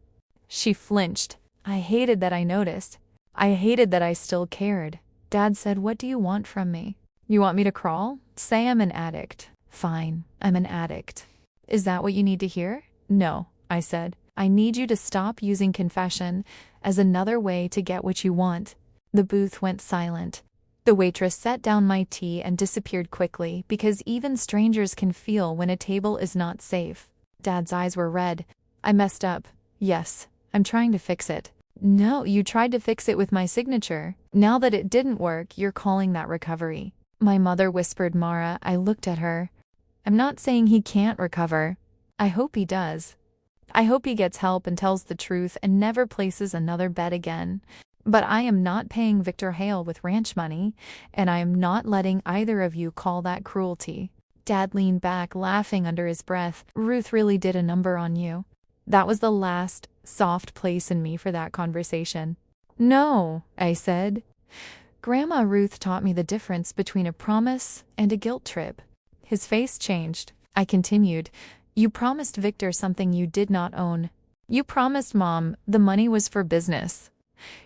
She flinched. I hated that I noticed. I hated that I still cared. Dad said, "What do you want from me?" "You want me to crawl? Say I'm an addict." "Fine, I'm an addict." "Is that what you need to hear?" "No," I said. "I need you to stop using confession as another way to get what you want." The booth went silent. The waitress set down my tea and disappeared quickly because even strangers can feel when a table is not safe. Dad's eyes were red. "I messed up." "Yes, I'm trying to fix it." "No, you tried to fix it with my signature. Now that it didn't work, you're calling that recovery." My mother whispered Mara. I looked at her. "I'm not saying he can't recover. I hope he does." I hope he gets help and tells the truth and never places another bet again. But I am not paying Victor Hale with ranch money, and I am not letting either of you call that cruelty." Dad leaned back, laughing under his breath. "Ruth really did a number on you." That was the last soft place in me for that conversation. "No," I said. "Grandma Ruth taught me the difference between a promise and a guilt trip." His face changed. I continued, "You promised Victor something you did not own. You promised Mom the money was for business.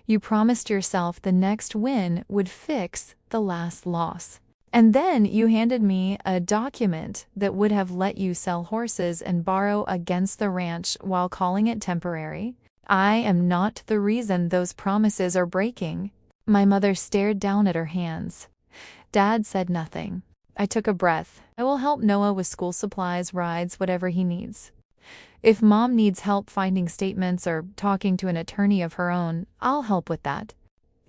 You promised yourself the next win would fix the last loss. And then you handed me a document that would have let you sell horses and borrow against the ranch while calling it temporary. I am not the reason those promises are breaking." My mother stared down at her hands. Dad said nothing. I took a breath. "I will help Noah with school supplies, rides, whatever he needs. If Mom needs help finding statements or talking to an attorney of her own, I'll help with that.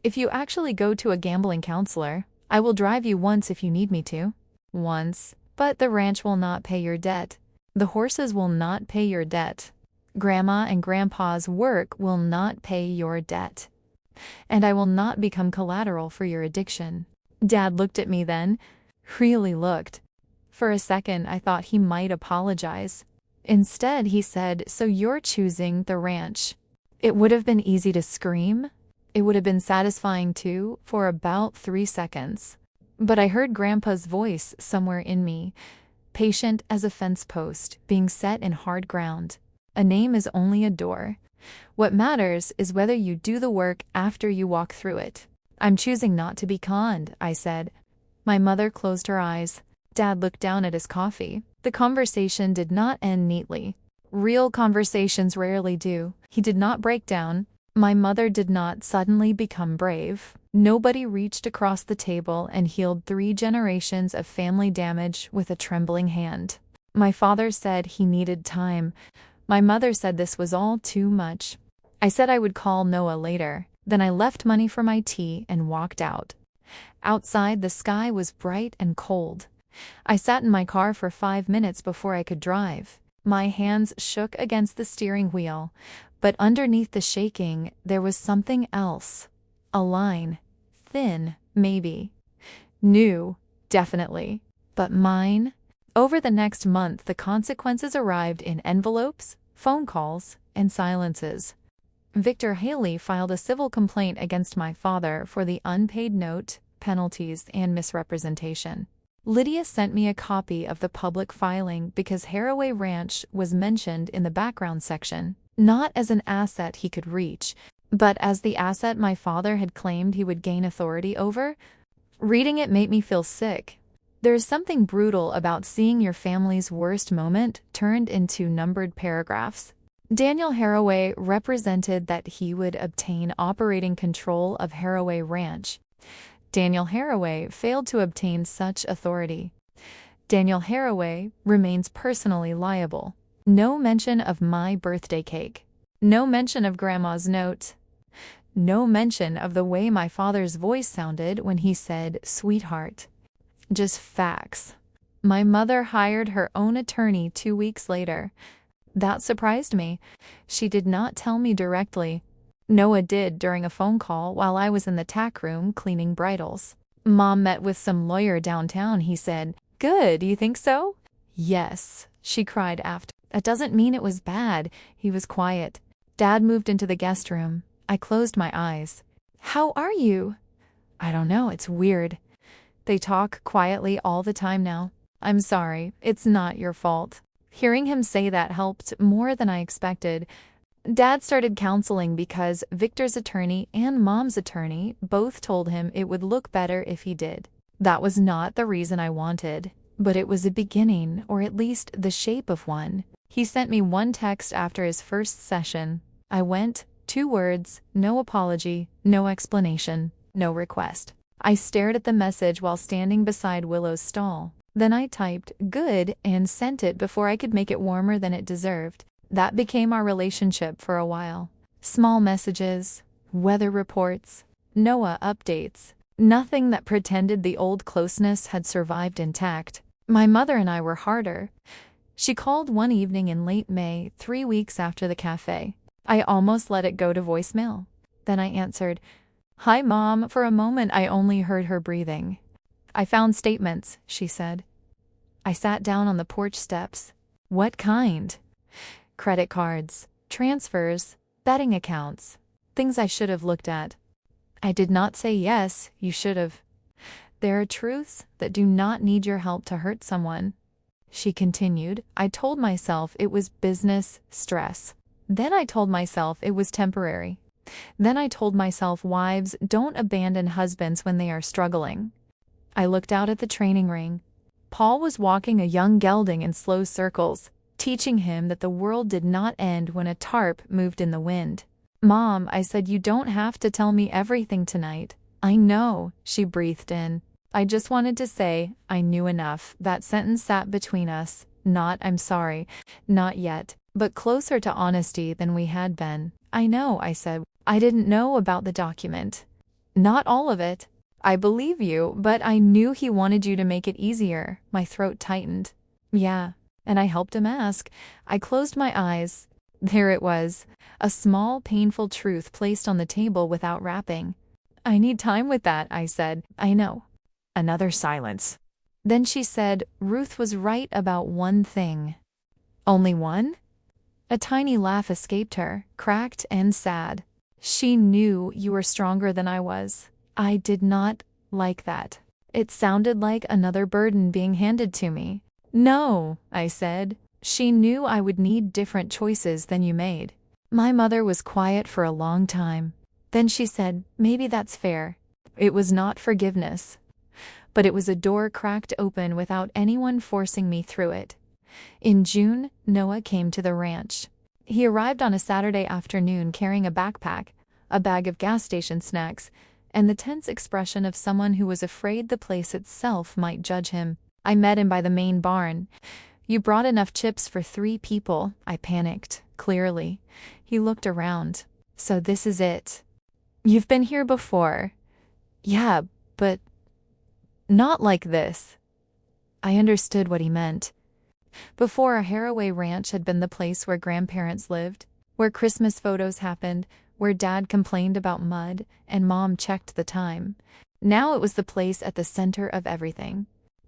If you actually go to a gambling counselor, I will drive you once if you need me to." "Once. But the ranch will not pay your debt. The horses will not pay your debt. Grandma and Grandpa's work will not pay your debt. And I will not become collateral for your addiction." Dad looked at me then. Really looked. For a second, I thought he might apologize. Instead, he said, "So you're choosing the ranch." It would have been easy to scream. It would have been satisfying too, for about 3 seconds. But I heard Grandpa's voice somewhere in me, patient as a fence post being set in hard ground. A name is only a door. What matters is whether you do the work after you walk through it. "I'm choosing not to be conned," I said. My mother closed her eyes. Dad looked down at his coffee. The conversation did not end neatly. Real conversations rarely do. He did not break down. My mother did not suddenly become brave. Nobody reached across the table and healed 3 generations of family damage with a trembling hand. My father said he needed time. My mother said this was all too much. I said I would call Noah later. Then I left money for my tea and walked out. Outside, the sky was bright and cold. I sat in my car for 5 minutes before I could drive. My hands shook against the steering wheel, but underneath the shaking, there was something else. A line. Thin, maybe. New, definitely. But mine? Over the next month, the consequences arrived in envelopes, phone calls, and silences. Victor Haley filed a civil complaint against my father for the unpaid note, penalties, and misrepresentation. Lydia sent me a copy of the public filing because Harroway Ranch was mentioned in the background section, not as an asset he could reach, but as the asset my father had claimed he would gain authority over. Reading it made me feel sick. There is something brutal about seeing your family's worst moment turned into numbered paragraphs. Daniel Harroway represented that he would obtain operating control of Harroway Ranch. Daniel Harroway failed to obtain such authority. Daniel Harroway remains personally liable. No mention of my birthday cake. No mention of Grandma's note. No mention of the way my father's voice sounded when he said, "Sweetheart." Just facts. My mother hired her own attorney 2 weeks later. That surprised me. She did not tell me directly. Noah did during a phone call while I was in the tack room cleaning bridles. "Mom met with some lawyer downtown," he said. "Good, you think so?" "Yes," she cried after. "That doesn't mean it was bad." He was quiet. Dad moved into the guest room. I closed my eyes. "How are you?" "I don't know, it's weird. They talk quietly all the time now. I'm sorry, it's not your fault." Hearing him say that helped more than I expected. Dad started counseling because Victor's attorney and Mom's attorney both told him it would look better if he did. That was not the reason I wanted, but it was a beginning, or at least the shape of one. He sent me one text after his first session. I went, 2 words, no apology, no explanation, no request. I stared at the message while standing beside Willow's stall. Then I typed "good" and sent it before I could make it warmer than it deserved. That became our relationship for a while. Small messages, weather reports, Noah updates. Nothing that pretended the old closeness had survived intact. My mother and I were harder. She called one evening in late May, 3 weeks after the cafe. I almost let it go to voicemail. Then I answered, "Hi, Mom." For a moment, I only heard her breathing. "I found statements," she said. I sat down on the porch steps. "What kind?" "Credit cards, transfers, betting accounts, things I should have looked at." "I did not say yes, you should have. There are truths that do not need your help to hurt someone," she continued. I told myself it was business stress. Then I told myself it was temporary. Then I told myself wives don't abandon husbands when they are struggling. I looked out at the training ring. Paul was walking a young gelding in slow circles, teaching him that the world did not end when a tarp moved in the wind. "Mom," I said, "you don't have to tell me everything tonight." "I know," she breathed in. I just wanted to say, "I knew enough." That sentence sat between us. Not, "I'm sorry." Not yet, but closer to honesty than we had been. "I know," I said. "I didn't know about the document." "Not all of it." "I believe you, but I knew he wanted you to make it easier." My throat tightened. "Yeah." And I helped him ask. I closed my eyes. There it was. A small, painful truth placed on the table without wrapping. "I need time with that," I said. "I know." Another silence. Then she said, "Ruth was right about one thing." "Only one?" A tiny laugh escaped her, cracked and sad. "She knew you were stronger than I was." I did not like that. It sounded like another burden being handed to me. "No," I said. "She knew I would need different choices than you made." My mother was quiet for a long time. Then she said, "Maybe that's fair." It was not forgiveness, but it was a door cracked open without anyone forcing me through it. In June, Noah came to the ranch. He arrived on a Saturday afternoon carrying a backpack, a bag of gas station snacks, and the tense expression of someone who was afraid the place itself might judge him. I met him by the main barn. "You brought enough chips for 3 people. I panicked, clearly. He looked around. "So this is it." "You've been here before." "Yeah, but not like this." I understood what he meant. Before, Harroway Ranch had been the place where grandparents lived, where Christmas photos happened, where Dad complained about mud and Mom checked the time. Now it was the place at the center of everything.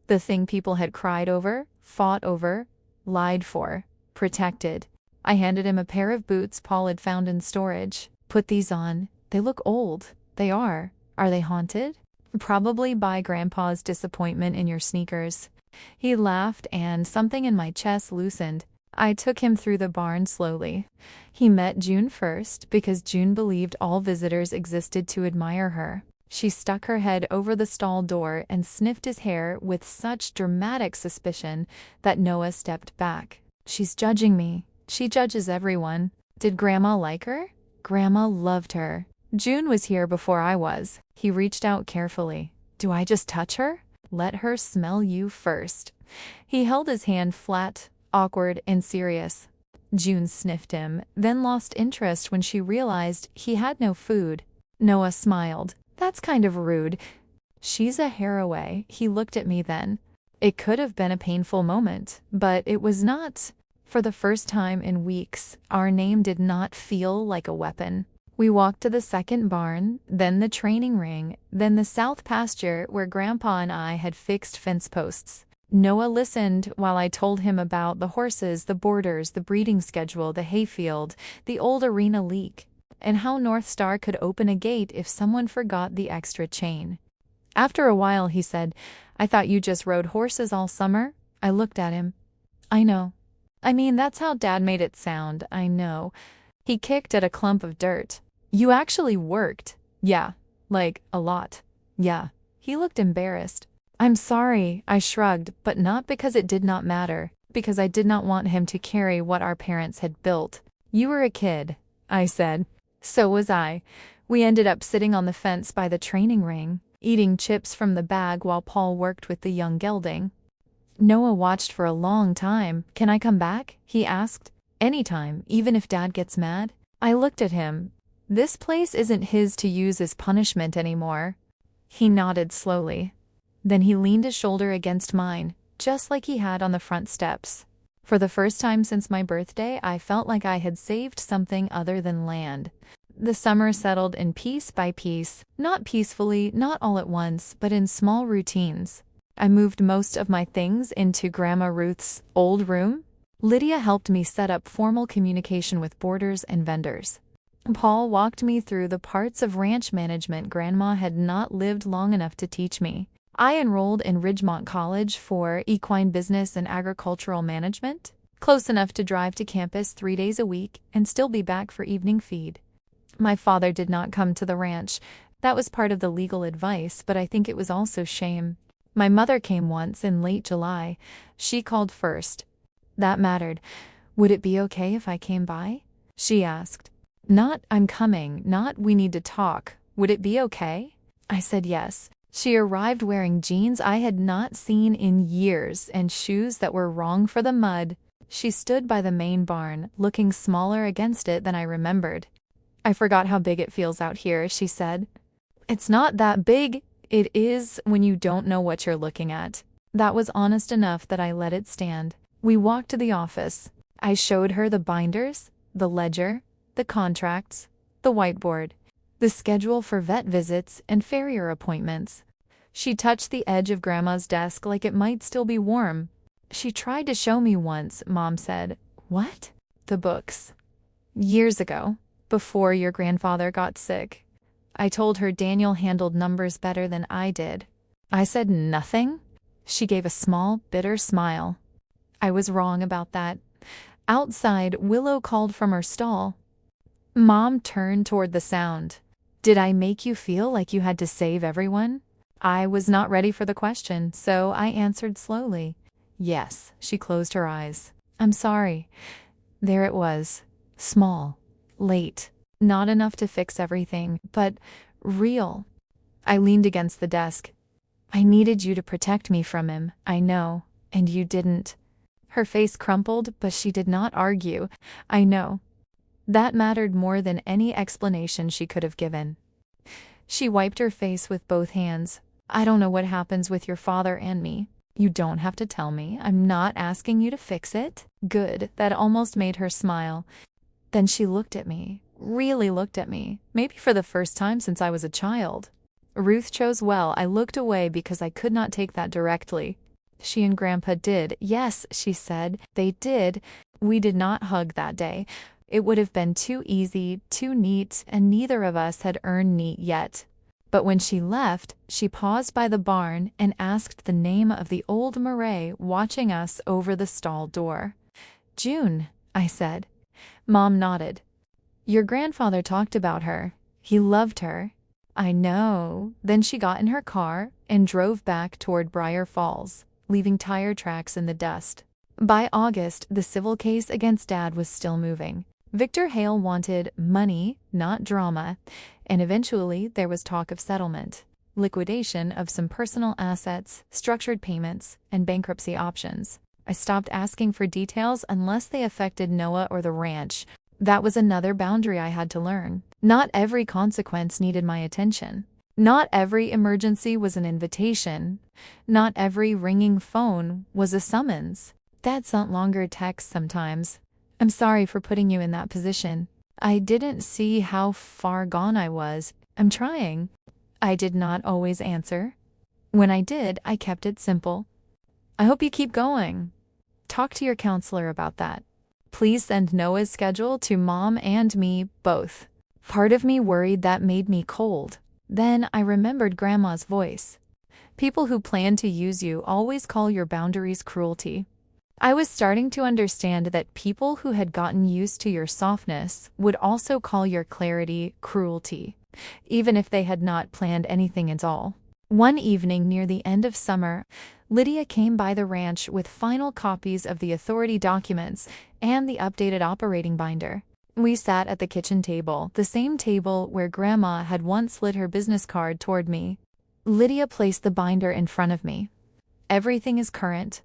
The thing people had cried over, fought over, lied for, protected. I handed him a pair of boots Paul had found in storage. "Put these on. They look old." "They are." "Are they haunted?" "Probably by Grandpa's disappointment in your sneakers." He laughed and something in my chest loosened. I took him through the barn slowly. He met June first because June believed all visitors existed to admire her. She stuck her head over the stall door and sniffed his hair with such dramatic suspicion that Noah stepped back. "She's judging me." "She judges everyone." "Did Grandma like her?" "Grandma loved her." "June was here before I was." He reached out carefully. "Do I just touch her?" "Let her smell you first." He held his hand flat, awkward, and serious. June sniffed him, then lost interest when she realized he had no food. Noah smiled. "That's kind of rude." "She's a Harroway." He looked at me then. It could have been a painful moment, but it was not. For the first time in weeks, our name did not feel like a weapon. We walked to the second barn, then the training ring, then the south pasture where Grandpa and I had fixed fence posts. Noah listened while I told him about the horses, the boarders, the breeding schedule, the hayfield, the old arena leak, and how North Star could open a gate if someone forgot the extra chain. After a while, he said, "I thought you just rode horses all summer." I looked at him. "I know. I mean, that's how Dad made it sound. I know." He kicked at a clump of dirt. "You actually worked?" "Yeah. Like, a lot." "Yeah." He looked embarrassed. "I'm sorry," I shrugged, but not because it did not matter, because I did not want him to carry what our parents had built. "You were a kid," I said. So was I. We ended up sitting on the fence by the training ring, eating chips from the bag while Paul worked with the young gelding. Noah watched for a long time. "Can I come back?" he asked. "Anytime, even if Dad gets mad." I looked at him. This place isn't his to use as punishment anymore. He nodded slowly. Then he leaned his shoulder against mine, just like he had on the front steps. For the first time since my birthday, I felt like I had saved something other than land. The summer settled in piece by piece, not peacefully, not all at once, but in small routines. I moved most of my things into Grandma Ruth's old room. Lydia helped me set up formal communication with boarders and vendors. Paul walked me through the parts of ranch management Grandma had not lived long enough to teach me. I enrolled in Ridgemont College for equine business and agricultural management, close enough to drive to campus 3 days a week and still be back for evening feed. My father did not come to the ranch. That was part of the legal advice, but I think it was also shame. My mother came once in late July. She called first. That mattered. Would it be okay if I came by? She asked. Not, I'm coming, not, we need to talk. Would it be okay? I said yes. She arrived wearing jeans I had not seen in years and shoes that were wrong for the mud. She stood by the main barn, looking smaller against it than I remembered. I forgot how big it feels out here, she said. It's not that big. It is when you don't know what you're looking at. That was honest enough that I let it stand. We walked to the office. I showed her the binders, the ledger, the contracts, the whiteboard, the schedule for vet visits and farrier appointments. She touched the edge of Grandma's desk like it might still be warm. She tried to show me once, Mom said. What? The books. Years ago, before your grandfather got sick. I told her Daniel handled numbers better than I did. I said nothing. She gave a small, bitter smile. I was wrong about that. Outside, Willow called from her stall. Mom turned toward the sound. Did I make you feel like you had to save everyone? I was not ready for the question, so I answered slowly. Yes, she closed her eyes. I'm sorry. There it was. Small. Late. Not enough to fix everything, but real. I leaned against the desk. I needed you to protect me from him, I know, and you didn't. Her face crumpled, but she did not argue. I know. That mattered more than any explanation she could have given. She wiped her face with both hands. I don't know what happens with your father and me. You don't have to tell me. I'm not asking you to fix it. Good. That almost made her smile. Then she looked at me, really looked at me, maybe for the first time since I was a child. Ruth chose well. I looked away because I could not take that directly. She and Grandpa did. Yes, she said. They did. We did not hug that day. It would have been too easy, too neat, and neither of us had earned neat yet. But when she left, she paused by the barn and asked the name of the old Mara watching us over the stall door. June, I said. Mom nodded. Your grandfather talked about her. He loved her. I know. Then she got in her car and drove back toward Briar Falls, leaving tire tracks in the dust. By August, the civil case against Dad was still moving. Victor Hale wanted money, not drama, and eventually there was talk of settlement, liquidation of some personal assets, structured payments, and bankruptcy options. I stopped asking for details unless they affected Noah or the ranch. That was another boundary I had to learn. Not every consequence needed my attention. Not every emergency was an invitation. Not every ringing phone was a summons. Dad sent longer texts sometimes. I'm sorry for putting you in that position. I didn't see how far gone I was. I'm trying. I did not always answer. When I did, I kept it simple. I hope you keep going. Talk to your counselor about that. Please send Noah's schedule to Mom and me both. Part of me worried that made me cold. Then I remembered Grandma's voice. People who plan to use you always call your boundaries cruelty. I was starting to understand that people who had gotten used to your softness would also call your clarity cruelty, even if they had not planned anything at all. One evening near the end of summer, Lydia came by the ranch with final copies of the authority documents and the updated operating binder. We sat at the kitchen table, the same table where Grandma had once slid her business card toward me. Lydia placed the binder in front of me. Everything is current.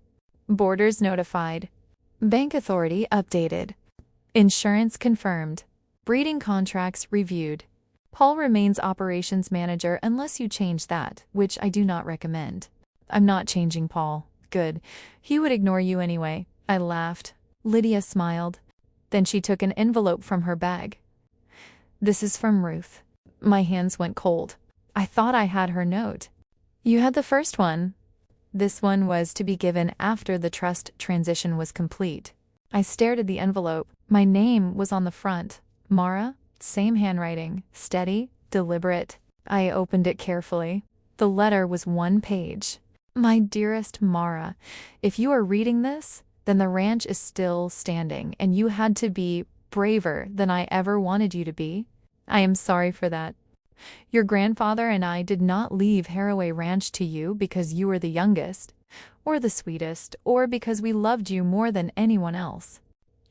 Boarders notified. Bank authority updated. Insurance confirmed. Breeding contracts reviewed. Paul remains operations manager unless you change that, which I do not recommend. I'm not changing Paul. Good. He would ignore you anyway. I laughed. Lydia smiled. Then she took an envelope from her bag. This is from Ruth. My hands went cold. I thought I had her note. You had the first one. This one was to be given after the trust transition was complete. I stared at the envelope. My name was on the front. Mara, same handwriting, steady, deliberate. I opened it carefully. The letter was 1 page. My dearest Mara, if you are reading this, then the ranch is still standing, and you had to be braver than I ever wanted you to be. I am sorry for that. Your grandfather and I did not leave Harroway Ranch to you because you were the youngest, or the sweetest, or because we loved you more than anyone else.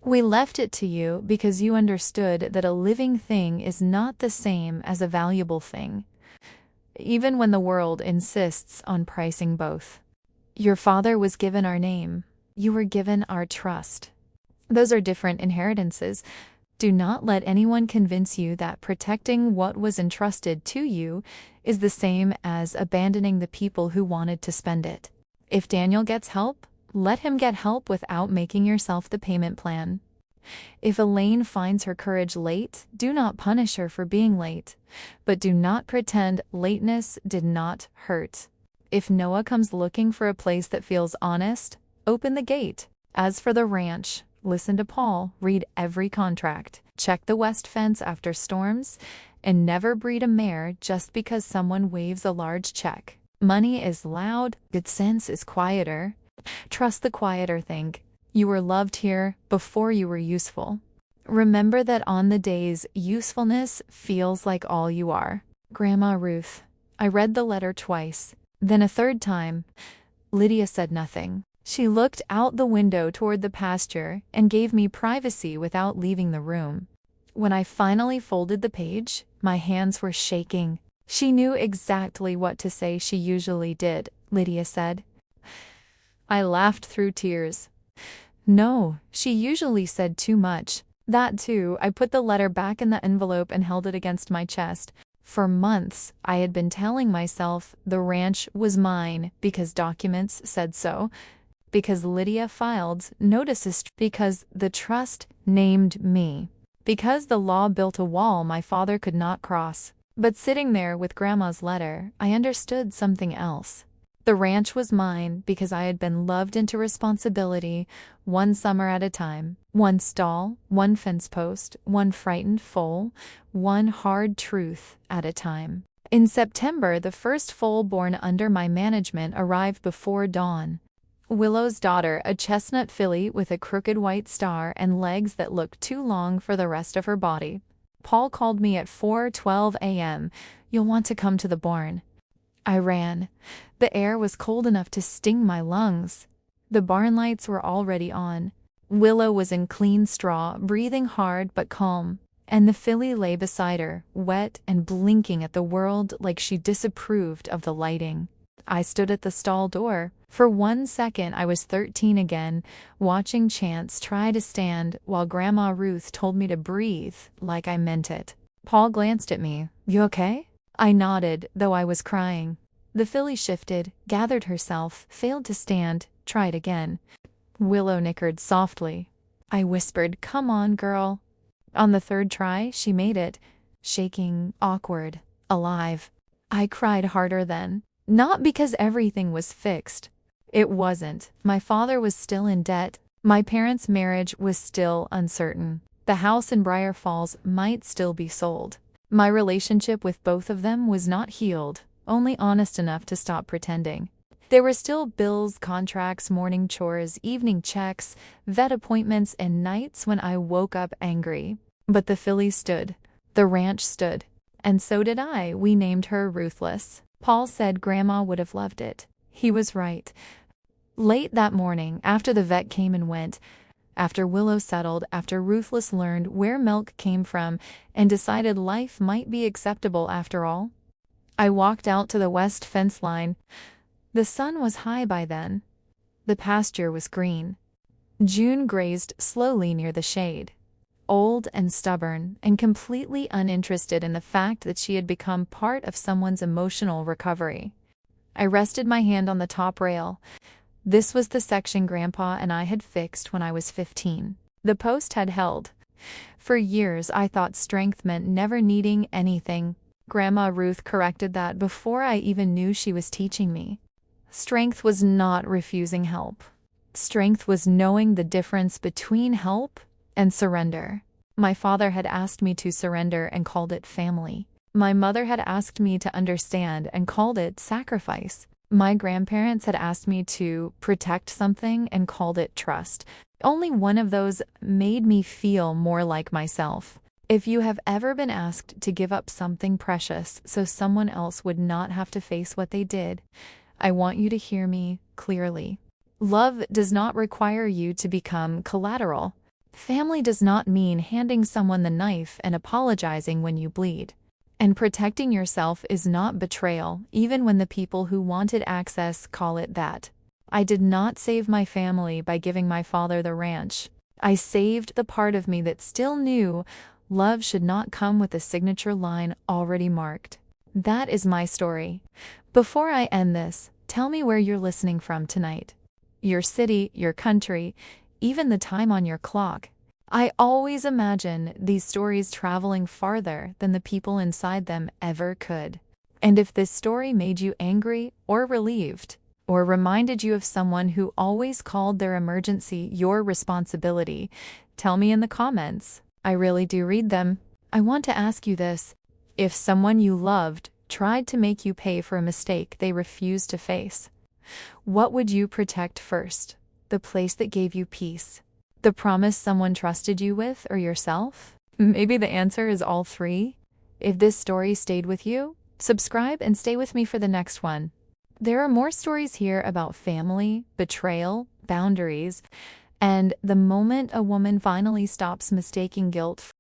We left it to you because you understood that a living thing is not the same as a valuable thing, even when the world insists on pricing both. Your father was given our name. You were given our trust. Those are different inheritances. Do not let anyone convince you that protecting what was entrusted to you is the same as abandoning the people who wanted to spend it. If Daniel gets help, let him get help without making yourself the payment plan. If Elaine finds her courage late, do not punish her for being late, but do not pretend lateness did not hurt. If Noah comes looking for a place that feels honest, open the gate. As for the ranch, listen to Paul, read every contract, check the west fence after storms, and never breed a mare just because someone waves a large check. Money is loud, good sense is quieter. Trust the quieter thing. You were loved here before you were useful. Remember that on the days usefulness feels like all you are. Grandma Ruth. I read the letter twice, then a third time. Lydia said nothing. She looked out the window toward the pasture and gave me privacy without leaving the room. When I finally folded the page, my hands were shaking. She knew exactly what to say. She usually did, Lydia said. I laughed through tears. No, she usually said too much. That too, I put the letter back in the envelope and held it against my chest. For months, I had been telling myself the ranch was mine because documents said so, because Lydia filed notices, because the trust named me, because the law built a wall my father could not cross. But sitting there with Grandma's letter, I understood something else. The ranch was mine because I had been loved into responsibility, one summer at a time, one stall, one fence post, one frightened foal, one hard truth at a time. In September, the first foal born under my management arrived before dawn. Willow's daughter, a chestnut filly with a crooked white star and legs that looked too long for the rest of her body. Paul called me at 4:12 a.m. You'll want to come to the barn. I ran. The air was cold enough to sting my lungs. The barn lights were already on. Willow was in clean straw, breathing hard but calm, and the filly lay beside her, wet and blinking at the world like she disapproved of the lighting. I stood at the stall door. For 1 second I was 13 again, watching Chance try to stand while Grandma Ruth told me to breathe like I meant it. Paul glanced at me. You okay? I nodded, though I was crying. The filly shifted, gathered herself, failed to stand, tried again. Willow nickered softly. I whispered, "Come on, girl." On the third try, she made it, shaking, awkward, alive. I cried harder then. Not because everything was fixed. It wasn't. My father was still in debt. My parents' marriage was still uncertain. The house in Briar Falls might still be sold. My relationship with both of them was not healed, only honest enough to stop pretending. There were still bills, contracts, morning chores, evening checks, vet appointments, and nights when I woke up angry. But the filly stood. The ranch stood. And so did I. We named her Ruthless. Paul said Grandma would have loved it. He was right. Late that morning, after the vet came and went, after Willow settled, after Ruthless learned where milk came from and decided life might be acceptable after all, I walked out to the west fence line. The sun was high by then. The pasture was green. June grazed slowly near the shade, old and stubborn and completely uninterested in the fact that she had become part of someone's emotional recovery. I rested my hand on the top rail. This was the section Grandpa and I had fixed when I was 15. The post had held. For years, I thought strength meant never needing anything. Grandma Ruth corrected that before I even knew she was teaching me. Strength was not refusing help. Strength was knowing the difference between help and surrender. My father had asked me to surrender and called it family. My mother had asked me to understand and called it sacrifice. My grandparents had asked me to protect something and called it trust. Only one of those made me feel more like myself. If you have ever been asked to give up something precious so someone else would not have to face what they did, I want you to hear me clearly. Love does not require you to become collateral. Family does not mean handing someone the knife and apologizing when you bleed. And protecting yourself is not betrayal, even when the people who wanted access call it that. I did not save my family by giving my father the ranch. I saved the part of me that still knew love should not come with a signature line already marked. That is my story. Before I end this, tell me where you're listening from tonight. Your city, your country, even the time on your clock. I always imagine these stories traveling farther than the people inside them ever could. And if this story made you angry or relieved, or reminded you of someone who always called their emergency your responsibility, tell me in the comments. I really do read them. I want to ask you this. If someone you loved tried to make you pay for a mistake they refused to face, what would you protect first? The place that gave you peace? The promise someone trusted you with, or yourself? Maybe the answer is all three. If this story stayed with you, subscribe and stay with me for the next one. There are more stories here about family, betrayal, boundaries, and the moment a woman finally stops mistaking guilt